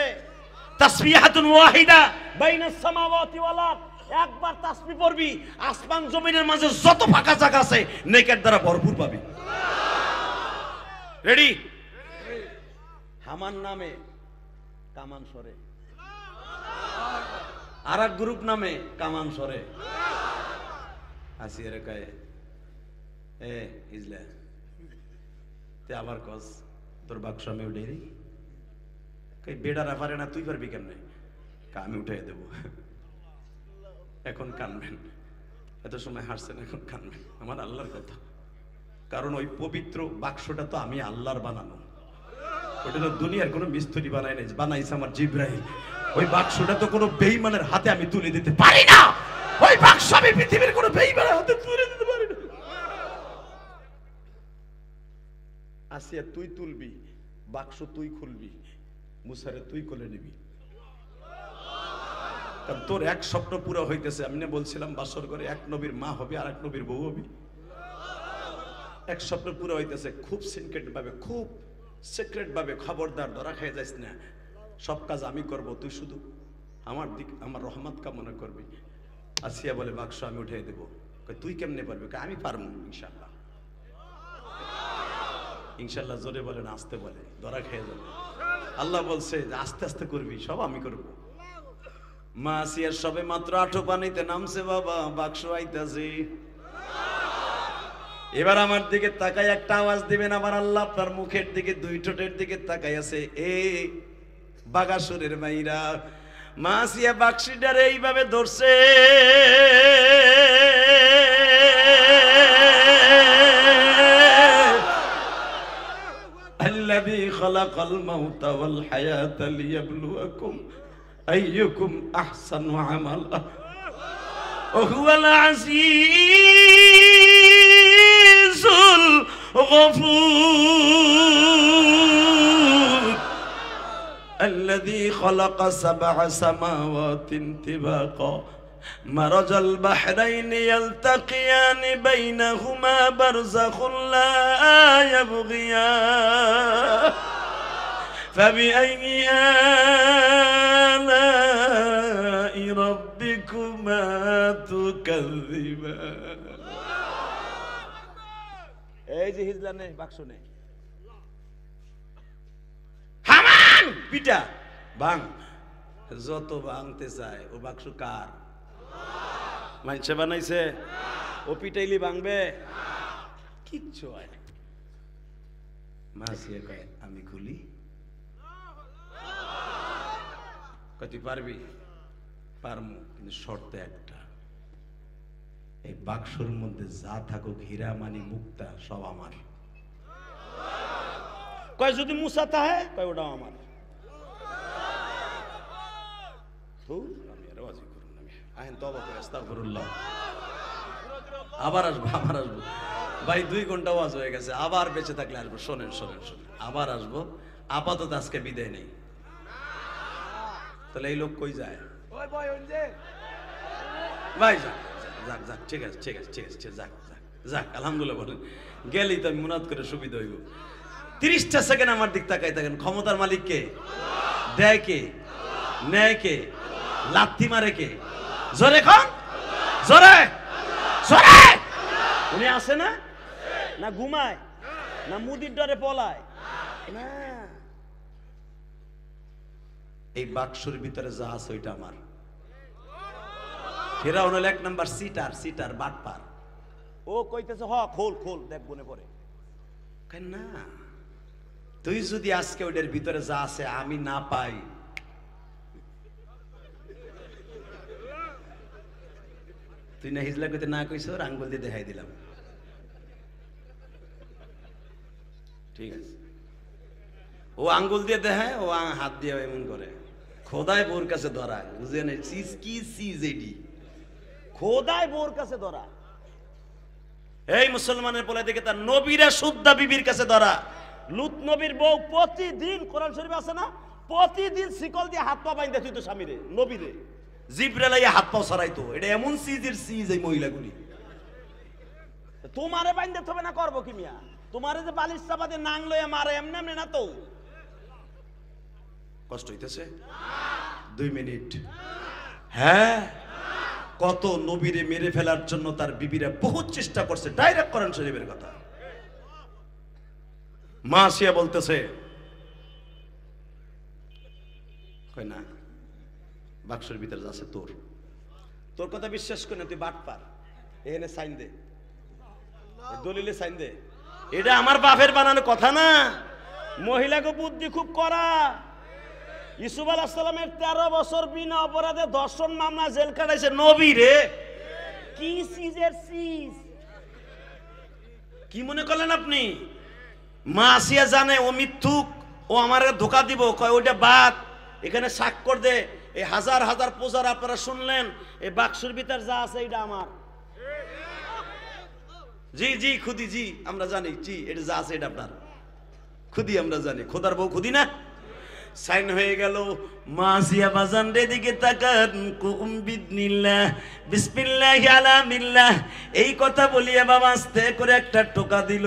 Speaker 1: তাসবিহাতুন ওয়াহিদা
Speaker 3: বাইনাস সামাওয়াতি ওয়াল আরদ, একবার তাসবিহ পড়বি
Speaker 1: আসমান জমিনের মাঝে যত ফাঁকা জায়গা আছে নেকের দ্বারা ভরপুর পাবি। রেডি?
Speaker 3: আমার নামে কামান সরে,
Speaker 1: আর এক গ্রুপ নামে কামান সরে আসিয়ে রে কয়ে এ ইজলা তে আবার কস তোর বাক্স আমি উঠে দিই, কই বেড়ারা পারে না তুই পারবি কেমনে? আমি উঠাই দেবো। এখন কানবেন, এত সময় হাসছেন, এখন কানবেন, আমার আল্লাহর কথা। কারণ ওই পবিত্র বাক্সটা তো আমি আল্লাহর বানানো, ওটা তো দুনিয়ার কোনো মিস্ত্রি বানায় নাই, বানাইছে আমার জিব্রাইল। ওই বাক্সটা তো কোনো বেঈমানের হাতে আমি তুলে দিতে পারি না, ওই বাক্স আমি পৃথিবীর কোনো বেঈমানের হাতে তুলে দিতে পারি না। আসিয়া তুই তুলবি, বাক্স তুই খুলবি, মুসারে তুই কোলে নিবি। কারণ তোর এক স্বপ্ন পুরো হইতেছে। আমি না বলছিলাম বাসর করে এক নবীর মা হবে আর এক নবীর বউ হবি, এক স্বপ্ন পুরো হইতেছে। খুব সিক্রেট ভাবে, খুব সিক্রেট ভাবে, খবরদার ধরা খেয়ে যাইস না। সব কাজ আমি করব, তুই শুধু আমার দিক আমার রহমত কামনা করবি। আসিয়া বলে বাক্স আমি উঠিয়ে দেবো। তুই কেমনে পারবি? আমি পারবো ইনশাল্লাহ। ইনশাল্লাহ জোরে বলে না আস্তে বলে, ধরা খেয়ে যাবে। আল্লাহ বলছে যে আস্তে আস্তে করবি, সব আমি করব। মা আসিয়ার সবে মাত্র 8 পানিতে নামছে, বাবা বাক্স আইতাছে। এবার আমার দিকে তাকাই একটা আওয়াজ দিবেন, আমার আল্লাহ আপনার মুখের দিকে, দুই ঠোঁটের দিকে তাকাই আছে। এ বাগাসুরের মাইরা, মা আসিয়া বাক্সিটারে এইভাবে ধরছে, আল্লাযী খালাকাল মাউতা ওয়াল হায়াতা লিয়াবলুয়াকুম আইয়ুকুম আহসানু আমালা ওয়া হুয়াল আজিজুল গফুর الذي خلق 7 سماوات طباقا مرج البحرين يلتقيان بينهما برزخ لا يبغيان فبأي آلاء ربكما تكذبان
Speaker 3: এই যে হিজলা নে, বাক্স নে,
Speaker 1: হামান পিটা ভাঙ, যত ভাঙতে চায়। ও বাক্স কার?
Speaker 3: মানুষে বানাইছে, ও পিটাইলি ভাঙবে?
Speaker 1: কিচ্ছু হয় না। মাসিয়া কয় আমি খুলি, কয় তুই পারবি? পারমু, কিন্তু শর্ত একটা, এই বাক্সর মধ্যে যা থাকুক হীরা মানি মুক্তা সব আমার।
Speaker 3: কয় যদি মুসা তাহে, কয় ওটাও আমার।
Speaker 1: আবার আসবো, আবার আসবো ভাই, 2 ঘন্টা ওয়াজ হয়ে গেছে, আবার বেঁচে থাকলে আসবো। শোনেন শোনেন শোনেন, আবার আসবো। আপাতত আজকে বিদায় নেই। তাহলে এই লোক কই যায়? ভাই যাক যাক যাক, ঠিক আছে ঠিক আছে ঠিক আছে, যাক যাক যাক, আলহামদুলিল্লাহ বলেন। গেলেই তো আমি মুনাদ করে সুবিধা হইব। 30টা সেকেন্ড আমার দিক তাকাই থাকেন। ক্ষমতার মালিক কে? দেয় কে? নেয় কে? লাথি মারে কে? জোরে খান, জোরে জোরে।
Speaker 3: উনি আসে না, না ঘুমায়, না মুদির ডরে পলায় না।
Speaker 1: এই বাক্সর ভিতরে যা আছে ওইটা আমার। ফেরাউন হলো 1 নাম্বার সিটার, সিটার বাটপার।
Speaker 3: ও কইতেছে হ খোল খোল, দেখ বনে পড়ে।
Speaker 1: কেন না, তুই যদি আজকে ওইটার ভিতরে যা আছে আমি না পাই, তুই না হিজলা কইতে না কইছ, আঙ্গুল দিয়ে দেখাই দিলাম।
Speaker 3: ঠিক আছে, ও আঙ্গুল দিয়ে দেখায়, ও হাত দিয়ে এমন করে। খোদায় বোর কাছে ধরা, বুঝেন চিজ কি চিজ এডি, খোদায় বোর কাছে ধরা। এই মুসলমানের পোলা দেখে তার নবীরা সুদ্দা বিবির কাছে ধরা। লুত নবীর বউ প্রতিদিন, কোরআন শরীফ আছে না, প্রতিদিন শিকল দিয়ে হাত পা বাইন্ধে তুই তো স্বামীরে নবীরে জিব্রাইল হাত পা সরাইতো। এটা এমন সিজের সিজ এই মহিলাগুলি। তোমারে বাইন্ধে হবে না, করবো কি মিয়া? তোমারে যে বালিশ চাপা দিয়ে নাং লইয়া মারে এমনি এমনি না তো। কষ্ট হইতেছে? 2 মিনিট। হ্যাঁ, কত নবীরে মেরে ফেলার জন্য তার বিবিরা বহুত চেষ্টা করছে। ডাইরেক্ট কোরআন শরীফের কথা। মা আসিয়া বলতেছে, কই না বাক্সের ভিতরে আছে তোর, তোর কথা বিশ্বাস করে না, তুই বাটপার, এখানে সাইন দে, দলিলে সাইন দে। এটা আমার বাপের বানানো কথা না। মহিলাকে বুদ্ধি খুব করা। ইউসুফ আলাইহিস সালামের 13 বছর বিনা অপরাধে ধর্ষণ মামলা, জেল কাটাইছে নবী রে। কি সিজের সিজ, কি মনে করলেন আপনি? মা আসিয়া জানে ও মিথ্যুক, ও আমার ধোকা দিব, কয় ওইটা বাদ, এখানে স্বাক্ষর দে। এই হাজার হাজার প্রচার আপনারা শুনলেন, এই বাক্সের ভিতর যা আছে এটা আমার। জি জি খুদি, জি আমরা জানি, জি এটা যা আছে এটা আপনার। খুদি আমরা জানি, খোদার বউ খুদি না। সাইন হয়ে গেল। মাসিয়া বাজান রে দিকে তাকান, কুম বিসমিল্লাহ, বিসমিল্লাহি আলা মিল্লাহ, এই কথা বলিয়ে বাবা আস্তে করে একটা টোকা দিল।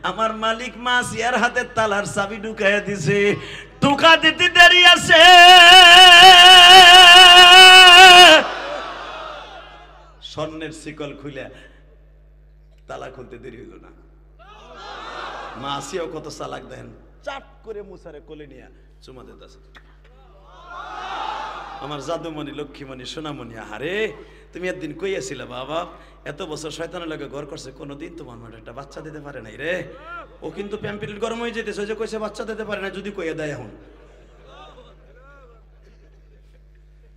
Speaker 3: আমার মালিক মাসিয়ার হাতে তালার চাবি ঢুকাইয়া দিছে। টোকা দিতে দেরি আছে, স্বর্ণের শিকল খুলে তালা খুলতে দেরি হইল না। মাসিয়াও কত চালাক দেন, চাট করে মুসারে কোলে নিয়ে চুমা দিতেছে। আমার জাদুমণি, লক্ষ্মীমণি, সোনামণি, আহারে তুমি একদিন কইয়াছিলে বাবা, এত বছর শয়তানের লাগে ঘর করছে, কোনোদিন তোমার মনে একটা বাচ্চা দিতে পারে নাই রে। ও কিন্তু প্যাম্পিল গরম হয়ে যেতেছে, যে কইছে বাচ্চা দিতে পারে না, যদি কইয়া দেয় এখন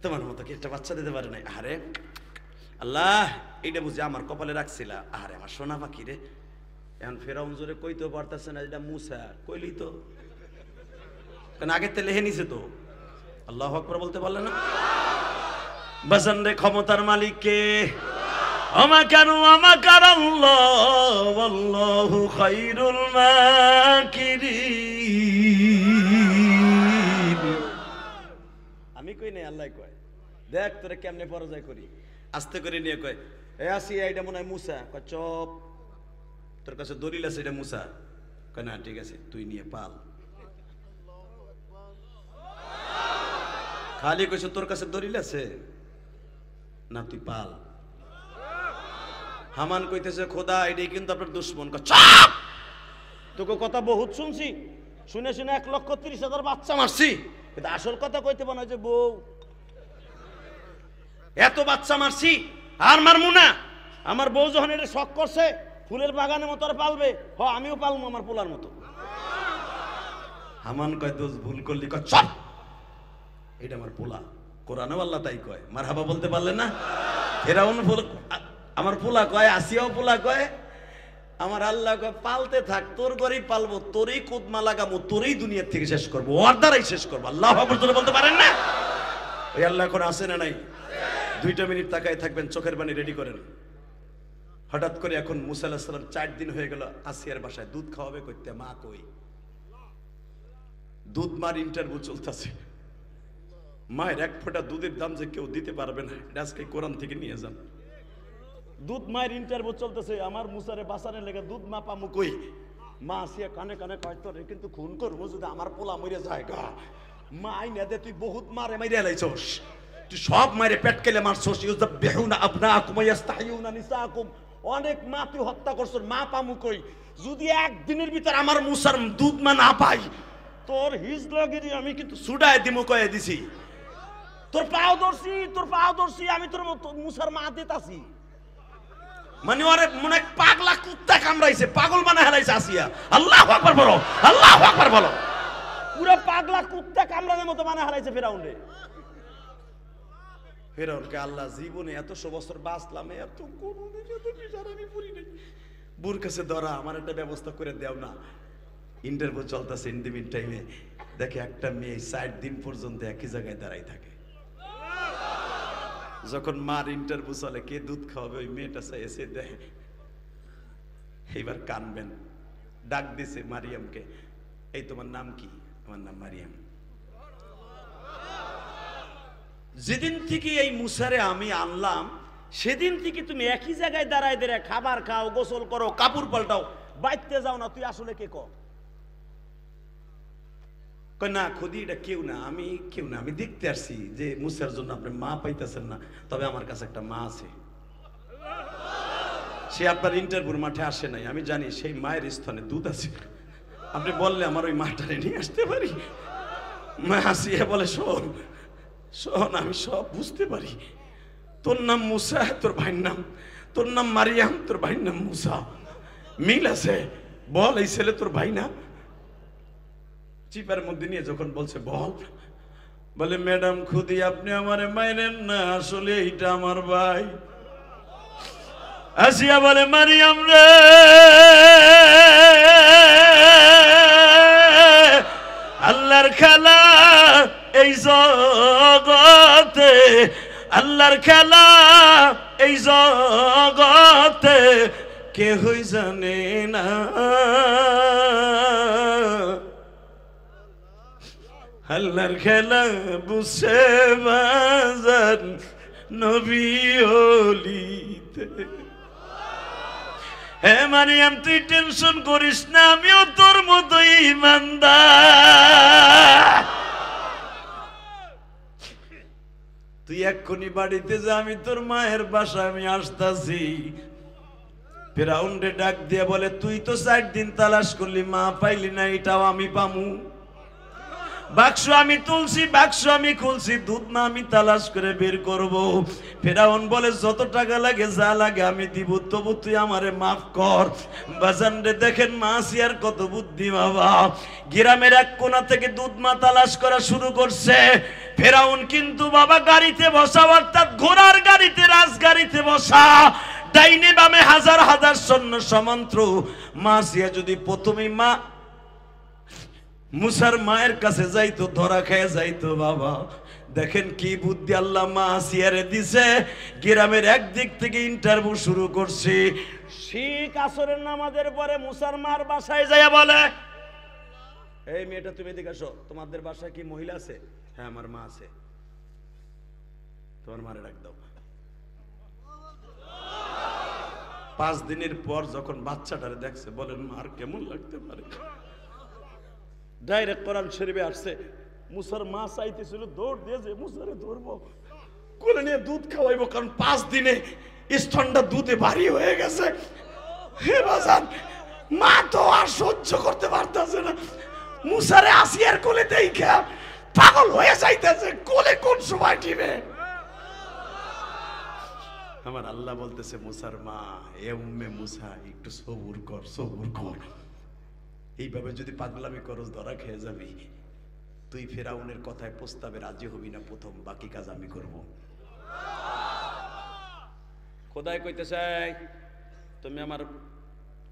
Speaker 3: তোমার মতো কি একটা বাচ্চা দিতে পারে নাই। আহারে আল্লাহ, এইটা বুঝে আমার কপালে রাখছিলা। আহারে আমার সোনা পাখি রে। এখন ফেরাউন জোরে কইতেও পারতেছে না, এটা মুসা কইলি তো, কারণ আগের তে লেহে নিছে তো। আল্লাহু আকবার বলতে পারলে না? বাজান রে, ক্ষমতার মালিক কে? আমাকানু আমাকার আল্লাহ, আল্লাহু খায়রুল মাকিরিন। আমি কই নাই, আল্লাহ কয়। দেখ তোরে কেমনে পরাজয় করি। আস্তে করে নিয়ে কয়, এ আসি, এইটা মনে হয় মুসা। কয় চুপ, তোর কাছে দলিল আছে এটা মুসা? কয় না, ঠিক আছে তুই নিয়ে পাল। খালি কইছে তোর কাছে দলিল আছে না, তুই পাল। হামান কইতেছে, খোদা এটাই কিন্তু আপনার দুশ্মন। চাপ, তোকে কথা বহুত শুনছি, শুনে শুনে 1,30,000 বাচ্চা মারছি, কিন্তু আসল কথা কইতে পারে যে বউ এত বাচ্চা মারছি আর মারমু না। আমার বউ যখন এটা শখ করছে, ফুলের বাগানের মতো আর পালবে, হ আমিও পালবো আমার পোলার মতো। হামান কয় দোষ ভুল করলি, কয় চল, এটা আমার পোলা। কোরআনেও আল্লাহ তাই কয়, মারহাবা বলতে পারলেন না? ফেরাউন আমার পোলা কয়, আসিয়াও পোলা কয়। আমার আল্লাহ কয় পালতে থাক, তোর ঘরেই পালবো, তোরই কুদমা লাগাবো, তোরই দুনিয়ার থেকে শেষ করবো, ওর দ্বারাই শেষ করবো। আল্লাহ বলতে পারেন না? ওই আল্লাহ এখন আসে না নাই? 2 মিনিট তাকায় থাকবেন, চোখের পানি রেডি করেন। হঠাৎ করে এখন মুসা আলাইহিস সালাম 4 দিন হয়ে গেল আসিয়ার বাসায়, দুধ খাওয়াবে কইতে, মা কই? দুধ মার ইন্টারভিউ চলতেছে। মায়ের 1 ফোঁটা দুধের দাম যে কেউ দিতে পারবে না, এটা আজকে কোরআন থেকে নিয়ে যান। দুধ মায়ের ইন্টারভিউ চলতেছে, আমার মুসারে বাঁচানোর লেগে দুধ মা পামু কই? মা আসিয়া কানে কানে কয়, তোরে কিন্তু খুন করবো যদি আমার পোলা মরে যায় গা। মা আইনা দে, তুই বহুত মারে মাইরে লাইছস, তুই সব মারে পেট কেলে মারছস। ইউযাবিহুনা আবনাকুম ওয়া ইস্তাহয়ুনা নিসাকুম, অনেক মা তুই হত্যা করছস, মা পামু কই? যদি একদিনের ভিতর আমার মুসার দুধ মা না পাই, তোর হিজলাগিরি আমি কিন্তু ছুড়ায় দিমু কয়ে দিছি। তোর পাও ধরছি, তোর পাও ধরছি, আমি তোর মুসার মা দিতাছি। মানে ওরে মনে এক পাগলা কুত্তা কামড়াইছে, পাগল বানায় হেলাইছে আসিয়া। আল্লাহু আকবার বলো, আল্লাহু আকবার বলো। পুরো পাগলা কুত্তা কামড়ানোর মতো বানায় হেলাইছে ফেরাউন রে। ফেরাউনকে আল্লাহ জীবনে এত বছর বাঁচলাম, এত কোনদিন এত বিচার আমি পড়ি নাই। বুর কাছে ধরা, আমার একটা ব্যবস্থা করে দেও না।
Speaker 1: ইন্টারভিউ চলতেছে, ইন দি মিন টাইমে দেখে একটা মেয়ে 60 দিন পর্যন্ত একই জায়গায় দাঁড়াই থাকে। যখন মার ইন্টারভিউ চলে কে দুধ খাওয়াবে, ওই মেয়েটা এসে দেয়, এইবার কানবেন। ডাক দিছে মারিয়ামকে, এই তোমার নাম কি? আমার নাম মারিয়াম। যেদিন থেকে এই মুসারে আমি আনলাম সেদিন থেকে তুমি একই জায়গায় দাঁড়ায় দাঁড়ায় খাবার খাও, গোসল করো, কাপড় পাল্টাও, বাইতে যাও না, তুই আসলে কে? কয় না খুদি এটা কেউ না, আমি কেউ না, আমি দেখতে আসছি যে মুসার জন্য আপনি মা পাইতেছেন না, তবে আমার কাছে একটা মা আছে। সে আপনার ইন্টারভিউর মাঠে আসে নাই, আমি জানি সেই মায়ের স্থানে দুধ আছে, আপনি বললে আমার ওই মাটারে নিয়ে আসতে পারি। মা হাসিয়ে বলে, শোন শোন, আমি সব বুঝতে পারি, তোর নাম মুসা, তোর ভাইয়ের নাম, তোর নাম মারিয়াম, তোর ভাইয়ের নাম মুসা, মিল আছে, বল এই ছেলে তোর ভাই না? চিপার মধ্যে নিয়ে যখন বলছে বল, বলে ম্যাডাম খুদি আপনি আমারে মাইরেন না, আসলে এইটা আমার ভাই। আসিয়া বলে মারিয়াম রে, আল্লাহর খেলা এই জগতে, আল্লাহর খেলা এই জগতে কেহই জানে না, আল্লাহর খেলা বুঝে বাজার নবী ওলিতে। হে মারিয়াম তুই টেনশন করিস না, আমিও তোর মতোই ইমানদার। তুই এক্ষুনি বাড়িতে যা, আমি তোর মায়ের বাসা আমি আসতাছি। ফিরাউনরে ডাক দিয়ে বলে, তুই তো 60 দিন তালাশ করলি, মা পাইলি না, এটাও আমি পামু। বাক্স আমি তুলছি, বাক্স আমি খুলছি, দুধ না আমি তালাশ করে বের করব। ফেরাউন বলে যত টাকা লাগে যা লাগে আমি দিব, তবু তুই আমারে মাফ কর। বাজান রে দেখেন মা সিয়ার কত বুদ্ধি বাবা, গ্রামের এক কোণা থেকে দুধ মা তালাশ করা শুরু করছে। ফেরাউন কিন্তু বাবা গাড়িতে বসা, অর্থাৎ ঘোড়ার গাড়িতে, রাজগাড়িতে বসা, ডাইনে বামে হাজার হাজার সৈন্য সমান্ত্র। মা সিয়া যদি প্রথমেই মা মুসার মায়ের কাছে যাইতো, ধরা খেয়ে যাইতো বাবা। দেখেন কি বুদ্ধি আল্লাহ মা আসিয়ারে দিছে। গ্রামের একদিক থেকে ইন্টারভিউ শুরু করছে। শিখ আসরের নামাজের পরে মুসার মার বাসায় যাইয়া বলে, এই মেয়েটা তুমি এদিকে আসো, তোমাদের বাসায় কি মহিলা আছে? হ্যাঁ আমার মা আছে। তোমার মারে ডাক দাও। 5 দিনের পর যখন বাচ্চাটারে দেখছে, বলেন মার কেমন লাগতে পারে? ডাইরেক্ট কোরআন শরীফে আসছে, মুসার মা চাইতেছিল দৌড় দিয়ে যে মুসারে ধরবো, কোলে নিয়ে দুধ খাওয়াইবো, কারণ 5 দিনে স্তনটা দুধে ভারী হয়ে গেছে। হে বাজান, মা তো আর সহ্য করতে পারতেছে না, মুসারে আসিয়ার কোলে দেখা পাগল হয়ে যাইতেছে, কোলে কোন সময় টিবে। আমার আল্লাহ বলতেছে, মুসার মা, এ উম্মে মুসা, একটু সবুর কর, সবুর কর। এইভাবে যদি পাগলামি করস ধরা খেয়ে যাবি। তুই ফেরাউনের কথায় প্রস্তাবে রাজি হবি না প্রথম, বাকি কাজ আমি করব। খোদাই কইতেছে, তুমি আমার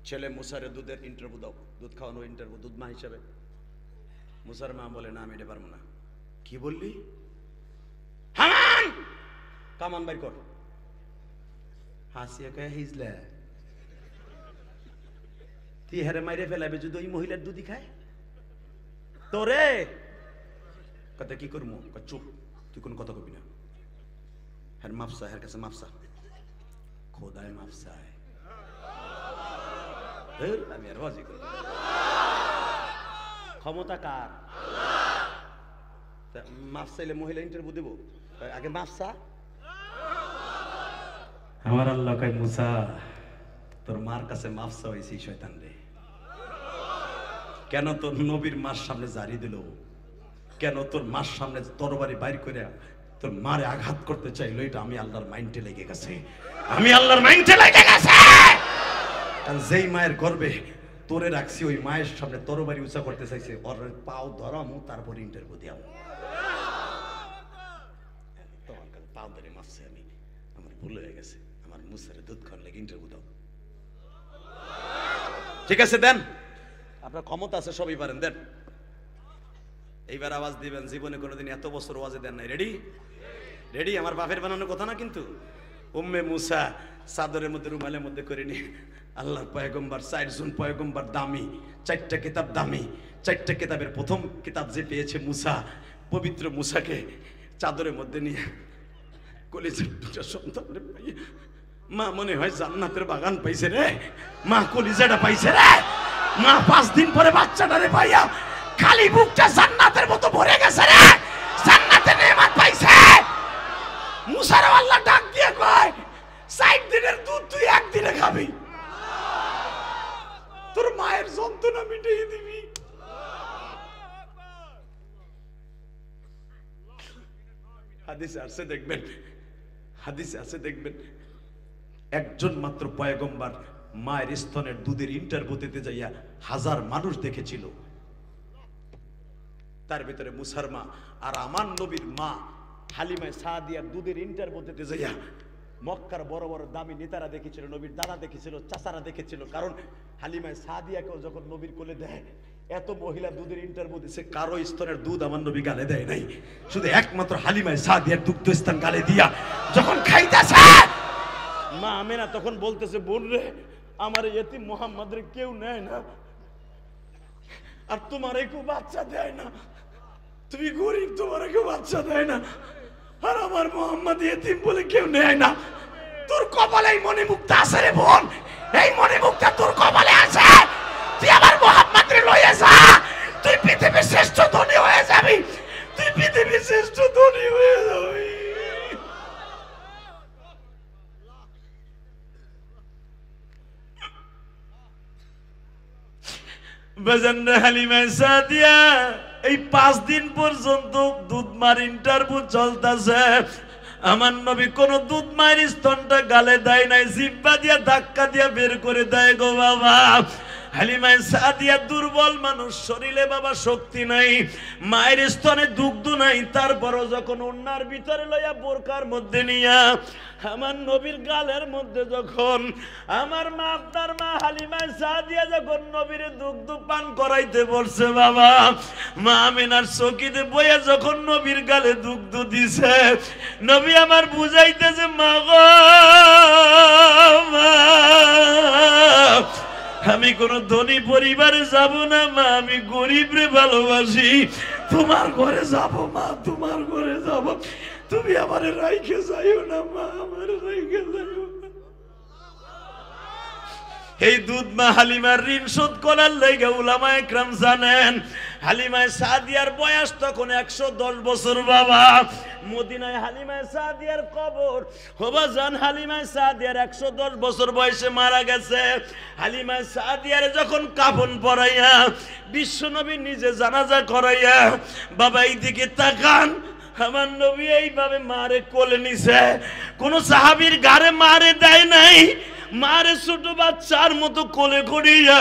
Speaker 1: ছেলে মুসারে দুধের ইন্টারভিউ দাও, দুধ খাওয়ানো ইন্টারভিউ, দুধ মা হিসাবে। মুসার মা বলে, না আমি এটা পারবো না। কি বললি? হামান কামান বাইর কর। হাসিয়া কয়ে, হিজলা তুই হেরে মাইরে ফেলাবে যদি ওই মহিলার দুধই খায় তোরে। কথা কি করবো? চুপ, তুই কোন কথা কবি না। হ্যাঁ মাফসা, হের কাছে মাফসা, খোদায় মাফসায়। আমি আর বাজি করব, ক্ষমতা কার? মাফ চাইলে মহিলা ইন্টারভিউ দেবো, আগে মাফসা। আমার আল্লাহ কয়, মুসা তোর মার কাছে মাফসা হয়েছে শয়তান রে। কেন তোর নবীর মার সামনে জারি দিল? কেন তোর মার সামনে তরবারি বাইর করে তোর মারে আঘাত করতে চাইলো? এটা আমি আল্লাহর মাইন্ডে লেগে গেছে, আমি আল্লাহর মাইন্ডে লেগে গেছে। কারণ যেই মায়ের গর্বে তোরে রাখছি, ওই মায়ের সামনে তরবারি উঁচা করতে চাইছে, ওর পাও ধরামু, তারপর ইন্টারভিউ দিয়াম। তোমার কাছে পাও ধরে মারছে আমি, আমার ভুল হয়ে গেছে, আমার মুসারে দুধ খাওয়ার লেগে ইন্টারভিউ দাও। ঠিক আছে দেন।
Speaker 3: আপনার ক্ষমতা আছে, সবই পারেন, দেন। এইবার আওয়াজ দিবেন, জীবনে কোনোদিন এত বছর ওয়াজে দেন নাই। রেডি? রেডি? আমার বাপের বানানোর কথা না কিন্তু। উম্মে মুসা চাদরের মধ্যে, রুমালের মধ্যে করে নিয়ে আল্লাহর পয়গম্বর, 4 জন পয়গম্বর দামি, 4টা কিতাব দামি, 4টা কিতাবের প্রথম কিতাব যে পেয়েছে মুসা, পবিত্র মুসাকে চাদরের মধ্যে নিয়ে কলিজার দুটো সন্তানের পাইয়ে, মা মনে হয় জান্নাতের বাগান পাইছে রে, মা কলিজাটা পাইছে রে, মা 5 দিন পরে বাচ্চাটারে পাইয়া খালি বুকটা জান্নাতের মতো ভরে গেছে রে, জান্নাতের নেয়ামত পাইছে। মুসার আল্লাহ ডাক দিয়ে কয়, 60 দিনের দুধ তুই একদিনে খাবি, তোর মায়ের যন্ত্রণা মিটিয়ে দিবি। হাদিসে আছে দেখবেন, হাদিসে আছে দেখবেন, একজন মাত্র পয়গম্বর মায়ের স্তনের দুধের ইন্টারভিউ দিতে যাইয়া 1000 মানুষ দেখেছিল। তার ভিতরে মুসার মা আর আমার নবীর মা হালিমা সাদিয়ার দুধের ইন্টারভিউ দিতে যাইয়া মক্কার বড় বড় দামি নেতারা দেখেছিল, নবীর দাদা দেখেছিল, চাচারা দেখেছিল। কারণ হালিমা সাদিয়াকেও যখন নবীর কোলে দেয়, এত মহিলা দুধের ইন্টারভিউ দিছে, কারো স্তনের দুধ আমার নবী গালে দেয় নাই, শুধু একমাত্র হালিমা সাদিয়ার দুগ্ধ স্থান গালে দিয়া যখন খাইতেছে, মা আমেনা তখন বলতেছে, বোন রে, আমার এতিম মুহাম্মদ রে কেউ নেয় না, আর তোমার কেউ বাচ্চা দেয় না, তুমি গরিব, তোমার কেউ বাচ্চা দেয় না, আর আমার মুহাম্মদ এতিম বলে কেউ নেয় না। তোর কপালে এই মনে মুক্তা আছে রে বোন, এই মনে মুক্তা তোর কপালে আছে, তুই আমার মুহাম্মদ রে লইয়া যা, তুই পৃথিবীর শ্রেষ্ঠ ধনী হয়ে যাবি, তুই পৃথিবীর শ্রেষ্ঠ ধনী হয়ে যাবি। বেজান হালিমা সাদিয়া এই 5 দিন পর্যন্ত দুধ মার ইন্টারভিউ চলতেছে, আমার নবী কোন দুধ মায়ের স্তনটা গালে দেয় নাই, জিহ্বা দিয়া ধাক্কা দিয়া বের করে দেয় গো বাবা। হালিমা সাদিয়া দুর্বল মানুষ, শরীরে বাবা শক্তি নাই, মায়ের স্তনে দুগ্ধ নাই, তারপরও যখন ওনার ভিতরে লইয়া বোরকার মধ্যে নিয়া আমার নবীর গালের মধ্যে যখন আমার মা, আপনার মা হালিমা সাদিয়া যখন নবীর দুগ্ধ পান করাইতে বলছে বাবা, মা আমিনার চকিতে বইয়া যখন নবীর গালে দুগ্ধ দিছে, নবী আমার বুঝাইতেছে, মা গো মা, আমি কোন ধনী পরিবারে যাব না মা, আমি গরিব রে ভালোবাসি, তোমার ঘরে যাব মা, তোমার ঘরে যাব, তুমি আমারে রাইখে যাইও না মা, আমারে রাইখে যাইও না। এই দুধ মা হালিমার ঋণ শোধ করার লাইগা উলামা একরাম জানেন, হালিমা সাদিয়ার বয়স তখন 110 বছর বাবা। মদিনায় হালিমা সাদিয়ার কবর, হবা জান হালিমা সাদিয়ার 110 বছর বয়সে মারা গেছে। হালিমা সাদিয়ার যখন কাফন পরাইয়া বিশ্বনবী নিজে জানাজা করাইয়া, বাবা এইদিকে তাকান, আমার নবী এইভাবে মারে কোলে নিছে, কোন সাহাবীর গারে মারে দেয় নাই, মারে ছোট বাচ্চার মতো কোলে করিয়া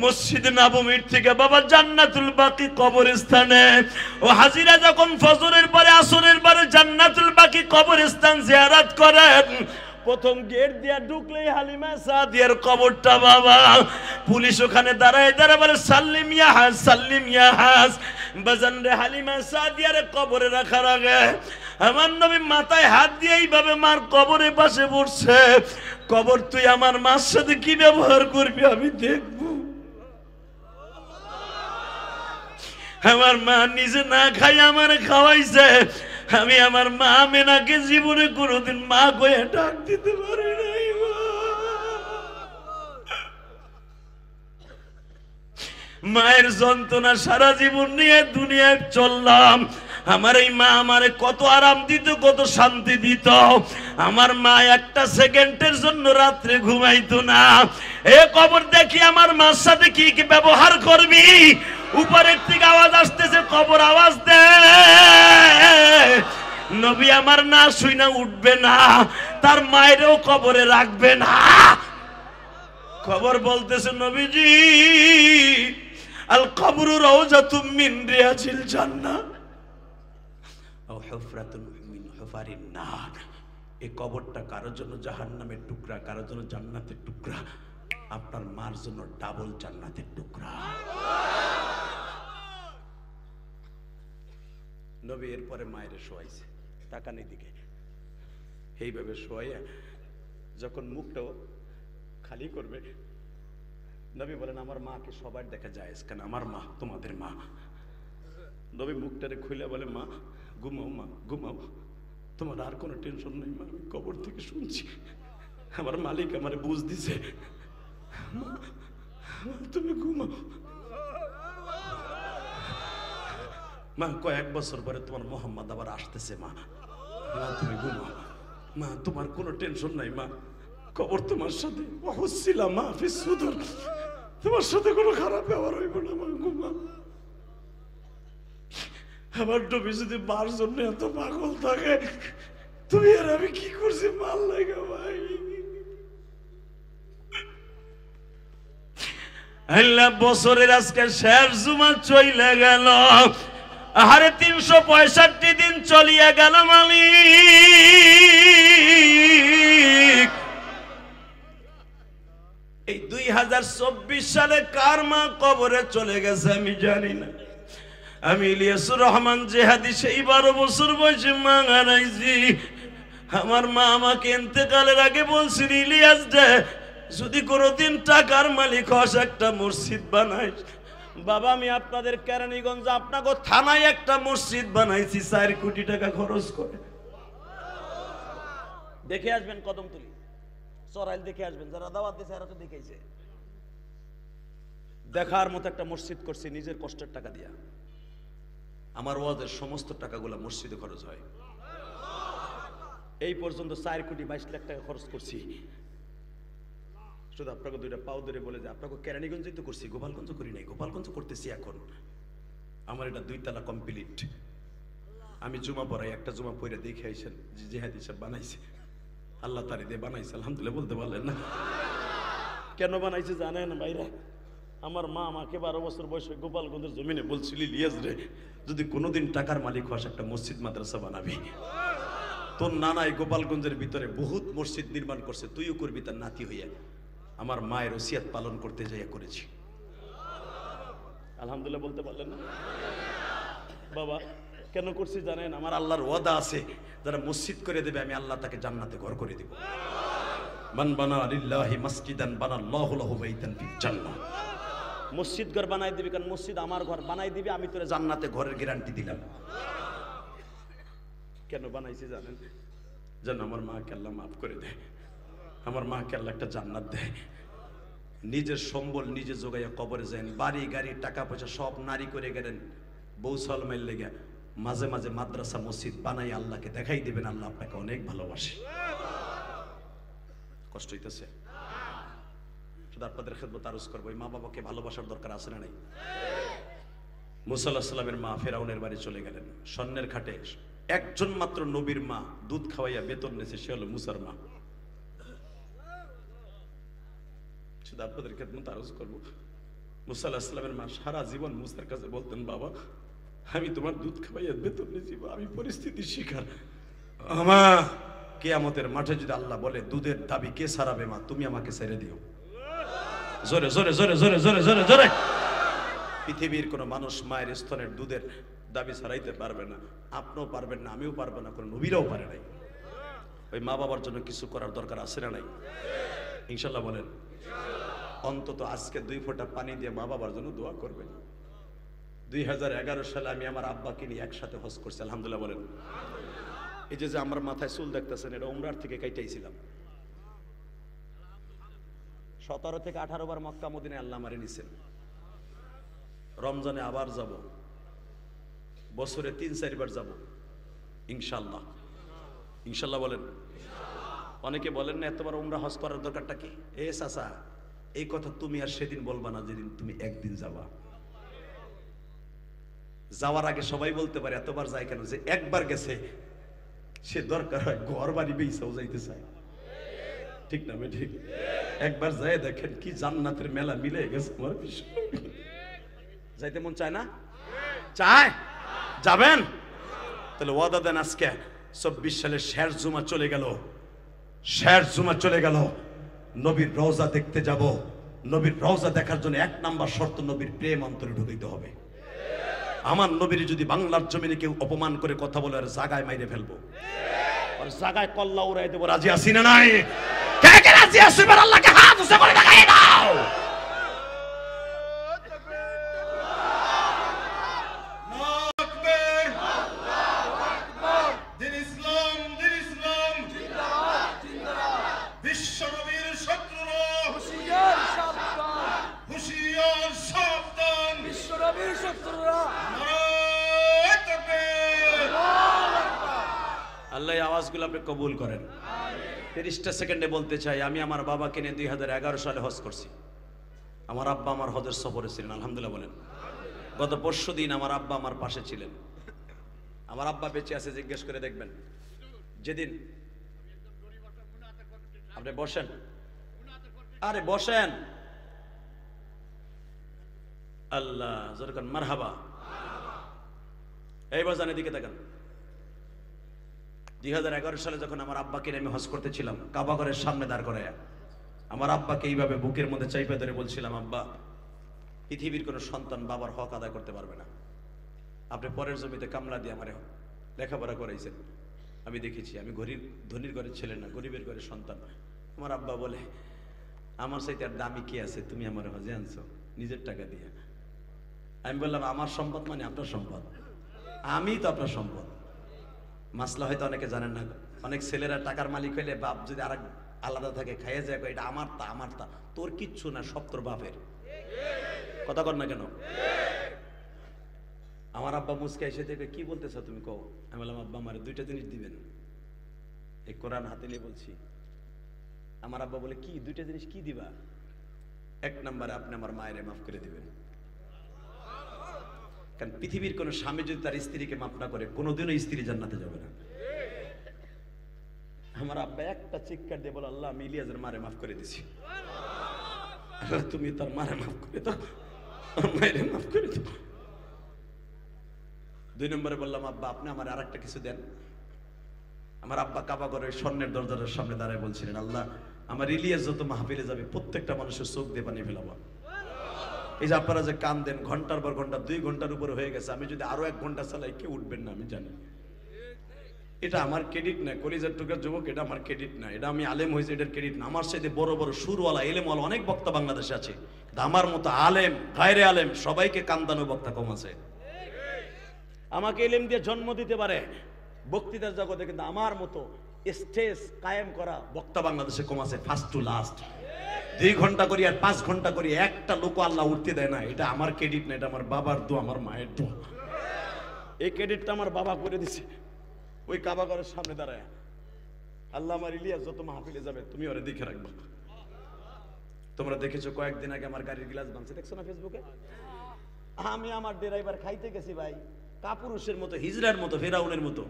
Speaker 3: মসজিদ নববীর থেকে বাবা জান্নাতুল বাকি কবরস্থানে ও হাজিরা যখন ফজরের পরে আসরের পরে জান্নাতুল বাকি কবরস্থান জিয়ারত করেন, প্রথম গেট দিয়া ঢুকলেই হালিমা সাদিয়ার কবরটা বাবা। পুলিশ ওখানে দাঁড়ায় দাঁড়ায় বলে, সাল্লিম ইয়া হাজ, সাল্লিম ইয়া হাজ। বাজান রে হালিমা সাদিয়ার কবরে রাখার আগে আমার নবী মাথায় হাত দিয়ে এইভাবে মার কবরের পাশে বসছে, কবর তুই আমার মার সাথে কি ব্যবহার করবি আমি দেখব। আমার মা নিজে না খাই আমার খাওয়াইছে, আমি আমার মা মেনাকে জীবনে কোনোদিন মা কয়ে ডাক দিতে পারি নাই। মায়ের যন্ত্রণা সারা জীবন নিয়ে দুনিয়ায় চললাম, আমার এই মা আমারে কত আরাম দিত, কত শান্তি দিত। আমার মা একটা সেকেন্ডের জন্য রাত্রে ঘুমাইতো না। এ কবর দেখি আমার মার সাথে কি কি ব্যবহার করবি। উপরের থেকে আওয়াজ আসতেছে, কবর আওয়াজ দে। নবী আমার না শুই না উঠবে না, তার মায়েরও কবরে রাখবে না। খবর বলতেছে, নবীজি আল কবরু রাউজাতুম মিন রিয়াজিল জান্নাহ আও হুফরাতুন মিন হুফারিন নার। এই কবরটা কারোর জন্য জাহান্নামের টুকরা, কারোর জন্য জান্নাতের টুকরা।
Speaker 1: আপনার মার জন্য ডাবল জান্নাতের টুকরা। নবী এরপরে মায়ের শোয়াইছে, তাকানি দিকে এইভাবে শোয়াইয়া যখন মুখটাও খালি করবে, নবী বলেন আমার মাকে সবার দেখা যায়, কেন আমার মা তোমাদের মা। নবী মুখটারে খুলে বলে মা ঘুমাও, মা ঘুমাও, তোমার আর কোনো টেনশন নেই মা, আমি কবর থেকে শুনছি আমার মালিক আমারে বুঝ দিছে, মা তুমি ঘুমাও। মা কয়েক বছর পরে তোমার মোহাম্মদ আবার আসতেছে, মা মা তুমি ঘুমাও, মা তোমার কোনো টেনশন নাই, মা কবর তোমার সাথে অহস্ছিলাম মা ফিস সুদূর, তোমার সাথে কোনো খারাপ ব্যবহার হইব না, মা ঘুমাও। আমার নবী যদি মার জন্য এত পাগল থাকে, তুমি আর আমি কি করছি মাল লাগা ভাই। আল্লাহ বছরের আজকে শেষ জুমা চলে গেল, আরে 365 দিন চলিয়া গেল মালিক। এই 2024 সালে কার মা কবরে চলে গেছে আমি জানি না। আমি ইলিয়াসুর রহমান জেহাদি সেই 12 বছর বয়সে মা হারাইছি। আমার মা আমাকে ইন্তেকালের আগে বলছিল, ইলিয়াস দে যদি কোনোদিন টাকার মালিক হস একটা মসজিদ বানাইস। বাবা আমি আপনাদের কেরানীগঞ্জ আপনাকে থানায় একটা মসজিদ বানাইছি 4 কোটি টাকা খরচ করে। দেখে আসবেন কদমতলী চরাইল, দেখে আসবেন, যারা দাওয়াত দিয়েছে এরা তো দেখেইছে। দেখার মতো একটা মসজিদ করছি নিজের কষ্টের টাকা দিয়া। আমার ওয়াজের সমস্ত টাকাগুলো মসজিদে খরচ হয়। এই পর্যন্ত 4 কোটি 22 লাখ টাকা খরচ করছি। শুধু আপনাকে দুইটা পাও ধরে বলে যে আপনাকে কেরানীগঞ্জই তো করছি, গোপালগঞ্জ করি নাই, গোপালগঞ্জ করতেছি এখন। আমার এটা 2 তলা কমপ্লিট। আমি জুমা পড়াই, একটা জুমা পড়ে দেখে আইসেন যে জেহাদি সাহেব বানাইছে, আল্লাহ তারি দিয়ে বানাইছে, আলহামদুলিল্লাহ বলতে পারলেন না। কেন বানাইছে জানেন ভাইরা? আমার মা আমাকে 12 বছর বয়সে গোপালগঞ্জের জমিনে বলছিল, ইলিয়াস রে যদি কোনোদিন টাকার মালিক হস একটা মসজিদ মাদ্রাসা বানাবি। তোর নানাই গোপালগঞ্জের ভিতরে বহুত মসজিদ নির্মাণ করছে, তুইও করবি তার নাতি হইয়া। আমার মায়ের ওসিয়াত পালন করতে যাইয়া করেছি, আলহামদুলিল্লাহ বলতে পারলেন না? বাবা কেন করছি জানেন? আমার আল্লাহর ওয়াদা আছে, যারা মসজিদ করে দেবে আমি আল্লাহ তাকে জান্নাতে ঘর করে দেব। মান বানা লিল্লাহি মাসজিদান বানাল্লাহু লাহু বাইতান ফিল জান্নাহ। মসজিদ ঘর বানাই দিবি, কারণ মসজিদ আমার ঘর বানাই দিবি, আমি তোরে জান্নাতে ঘরের গ্যারান্টি দিলাম। কেন বানাইছি জানেন? যেন আমার মাকে আল্লাহ মাফ করে দেয়, আমার মাকে আল্লাহ একটা জান্নাত দেয়। নিজের সম্বল নিজে জোগাইয়া কবরে যান, বাড়ি গাড়ি টাকা পয়সা সব নারী করে গেলেন, বউ সালমাইল লেগে মাঝে মাঝে মাদ্রাসা মসজিদ বানাই আল্লাহকে দেখাই দেবেন, আল্লাহ আপনাকে অনেক ভালোবাসে। কষ্ট হইতেছে? শুধু আপনাদের খেদমত আরজ করবো, মা বাবাকে ভালোবাসার দরকার আছে না নাই? মুসা আলাইহিস সালামের মা ফেরাউনের বাড়ি চলে গেলেন, স্বর্ণের খাটে একজন মাত্র নবীর মা দুধ খাওয়াইয়া বেতন নিয়েছে, সে হলো মুসার মা। শুধু আপনাদের খেদমত আরজ করবো, মুসা আলাইহিস সালামের মা সারা জীবন মুসার কাছে বলতেন, বাবা আমি তোমার দুধ খাওয়াইয়া বেতন নিয়েছি, আমি পরিস্থিতির শিকার। আমা কিয়ামতের মাঠে যদি আল্লাহ বলে দুধের দাবি কে সারাবে, মা তুমি আমাকে ছেড়ে দিও। জোরে জোরে জোরে জোরে জোরে জোরে জোরে। পৃথিবীর কোনো মানুষ মায়ের স্তনের দুধের দাবি ছাড়াইতে পারবে না, আপনিও পারবেন না, আমিও পারবো না, কোনো নবীরাও পারে নাই। ওই মা বাবার জন্য কিছু করার দরকার আছে না নাই? ইনশাল্লাহ বলেন। অন্তত আজকে 2 ফোঁটা পানি দিয়ে মা বাবার জন্য দোয়া করবেন। 2011 সালে আমি আমার আব্বাকে নিয়ে একসাথে হজ করছি, আলহামদুলিল্লাহ বলেন। এই যে আমার মাথায় চুল দেখতেছেন, এটা উমরার থেকে কাইটাইছিলাম। 17 থেকে 18 বার মক্কা মদিনায় আল্লাহ আমারে নিছেন। রমজানে আবার যাব, বছরে 3-4 বার যাব ইনশাল্লাহ। ইনশাল্লাহ বলেন। অনেকে বলেন না এতবার উমরা হজ করার দরকারটা কি? এ চাচা এই কথা তুমি আর সেদিন বলবা না যেদিন তুমি একদিন যাবা। যাওয়ার আগে সবাই বলতে পারে এতবার যায় কেন, যে একবার গেছে সে দরকার হয় ঘর বাড়ি বেইছাও যাইতে চায়, ঠিক না? ঠিক। একবার যায় দেখেন কি জান্নাতের মেলা মিলে গেছে। আমার যাইতে মন চায় না? চায়? যাবেন? তাহলে ওয়াদা দেন আজকে 24 সালের শেষ জুমা চলে গেল, শেষ জুমা চলে গেল, নবীর রওজা দেখতে যাব, নবীর রওজা দেখার জন্য এক নাম্বার শর্ত নবীর প্রেম অন্তরে ঢুকাইতে হবে। আমার নবীর যদি বাংলার জমিনে কেউ অপমান করে কথা বলে আর জায়গায় মাইরে ফেলবো, আর জায়গায় কল্লা উড়াই দেবো। রাজি আছি না নাই? কে কে রাজি আছি? এবার আল্লাহকে হাত উঁচু করে দেখাই দাও।
Speaker 2: আকবার, দিন ইসলাম, দিন ইসলাম, বিশ্ব নবীর শত্রুরা
Speaker 4: হুশিয়ার সাবধান,
Speaker 2: হুশিয়ার সাবধান।
Speaker 4: বিশ্বনবীর শত্রুরা
Speaker 2: নারায়ে তাকবীর।
Speaker 3: আল্লাহ এই আওয়াজগুলো আপনি কবুল করেন। 30টা সেকেন্ডে বলতে চাই, আমি আমার বাবাকে নিয়ে 2011 সালে হজ করছি। আমার আব্বা আমার হজের সফরে ছিলেন, আলহামদুলিল্লাহ বলেন। গত পরশুদিন আমার আব্বা আমার পাশে ছিলেন। আমার আব্বা বেঁচে আছে, জিজ্ঞেস করে দেখবেন। যেদিন আপনি বসেন, আরে বসেন, আল্লাহ জোরকান মারহাবা। এই বাজান এদিকে দেখেন। 2011 সালে যখন আমার আব্বাকে নিয়ে আমি হজ করতেছিলাম, কাবা ঘরের সামনে দাঁড় করায় আমার আব্বাকে এইভাবে বুকের মধ্যে চাইপে ধরে বলছিলাম, আব্বা, পৃথিবীর কোনো সন্তান বাবার হক আদায় করতে পারবে না। আপনি পরের জমিতে কামলা দিয়ে আমার লেখাপড়া করাইছেন, আমি দেখেছি। আমি ধনীর ঘরের ছেলে না, গরিবের ঘরের সন্তান। আমার আব্বা বলে, আমার সাথে আর দামি কে আছে, তুমি আমার হজে আনছো নিজের টাকা দিয়ে। আমি বললাম, আমার সম্পদ মানে আপনার সম্পদ, আমি তো আপনার সম্পদ। মাসলা হয়তো অনেকে জানেন না, অনেক ছেলেরা টাকার মালিক হইলে বাপ যদি আর আলাদা থাকে, খাইয়ে যায়, এটা আমার তা, আমার তা। তোর কিচ্ছু না, সব তোর বাপের। কথা কর না কেন? আমার আব্বা মুসকে এসে থেকে, কি বলতেছ তুমি, কও। আমি বললাম, আব্বা আমার 2টা জিনিস দিবেন, এই কোরআন হাতে নিয়ে বলছি। আমার আব্বা বলে, কি 2টা জিনিস কি দিবা? 1 নম্বরে আপনি আমার মায়ের মাফ করে দিবেন। কারণ পৃথিবীর কোন স্বামী যদি তার স্ত্রীকে মাফ না করে, কোনোদিনও স্ত্রী জান্নাতে যাবে না। আমার আব্বা একটা চিৎকার দিয়ে বলে, আল্লাহ, আমি ইলিয়াসের মারে মাফ করে দিছি। তুমি তার মারে মাফ করে দাও, মায়ের মাফ করে দাও। 2 নম্বরে বললাম, আব্বা, আপনি আমার আর একটা কিছু দেন। আমার আব্বা কাবা করে স্বর্ণের দরজার সামনে দাঁড়ায় বলছিলেন, আল্লাহ, আমার ইলিয়াস যত মাহফিলে যাবে প্রত্যেকটা মানুষের চোখ দিয়ে পানি ফেলাবো। এই যে আপনারা যে কান দেন, ঘন্টার পর ঘন্টা, 2 ঘন্টার উপরে হয়ে গেছে। আমি যদি আরো 1 ঘন্টা চালাই, কেউ উঠবেন না, আমি জানি। এটা আমার ক্রেডিট না, কলিজার টুকার যুবক, এটা আমার ক্রেডিট না। এটা আমি আলেম হয়েছে, এটার ক্রেডিট না। আমার সাথে বড় বড় সুরওয়ালা, এলেমওয়ালা অনেক বক্তা বাংলাদেশে আছে, আমার মতো আলেম, গায়রে আলেম সবাইকে কান্দানো বক্তা কম আছে। আমাকে এলেম দিয়ে জন্ম দিতে পারে বক্তৃতার জগতে, কিন্তু আমার মতো স্টেজ কায়েম করা বক্তা বাংলাদেশে কম আছে। ফার্স্ট টু লাস্ট 2 ঘন্টা করি আর 5 ঘন্টা করি, একটা লোক আল্লাহ উঠতে দেয় না। এটা আমার ক্রেডিট না, এটা আমার বাবার দোয়া, আমার মায়ের দোয়া। এই ক্রেডিটটা আমার বাবা করে দিছে। ওই কাবা ঘরের সামনে দাঁড়ায়, আল্লাহ, আমার ইলিয়াস যত মাহফিলে যাবে তুমি ওরে দেখে রাখবা। তোমরা দেখেছো কয়েকদিন আগে আমার গাড়ির গ্লাস ভাঙছে, দেখছো না ফেসবুকে? আমি আমার ড্রাইভার খাইতে গেছি ভাই, কাপুরুষের মতো, হিজরার মতো, ফেরাউনের মতো।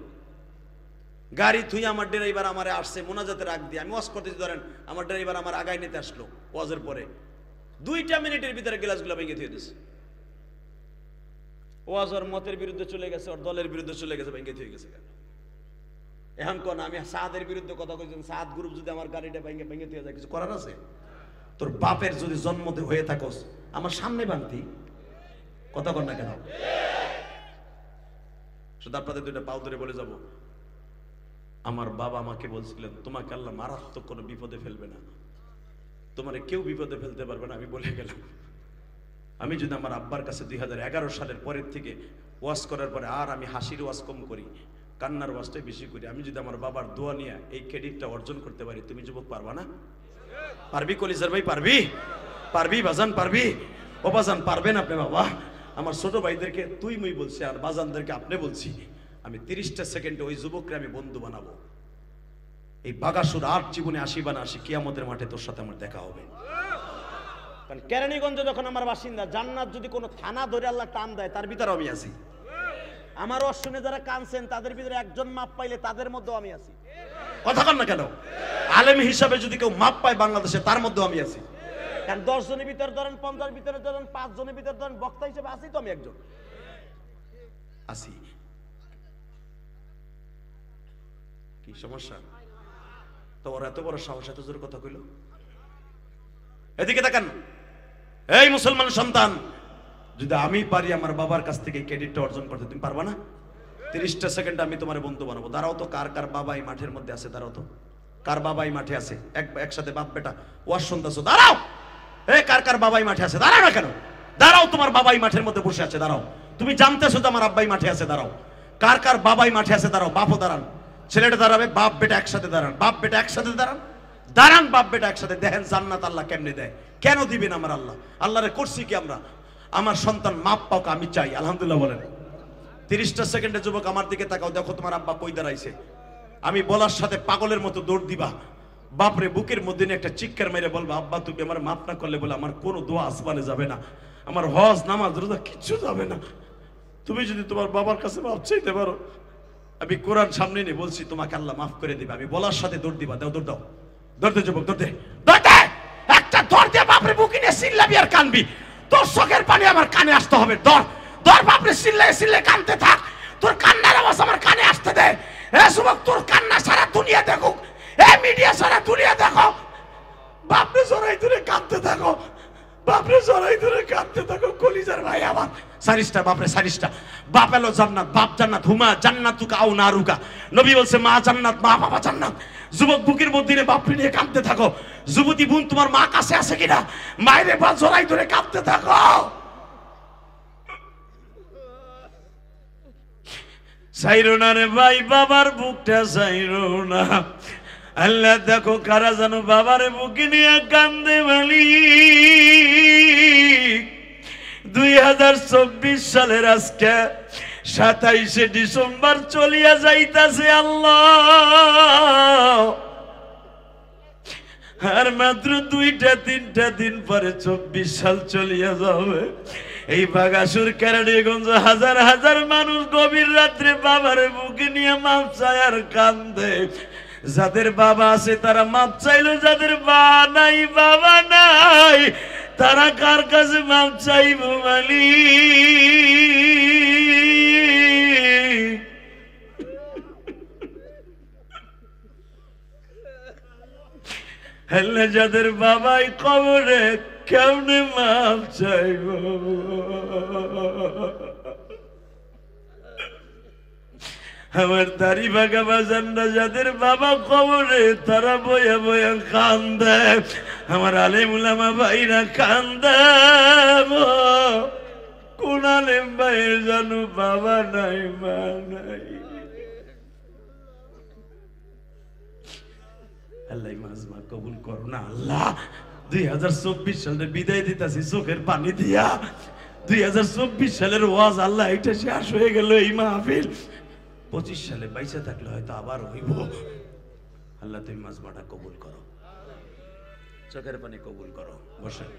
Speaker 3: গাড়ি থুই আমার ড্রাইভার আমারে আসছে মোনাজাতে রাখ দিয়ে, আমি ওয়াজ করতেছি, ধরেন আমার ড্রাইভার আমার আগায় নিতে আসলো ওয়াজের পরে, 2টা মিনিটের ভিতরে গ্লাসগুলো ভেঙে দিয়ে দিচ্ছে। ওয়াজ ওর মতের বিরুদ্ধে চলে গেছে, ওর দলের বিরুদ্ধে চলে গেছে, ভেঙে দিয়ে গেছে। এখন কোন আমি সাদের বিরুদ্ধে কথা কইছেন, সাদ গ্রুপ যদি আমার গাড়িটা ভেঙে ভেঙে দিয়ে যায়, কিছু করার আছে? তোর বাপের যদি জন্ম হয়ে থাকস, আমার সামনে ভাঙতি, কথা কর না কেন? শুধু আপনাদের 2টা পাও ধরে বলে যাব, আমার বাবা আমাকে বলছিলেন, তোমাকে আল্লাহ মারাত্মক কোনো বিপদে ফেলবে না, তোমারে কেউ বিপদে ফেলতে পারবে না। আমি বলে গেলাম, আমি যদি আমার আব্বার কাছে 2011 সালের পরের থেকে ওয়াজ করার পরে আর আমি হাসির ওয়াজ কম করি, কান্নার ওয়াজটাই বেশি করি, আমি যদি আমার বাবার দোয়া নিয়ে এই ক্রেডিটটা অর্জন করতে পারি, তুমি যুবক পারবা না? পারবি কলিজার ভাই? পারবি? পারবি বাজান? পারবি? ও বাজান পারবেন আপনি? বাবা, আমার ছোট ভাইদেরকে তুই মুই বলছি, আর বাজানদেরকে আপনি বলছি, আমি 30টা সেকেন্ডে ওই যুবককে আমি বন্ধু বানাবো। এই বাগাসুর আর জীবনে আসি বা না আসি, কিয়ামতের মাঠে তোর সাথে আমার দেখা হবে। কারণ কেরানীগঞ্জে যখন আমার বাসিন্দা, জান্নাত যদি কোনো থানা ধরে আল্লাহ টান দেয়, তার ভিতরে আমি আছি। আমার অশ্বিনে যারা কানছেন, তাদের ভিতরে একজন মাপ পাইলে তাদের মধ্যেও আমি আছি। কথা কন না কেন? আলেম হিসাবে যদি কেউ মাপ পায় বাংলাদেশে, তার মধ্যেও আমি আছি। কারণ 10 জনের ভিতরে ধরেন, 50 ভিতরে ধরেন, 5 জনের ভিতরে ধরেন, বক্তা হিসেবে আছি তো আমি একজন আছি। কি সমস্যা? তো ওর এত বড় সাহস, এত জোর কথা কইল। এদিকে তাকান। এই মুসলমান সন্তান,
Speaker 1: যদি আমি পারি আমার বাবার কাছ থেকে ক্রেডিটটা অর্জন করতে, তুমি পারবা না? 30টা সেকেন্ড আমি তোমার বন্ধু বানাবো। দাঁড়াও তো, কার কার বাবা এই মাঠের মধ্যে আছে? দাঁড়াও তো, কার বাবা এই মাঠে আছে? একসাথে বাপ বেটা ওয়াজ শুনতেছো, দাঁড়াও। এই কার কার বাবা এই মাঠে আছে? দাঁড়াও না কেন? দাঁড়াও, তোমার বাবা এই মাঠের মধ্যে বসে আছে, দাঁড়াও। তুমি জানতেছো তো আমার আব্বাই মাঠে আছে, দাঁড়াও। কার কার বাবাই মাঠে আছে? দাঁড়াও। বাপও দাঁড়ান, ছেলেটা দাঁড়াবে, বাপ বেটা একসাথে দাঁড়ান, বাপ বেটা একসাথে দাঁড়ান, দাঁড়ান বাপ বেটা একসাথে। দেখেন জান্নাত আল্লাহ কেমনে দেয়। কেন দিবেন আমার আল্লাহ? আল্লাহরে করছি কি আমরা? আমার সন্তান মাপ পাক আমি চাই, আলহামদুলিল্লাহ বলেন। 30টা সেকেন্ডে যুবক আমার দিকে তাকাও, দেখো তোমার আব্বা কই দাঁড়াইছে। আমি বলার সাথে পাগলের মতো দৌড় দিবা, বাপরে বুকের মধ্যে নিয়ে একটা চিৎকার মেরে বলবা, আব্বা তুমি আমার মাপ না করলে বলে আমার কোনো দোয়া আসমানে যাবে না, আমার হজ নামাজ রোজা কিচ্ছু যাবে না। তুমি যদি তোমার বাবার কাছে মাপ চাইতে পারো, আমি কোরআন সামনে নিয়ে বলছি তোমাকে আল্লাহ মাফ করে দিবে। আমি বলার সাথে দৌড় দিবা, দাও দৌড় দাও, দৌড়তে যুবক দৌড়তে দৌড়তে, একটা দৌড় দিয়ে বাপরে বুকে নিয়ে চিল্লাবি আর কানবি, তোর চোখের পানি আমার কানে আসতে হবে। দৌড় দৌড় বাপরে, চিল্লাই চিল্লাই কানতে থাক, তোর কান্নার আওয়াজ আমার কানে আসতে দে। এ যুবক, তোর কান্না সারা দুনিয়া দেখুক, এ মিডিয়া সারা দুনিয়া দেখো, বাপরে জড়াই ধরে কাঁদতে থাকো, বাপরে জড়াই ধরে কাঁদতে থাকো। কলিজার ভাই আমার, সারিস্টা বাপরে সারিস্টা। বাপ এলো জান্নাত, বাপ জান্নাত, হুমা জান্নাতুকা আও নারুকা। নবী বলছে মা জান্নাত, মা বাবা জান্নাত। যুবক বুকের মধ্যে নিয়ে বাপরে নিয়ে কাঁদতে থাকো। যুবতী বোন, তোমার মা কাছে আছে কিনা? মায়ের বা জড়াই ধরে কাঁদতে থাকো। চাইরো না রে ভাই বাবার বুকটা, চাইরো না। আল্লাহ দেখো কারা যেন বাবার বুকে নিয়ে কান্দে মালিক। 2024 সালের আজকে 27শে ডিসেম্বর চলিয়া যাইতাছে আল্লাহ। আর মাত্র 2-3টা দিন পরে 24 সাল চলিয়া যাবে। এই বাগাসুর কেরানীগঞ্জ হাজার হাজার মানুষ গভীর রাত্রে বাবার বুকে নিয়ে মাপ চায় আর কান্দে। যাদের বাবা আছে তারা মাপ চাইলো, যাদের বাবা নাই তারা কার কাছে মাপ চাইব মালিক? হ্যাঁ, যাদের বাবাই কবরে কেমনে মাপ চাইব? আমার দাড়ি বাগা বাজানরা যাদের বাবা কবরে, তারা বয়া বয়া কান্দে। আমার আলেম উলামা ভাইরা কান্দে। কোন আলেম ভাইয়ের জানো বাবা নাই, মা নাই। আল্লাহ মাজমা কবুল করো না আল্লাহ। 2024 সালে বিদায় দিতেছি চোখের পানি দিয়া। 2024 সালের ওয়াজ আল্লাহ এটা শেষ হয়ে গেল এই মাহফিল। 25 সালে বাইসে থাকলে হয়তো আবার হইব। আল্লাহ তুমি মাজমাটা কবুল করো, চোখের পানি কবুল করো। বসেন।